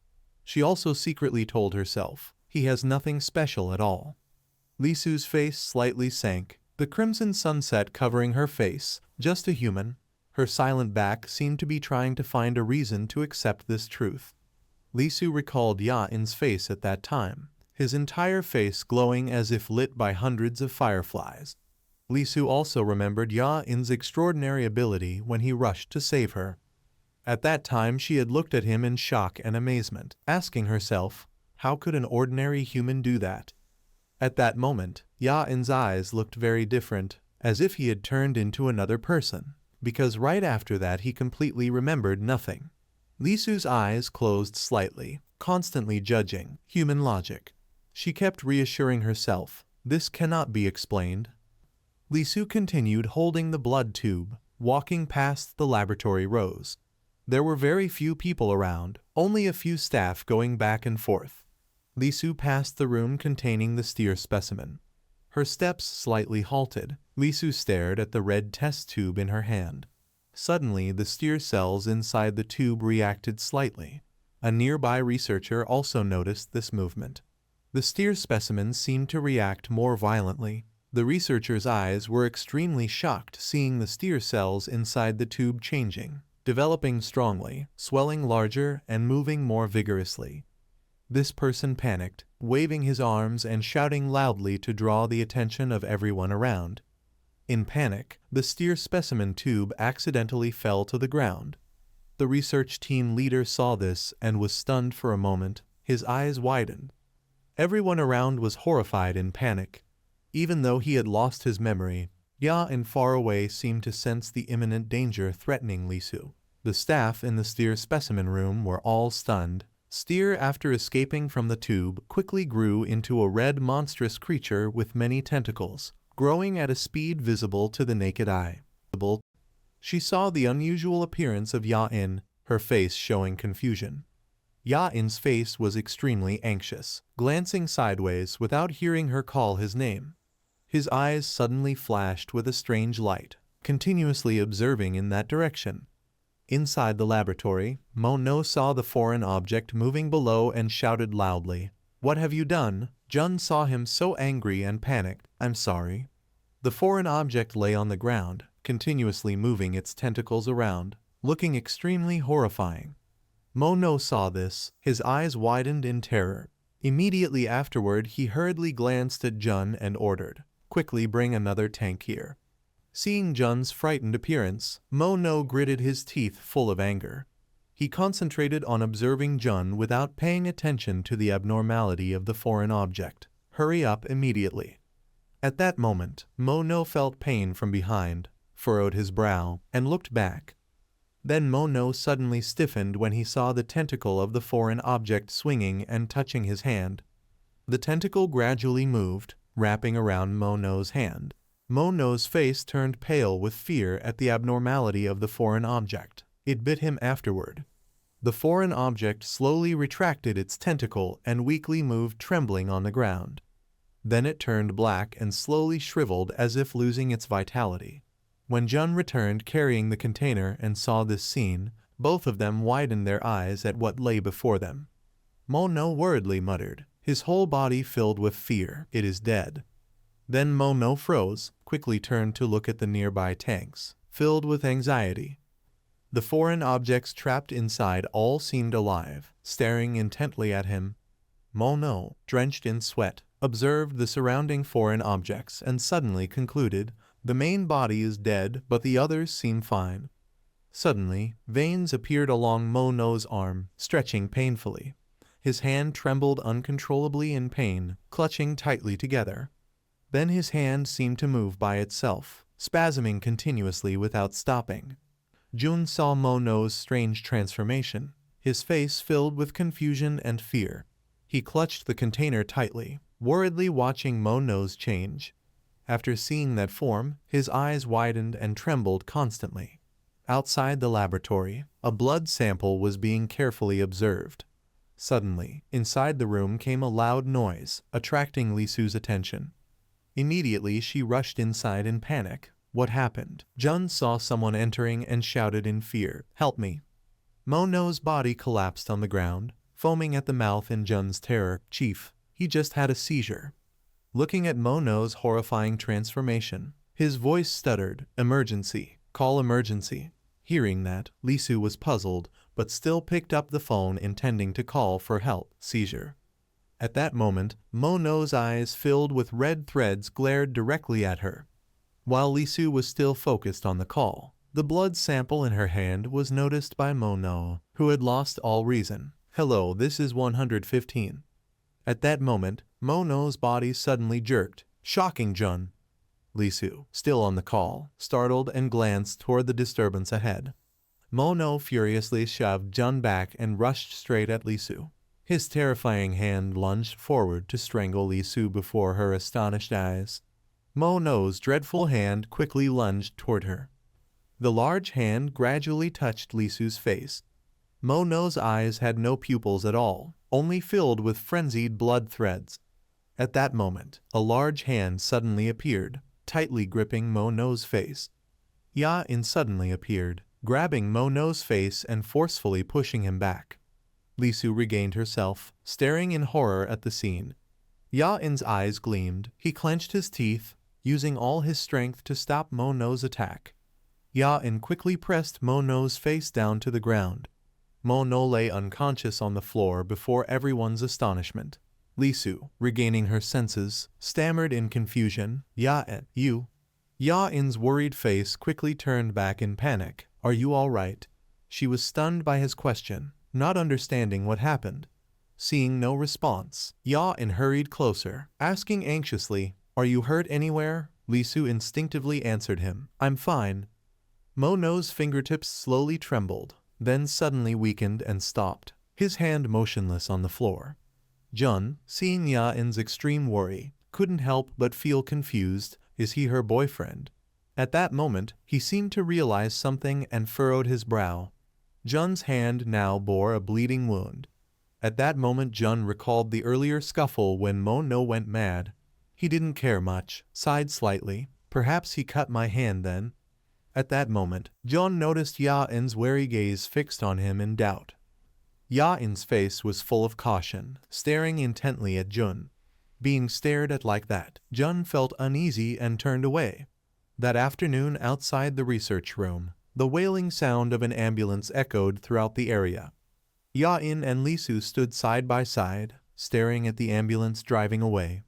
She also secretly told herself, he has nothing special at all. Lee Su's face slightly sank, the crimson sunset covering her face. Just a human. Her silent back seemed to be trying to find a reason to accept this truth. Lee Su recalled Ya-in's face at that time, his entire face glowing as if lit by hundreds of fireflies. Lee Su also remembered Ya-in's extraordinary ability when he rushed to save her. At that time she had looked at him in shock and amazement, asking herself, how could an ordinary human do that? At that moment, Ya-in's eyes looked very different, as if he had turned into another person. because right after that he completely remembered nothing. Li Su's eyes closed slightly, constantly judging human logic. She kept reassuring herself, this cannot be explained. Li Su continued holding the blood tube, walking past the laboratory rows. There were very few people around, only a few staff going back and forth. Li Su passed the room containing the steer specimen. Her steps slightly halted. Li Su stared at the red test tube in her hand. Suddenly, the steer cells inside the tube reacted slightly. A nearby researcher also noticed this movement. The steer specimen seemed to react more violently. The researcher's eyes were extremely shocked seeing the steer cells inside the tube changing, developing strongly, swelling larger, and moving more vigorously. This person panicked, waving his arms and shouting loudly to draw the attention of everyone around. In panic, the steer specimen tube accidentally fell to the ground. The research team leader saw this and was stunned for a moment. His eyes widened. Everyone around was horrified in panic. Even though he had lost his memory, Ya-in far away seemed to sense the imminent danger threatening Li Su. The staff in the steer specimen room were all stunned. Steer, after escaping from the tube, quickly grew into a red monstrous creature with many tentacles, growing at a speed visible to the naked eye. She saw the unusual appearance of Ya-in, her face showing confusion. Ya-in's face was extremely anxious, glancing sideways without hearing her call his name. His eyes suddenly flashed with a strange light, continuously observing in that direction. Inside the laboratory, Mo-no saw the foreign object moving below and shouted loudly, "What have you done?" Jun saw him so angry and panicked. "I'm sorry." The foreign object lay on the ground, continuously moving its tentacles around, looking extremely horrifying. Mo-no saw this, his eyes widened in terror. Immediately afterward he hurriedly glanced at Jun and ordered, "Quickly bring another tank here." Seeing Jun's frightened appearance, Mo-no gritted his teeth full of anger. He concentrated on observing Jun without paying attention to the abnormality of the foreign object. "Hurry up immediately." At that moment, Mo-no felt pain from behind, furrowed his brow, and looked back. Then Mo-no suddenly stiffened when he saw the tentacle of the foreign object swinging and touching his hand. The tentacle gradually moved, wrapping around Mo-no's hand. Mo-no's face turned pale with fear at the abnormality of the foreign object. It bit him afterward. The foreign object slowly retracted its tentacle and weakly moved trembling on the ground. Then it turned black and slowly shriveled as if losing its vitality. When Jun returned carrying the container and saw this scene, both of them widened their eyes at what lay before them. Mo-no worriedly muttered, his whole body filled with fear, "It is dead." Then Mo-no froze, quickly turned to look at the nearby tanks, filled with anxiety. The foreign objects trapped inside all seemed alive, staring intently at him. Mo-no, drenched in sweat, observed the surrounding foreign objects and suddenly concluded, "The main body is dead, but the others seem fine." Suddenly, veins appeared along Mo-no's arm, stretching painfully. His hand trembled uncontrollably in pain, clutching tightly together. Then his hand seemed to move by itself, spasming continuously without stopping. Jun saw Mo-no's strange transformation, his face filled with confusion and fear. He clutched the container tightly, worriedly watching Mo-no's change. After seeing that form, his eyes widened and trembled constantly. Outside the laboratory, a blood sample was being carefully observed. Suddenly, inside the room came a loud noise, attracting Li Su's attention. Immediately she rushed inside in panic. What happened? Jun saw someone entering and shouted in fear, "Help me." Mo-no's body collapsed on the ground, foaming at the mouth in Jun's terror. "Chief, he just had a seizure." Looking at Mo-no's horrifying transformation, his voice stuttered, "Emergency, call emergency." Hearing that, Li Su was puzzled, but still picked up the phone intending to call for help. Seizure. At that moment, Mo-no's eyes filled with red threads glared directly at her. While Li Su was still focused on the call, the blood sample in her hand was noticed by Mo-no, who had lost all reason. "Hello, this is 115. At that moment, Mo-no's body suddenly jerked, shocking Jun. Li Su, still on the call, startled and glanced toward the disturbance ahead. Mono furiously shoved Jun back and rushed straight at Li Su. His terrifying hand lunged forward to strangle Li Su before her astonished eyes. Mono's dreadful hand quickly lunged toward her. The large hand gradually touched Li Su's face. Mono's eyes had no pupils at all, only filled with frenzied blood threads. At that moment, a large hand suddenly appeared, tightly gripping Mono's face. Ya-in suddenly appeared, grabbing Mono's face and forcefully pushing him back. Li Su regained herself, staring in horror at the scene. Ya-in's eyes gleamed. He clenched his teeth, using all his strength to stop Mono's attack. Ya-in quickly pressed Mono's face down to the ground. Mono lay unconscious on the floor before everyone's astonishment. Li Su, regaining her senses, stammered in confusion, "Ya-in, you?" Ya-in's worried face quickly turned back in panic. "Are you all right?" She was stunned by his question, not understanding what happened. Seeing no response, Ya-in hurried closer, asking anxiously, "Are you hurt anywhere?" Li Su instinctively answered him, "I'm fine." Mono's fingertips slowly trembled, then suddenly weakened and stopped, his hand motionless on the floor. Jun, seeing Ya-in's extreme worry, couldn't help but feel confused. Is he her boyfriend? At that moment, he seemed to realize something and furrowed his brow. Jun's hand now bore a bleeding wound. At that moment Jun recalled the earlier scuffle when Mono went mad. He didn't care much, sighed slightly. "Perhaps he cut my hand then." At that moment, Jun noticed Ya-in's wary gaze fixed on him in doubt. Ya-in's face was full of caution, staring intently at Jun. Being stared at like that, Jun felt uneasy and turned away. That afternoon outside the research room, the wailing sound of an ambulance echoed throughout the area. Ya-in and Li Su stood side by side, staring at the ambulance driving away.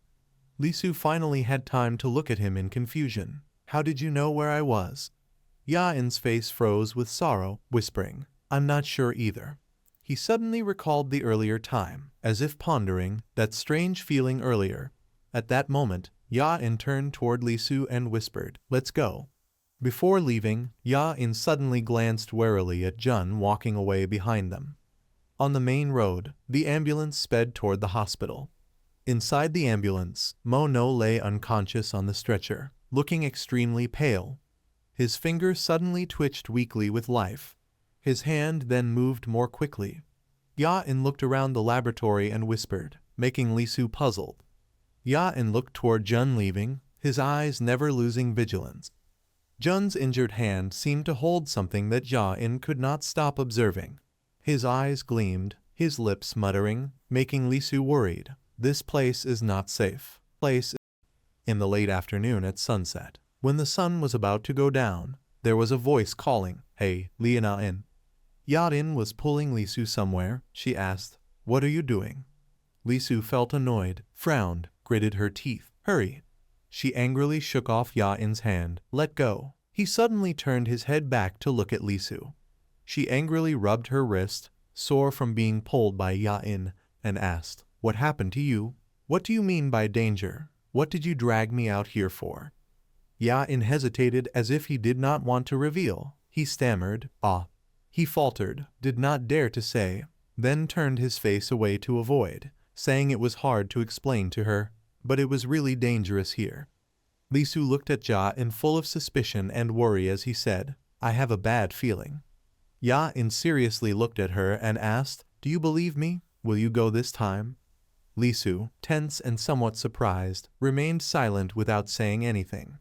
Li Su finally had time to look at him in confusion. "How did you know where I was?" Ya-in's face froze with sorrow, whispering, "I'm not sure either." He suddenly recalled the earlier time, as if pondering that strange feeling earlier. At that moment, Ya-in turned toward Li Su and whispered, "Let's go." Before leaving, Ya-in suddenly glanced warily at Jun walking away behind them. On the main road, the ambulance sped toward the hospital. Inside the ambulance, Mono lay unconscious on the stretcher, looking extremely pale. His fingers suddenly twitched weakly with life. His hand then moved more quickly. Ya-in looked around the laboratory and whispered, making Li Su puzzled. Ya-in looked toward Jun leaving, his eyes never losing vigilance. Jun's injured hand seemed to hold something that Ya-in could not stop observing. His eyes gleamed, his lips muttering, making Li Su worried. This place is not safe. In the late afternoon at sunset, when the sun was about to go down, there was a voice calling, "Hey, Ya-in." Ya-in was pulling Li Su somewhere. She asked, "What are you doing?" Li Su felt annoyed, frowned, gritted her teeth. "Hurry." She angrily shook off Ya-in's hand. "Let go." He suddenly turned his head back to look at Li Su. She angrily rubbed her wrist, sore from being pulled by Ya-in, and asked, "What happened to you? What do you mean by danger? What did you drag me out here for?" Ya-in hesitated as if he did not want to reveal. He stammered, "Ah." He faltered, did not dare to say, then turned his face away to avoid, saying it was hard to explain to her, but it was really dangerous here. Li Su looked at Ya-in full of suspicion and worry as he said, "I have a bad feeling." Ya-in seriously looked at her and asked, "Do you believe me? Will you go this time?" Li Su, tense and somewhat surprised, remained silent without saying anything.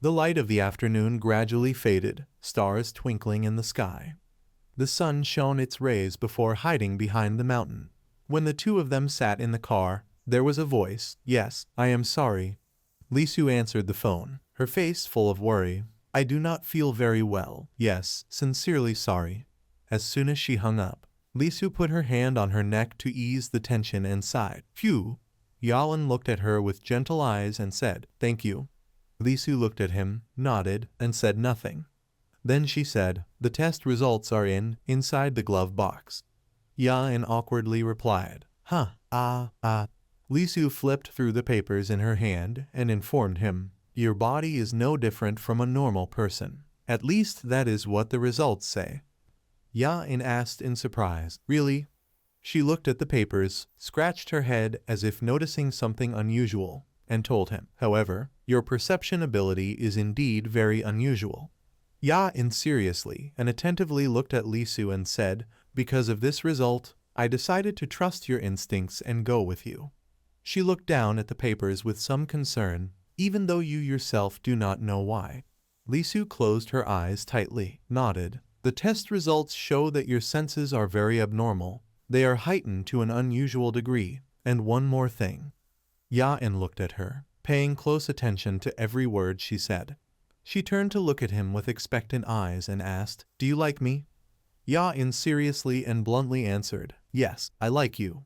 The light of the afternoon gradually faded, stars twinkling in the sky. The sun shone its rays before hiding behind the mountain. When the two of them sat in the car, there was a voice. "Yes, I am sorry." Li Su answered the phone, her face full of worry. "I do not feel very well. Yes, sincerely sorry." As soon as she hung up, Li Su put her hand on her neck to ease the tension and sighed. "Phew." Ya-in looked at her with gentle eyes and said, "Thank you." Li Su looked at him, nodded, and said nothing. Then she said, "The test results are inside the glove box." Ya-in awkwardly replied, "Huh, Li Su flipped through the papers in her hand and informed him, Your body is no different from a normal person. At least that is what the results say. Ya-in asked in surprise. Really? She looked at the papers, scratched her head as if noticing something unusual, and told him, however, your perception ability is indeed very unusual. Ya-in seriously and attentively looked at Lisu and said, because of this result, I decided to trust your instincts and go with you. She looked down at the papers with some concern, even though you yourself do not know why. Lisu closed her eyes tightly, nodded. The test results show that your senses are very abnormal. They are heightened to an unusual degree. And one more thing. Ya-in looked at her, paying close attention to every word she said. She turned to look at him with expectant eyes and asked, Do you like me? Ya-in seriously and bluntly answered, Yes, I like you.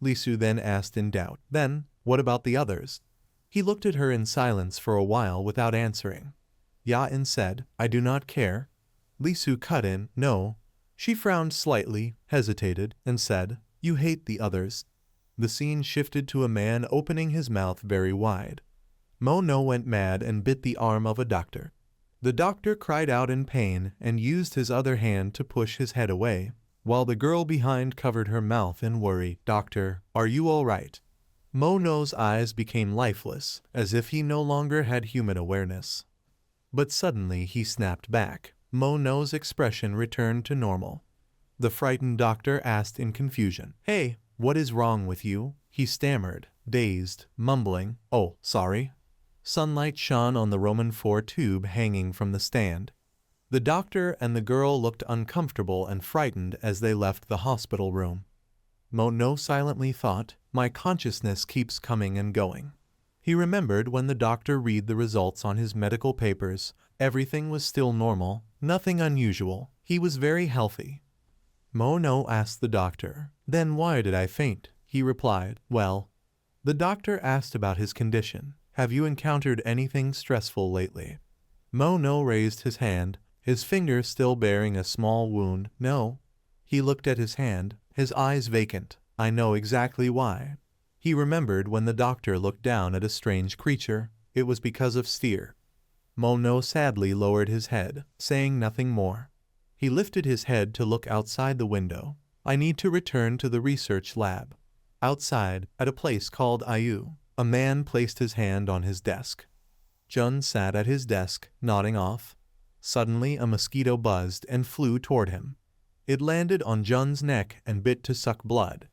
Lisu then asked in doubt, Then, what about the others? He looked at her in silence for a while without answering. Ya-in said, I do not care. Lisu cut in, No. She frowned slightly, hesitated, and said, You hate the others. The scene shifted to a man opening his mouth very wide. Mo-no went mad and bit the arm of a doctor. The doctor cried out in pain and used his other hand to push his head away, while the girl behind covered her mouth in worry. Doctor, are you all right? Mo-no's eyes became lifeless, as if he no longer had human awareness. But suddenly he snapped back. Mo-no's expression returned to normal. The frightened doctor asked in confusion, Hey, what is wrong with you? He stammered, dazed, mumbling, Oh, sorry. Sunlight shone on the Roman IV tube hanging from the stand. The doctor and the girl looked uncomfortable and frightened as they left the hospital room. Mo-no silently thought, My consciousness keeps coming and going. He remembered when the doctor read the results on his medical papers. Everything was still normal, nothing unusual. He was very healthy. Mo-no asked the doctor, Then why did I faint? He replied, Well. The doctor asked about his condition. Have you encountered anything stressful lately? Mo-no raised his hand, his finger still bearing a small wound. No. He looked at his hand, his eyes vacant. I know exactly why. He remembered when the doctor looked down at a strange creature. It was because of Steer. Mo-no sadly lowered his head, saying nothing more. He lifted his head to look outside the window. I need to return to the research lab. Outside, at a place called Ayu, a man placed his hand on his desk. Jun sat at his desk, nodding off. Suddenly a mosquito buzzed and flew toward him. It landed on Jun's neck and bit to suck blood.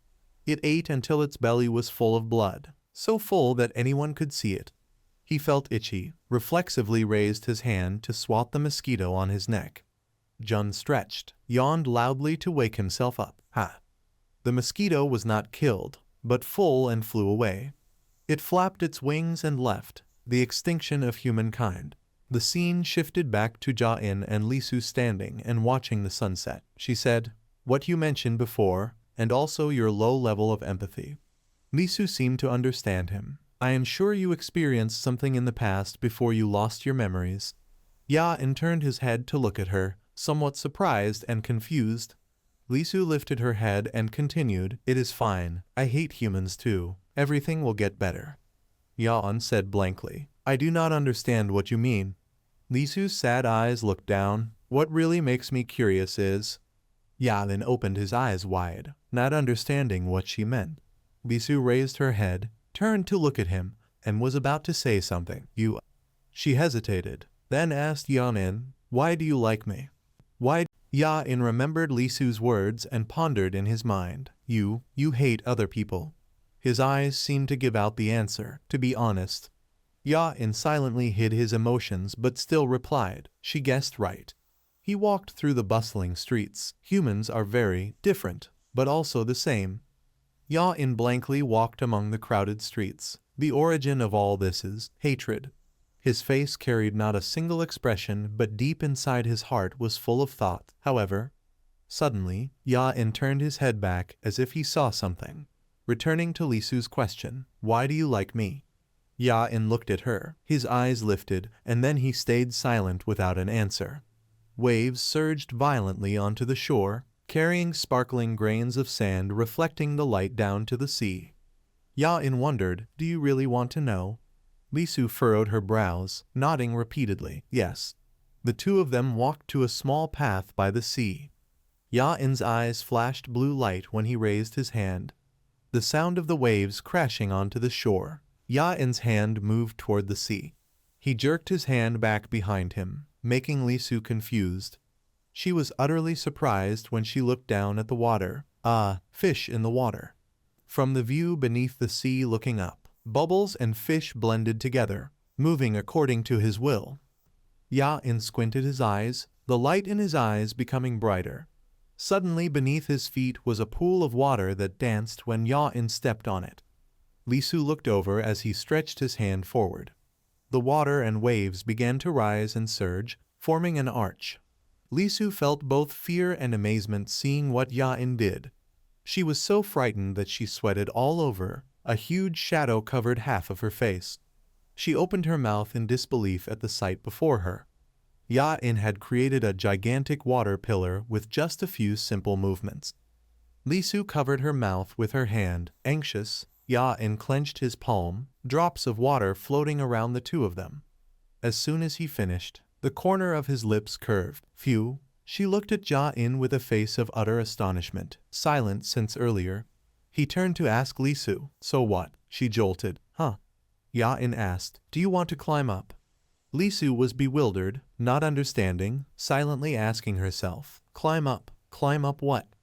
It ate until its belly was full of blood, so full that anyone could see it. He felt itchy, reflexively raised his hand to swat the mosquito on his neck. Jun stretched, yawned loudly to wake himself up. Ha! The mosquito was not killed, but full and flew away. It flapped its wings and left, the extinction of humankind. The scene shifted back to Ja-in and Lisu standing and watching the sunset. She said, What you mentioned before, and also your low level of empathy. Lisu seemed to understand him. I am sure you experienced something in the past before you lost your memories. Ya-in turned his head to look at her, somewhat surprised and confused. Lisu lifted her head and continued, It is fine. I hate humans too. Everything will get better. Ya-in said blankly, I do not understand what you mean. Lisu's sad eyes looked down. What really makes me curious is... Ya-in opened his eyes wide, not understanding what she meant. Lisu raised her head, turned to look at him, and was about to say something. You... She hesitated, then asked Ya-in, Why do you like me? Why... Ya-in remembered Lisu's words and pondered in his mind. You hate other people. His eyes seemed to give out the answer, to be honest. Ya-in silently hid his emotions but still replied, She guessed right. He walked through the bustling streets. Humans are very different, but also the same. Ya-in blankly walked among the crowded streets. The origin of all this is hatred. His face carried not a single expression, but deep inside his heart was full of thought. However, suddenly, Ya-in turned his head back as if he saw something. Returning to Lisu's question, Why do you like me? Ya-in looked at her, his eyes lifted, and then he stayed silent without an answer. Waves surged violently onto the shore, carrying sparkling grains of sand reflecting the light down to the sea. Ya-in wondered, Do you really want to know? Lisu furrowed her brows, nodding repeatedly. Yes. The two of them walked to a small path by the sea. Ya-in's eyes flashed blue light when he raised his hand. The sound of the waves crashing onto the shore. Ya-in's hand moved toward the sea. He jerked his hand back behind him, making Lisu confused. She was utterly surprised when she looked down at the water. Fish in the water. From the view beneath the sea looking up, bubbles and fish blended together, moving according to his will. Ya-in squinted his eyes, the light in his eyes becoming brighter. Suddenly beneath his feet was a pool of water that danced when Ya-in stepped on it. Lisu looked over as he stretched his hand forward. The water and waves began to rise and surge, forming an arch. Lisu felt both fear and amazement seeing what Ya-in did. She was so frightened that she sweated all over. A huge shadow covered half of her face. She opened her mouth in disbelief at the sight before her. Ya-in had created a gigantic water pillar with just a few simple movements. Lisu covered her mouth with her hand, anxious. Ya-in clenched his palm, drops of water floating around the two of them. As soon as he finished, the corner of his lips curved. Phew! She looked at Ya-in with a face of utter astonishment, silent since earlier. He turned to ask Lisu, "So what?" She jolted. "Huh?" Ya-in asked, "Do you want to climb up?" Lisu was bewildered, not understanding, silently asking herself, "Climb up? Climb up what?"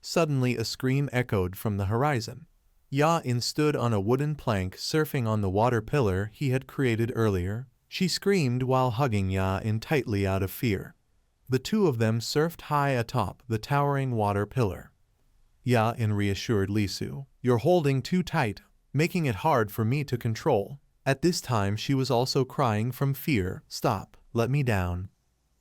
Suddenly a scream echoed from the horizon. Ya-in stood on a wooden plank surfing on the water pillar he had created earlier. She screamed while hugging Ya-in tightly out of fear. The two of them surfed high atop the towering water pillar. Ya-in reassured Lisu, "You're holding too tight, making it hard for me to control." At this time she was also crying from fear. "Stop, let me down."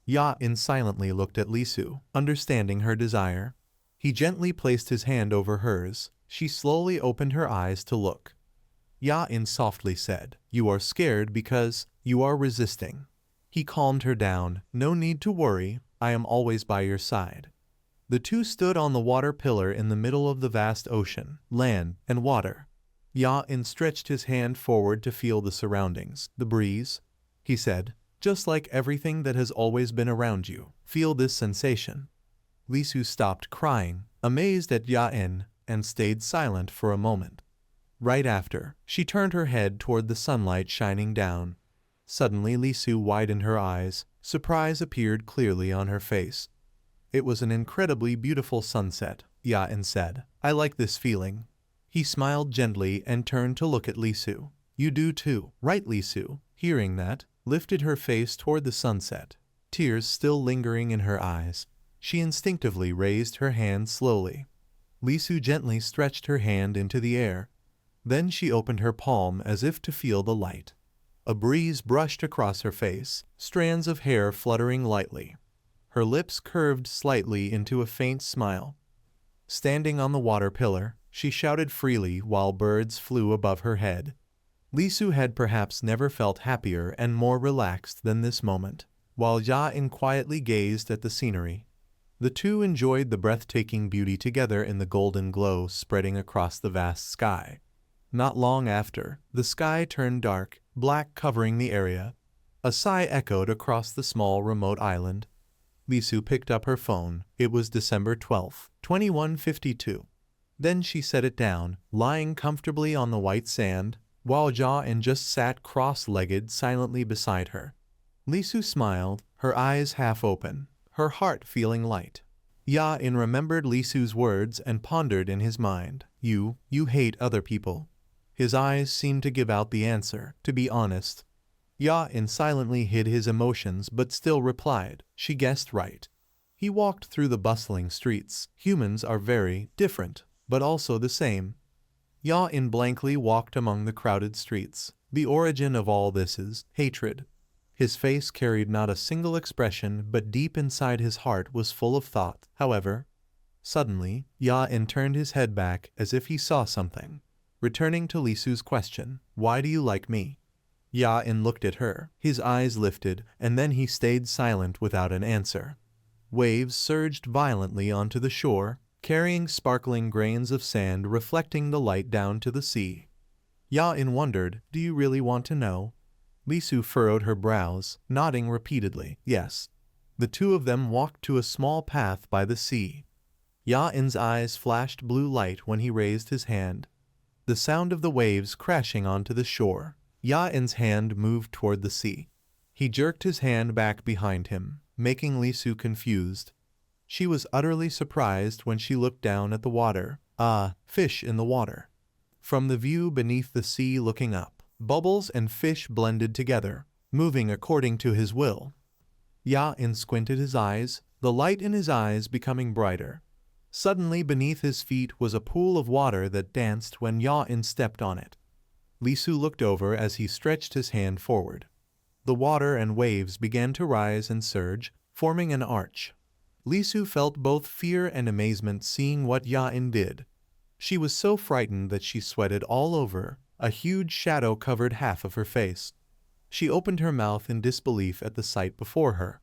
Ya-in silently looked at Lisu, understanding her desire. He gently placed his hand over hers. She slowly opened her eyes to look. Ya-in softly said, "You are scared because you are resisting." He calmed her down. "No need to worry, I am always by your side." The two stood on the water pillar in the middle of the vast ocean, land, and water. Ya-in stretched his hand forward to feel the surroundings. "The breeze," he said, "just like everything that has always been around you. Feel this sensation." Lisu stopped crying, amazed at Ya-in, and stayed silent for a moment. Right after, she turned her head toward the sunlight shining down. Suddenly Lisu widened her eyes. Surprise appeared clearly on her face. "It was an incredibly beautiful sunset," Ya-in said. "I like this feeling." He smiled gently and turned to look at Lisu. "You do too, right?" Lisu, hearing that, lifted her face toward the sunset, tears still lingering in her eyes. She instinctively raised her hand slowly. Lisu gently stretched her hand into the air. Then she opened her palm as if to feel the light. A breeze brushed across her face, strands of hair fluttering lightly. Her lips curved slightly into a faint smile. Standing on the water pillar, she shouted freely while birds flew above her head. Lisu had perhaps never felt happier and more relaxed than this moment. While Ya-in quietly gazed at the scenery, the two enjoyed the breathtaking beauty together in the golden glow spreading across the vast sky. Not long after, the sky turned dark, black covering the area. A sigh echoed across the small remote island. Lisu picked up her phone. It was December 12, 2152. Then she set it down, lying comfortably on the white sand, while Ja-in just sat cross-legged silently beside her. Lisu smiled, her eyes half open, her heart feeling light. Ya-in remembered Lisu's words and pondered in his mind. You hate other people." His eyes seemed to give out the answer, to be honest. Ya-in silently hid his emotions but still replied, "She guessed right." He walked through the bustling streets. Humans are very different, but also the same. Ya-in blankly walked among the crowded streets. The origin of all this is hatred. His face carried not a single expression, but deep inside his heart was full of thought. However, suddenly, Ya-in turned his head back as if he saw something. Returning to Lisu's question, "Why do you like me?" Ya-in looked at her, his eyes lifted, and then he stayed silent without an answer. Waves surged violently onto the shore, carrying sparkling grains of sand reflecting the light down to the sea. Ya-in wondered, do you really want to know? Lisu furrowed her brows, nodding repeatedly. Yes. The two of them walked to a small path by the sea. Ya-in's eyes flashed blue light when he raised his hand. The sound of the waves crashing onto the shore. Ya-in's hand moved toward the sea. He jerked his hand back behind him, making Lisu confused. She was utterly surprised when she looked down at the water. Fish in the water. From the view beneath the sea looking up, bubbles and fish blended together, moving according to his will. Ya-in squinted his eyes, the light in his eyes becoming brighter. Suddenly beneath his feet was a pool of water that danced when Ya-in stepped on it. Lisu looked over as he stretched his hand forward. The water and waves began to rise and surge, forming an arch. Lisu felt both fear and amazement seeing what Ya-in did. She was so frightened that she sweated all over. A huge shadow covered half of her face. She opened her mouth in disbelief at the sight before her.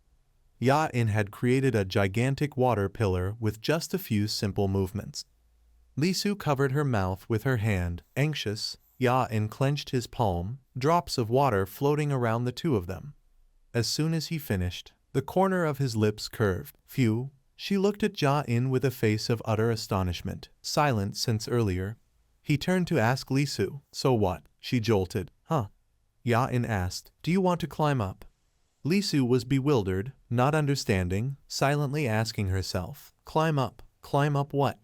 Ya-in had created a gigantic water pillar with just a few simple movements. Lisu covered her mouth with her hand, anxious. Ya-in clenched his palm, drops of water floating around the two of them. As soon as he finished, the corner of his lips curved. Phew! She looked at Ya-in with a face of utter astonishment, silent since earlier. He turned to ask Lisu, so what? She jolted. Huh? Ya-in asked, do you want to climb up? Lisu was bewildered, not understanding, silently asking herself, climb up what?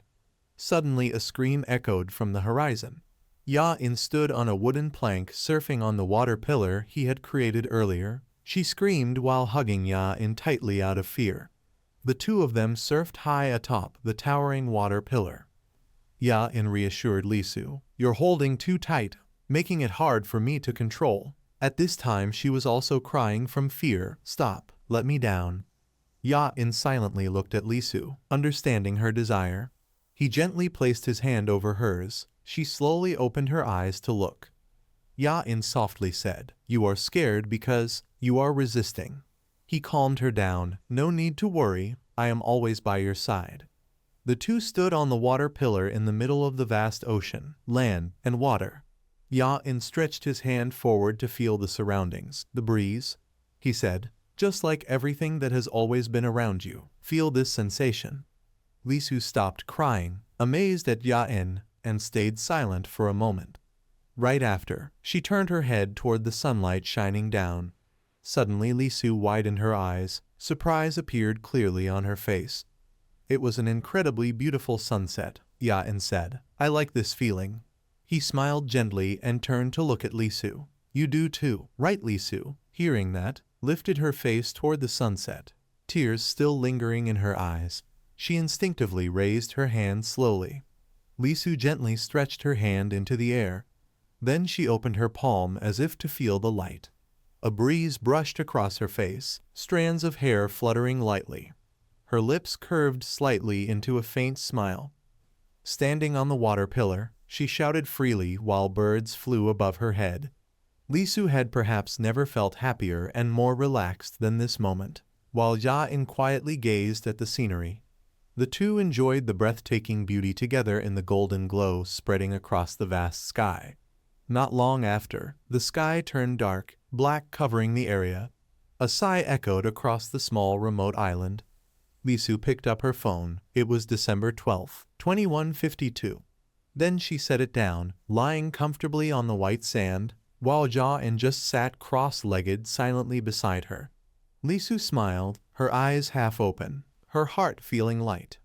Suddenly a scream echoed from the horizon. Ya-in stood on a wooden plank surfing on the water pillar he had created earlier. She screamed while hugging Ya-in tightly out of fear. The two of them surfed high atop the towering water pillar. Ya-in reassured Lisu, you're holding too tight, making it hard for me to control. At this time she was also crying from fear. Stop, let me down. Ya-in silently looked at Lisu, understanding her desire. He gently placed his hand over hers. She slowly opened her eyes to look. Ya-in softly said, you are scared because you are resisting. He calmed her down. No need to worry, I am always by your side. The two stood on the water pillar in the middle of the vast ocean, land, and water. Ya-in stretched his hand forward to feel the surroundings. The breeze, he said, just like everything that has always been around you. Feel this sensation. Lisu stopped crying, amazed at Ya-in, and stayed silent for a moment. Right after, she turned her head toward the sunlight shining down. Suddenly Lisu widened her eyes. Surprise appeared clearly on her face. It was an incredibly beautiful sunset, Ya-in said. I like this feeling. He smiled gently and turned to look at Lisu. You do too, right? Lisu, hearing that, lifted her face toward the sunset, tears still lingering in her eyes. She instinctively raised her hand slowly. Lisu gently stretched her hand into the air. Then she opened her palm as if to feel the light. A breeze brushed across her face, strands of hair fluttering lightly. Her lips curved slightly into a faint smile. Standing on the water pillar, she shouted freely while birds flew above her head. Lisu had perhaps never felt happier and more relaxed than this moment. While Ya-in quietly gazed at the scenery, the two enjoyed the breathtaking beauty together in the golden glow spreading across the vast sky. Not long after, the sky turned dark, black covering the area. A sigh echoed across the small remote island. Lisu picked up her phone. It was December 12, 2152. Then she set it down, lying comfortably on the white sand, while Ja-in just sat cross-legged silently beside her. Lisu smiled, her eyes half open, her heart feeling light.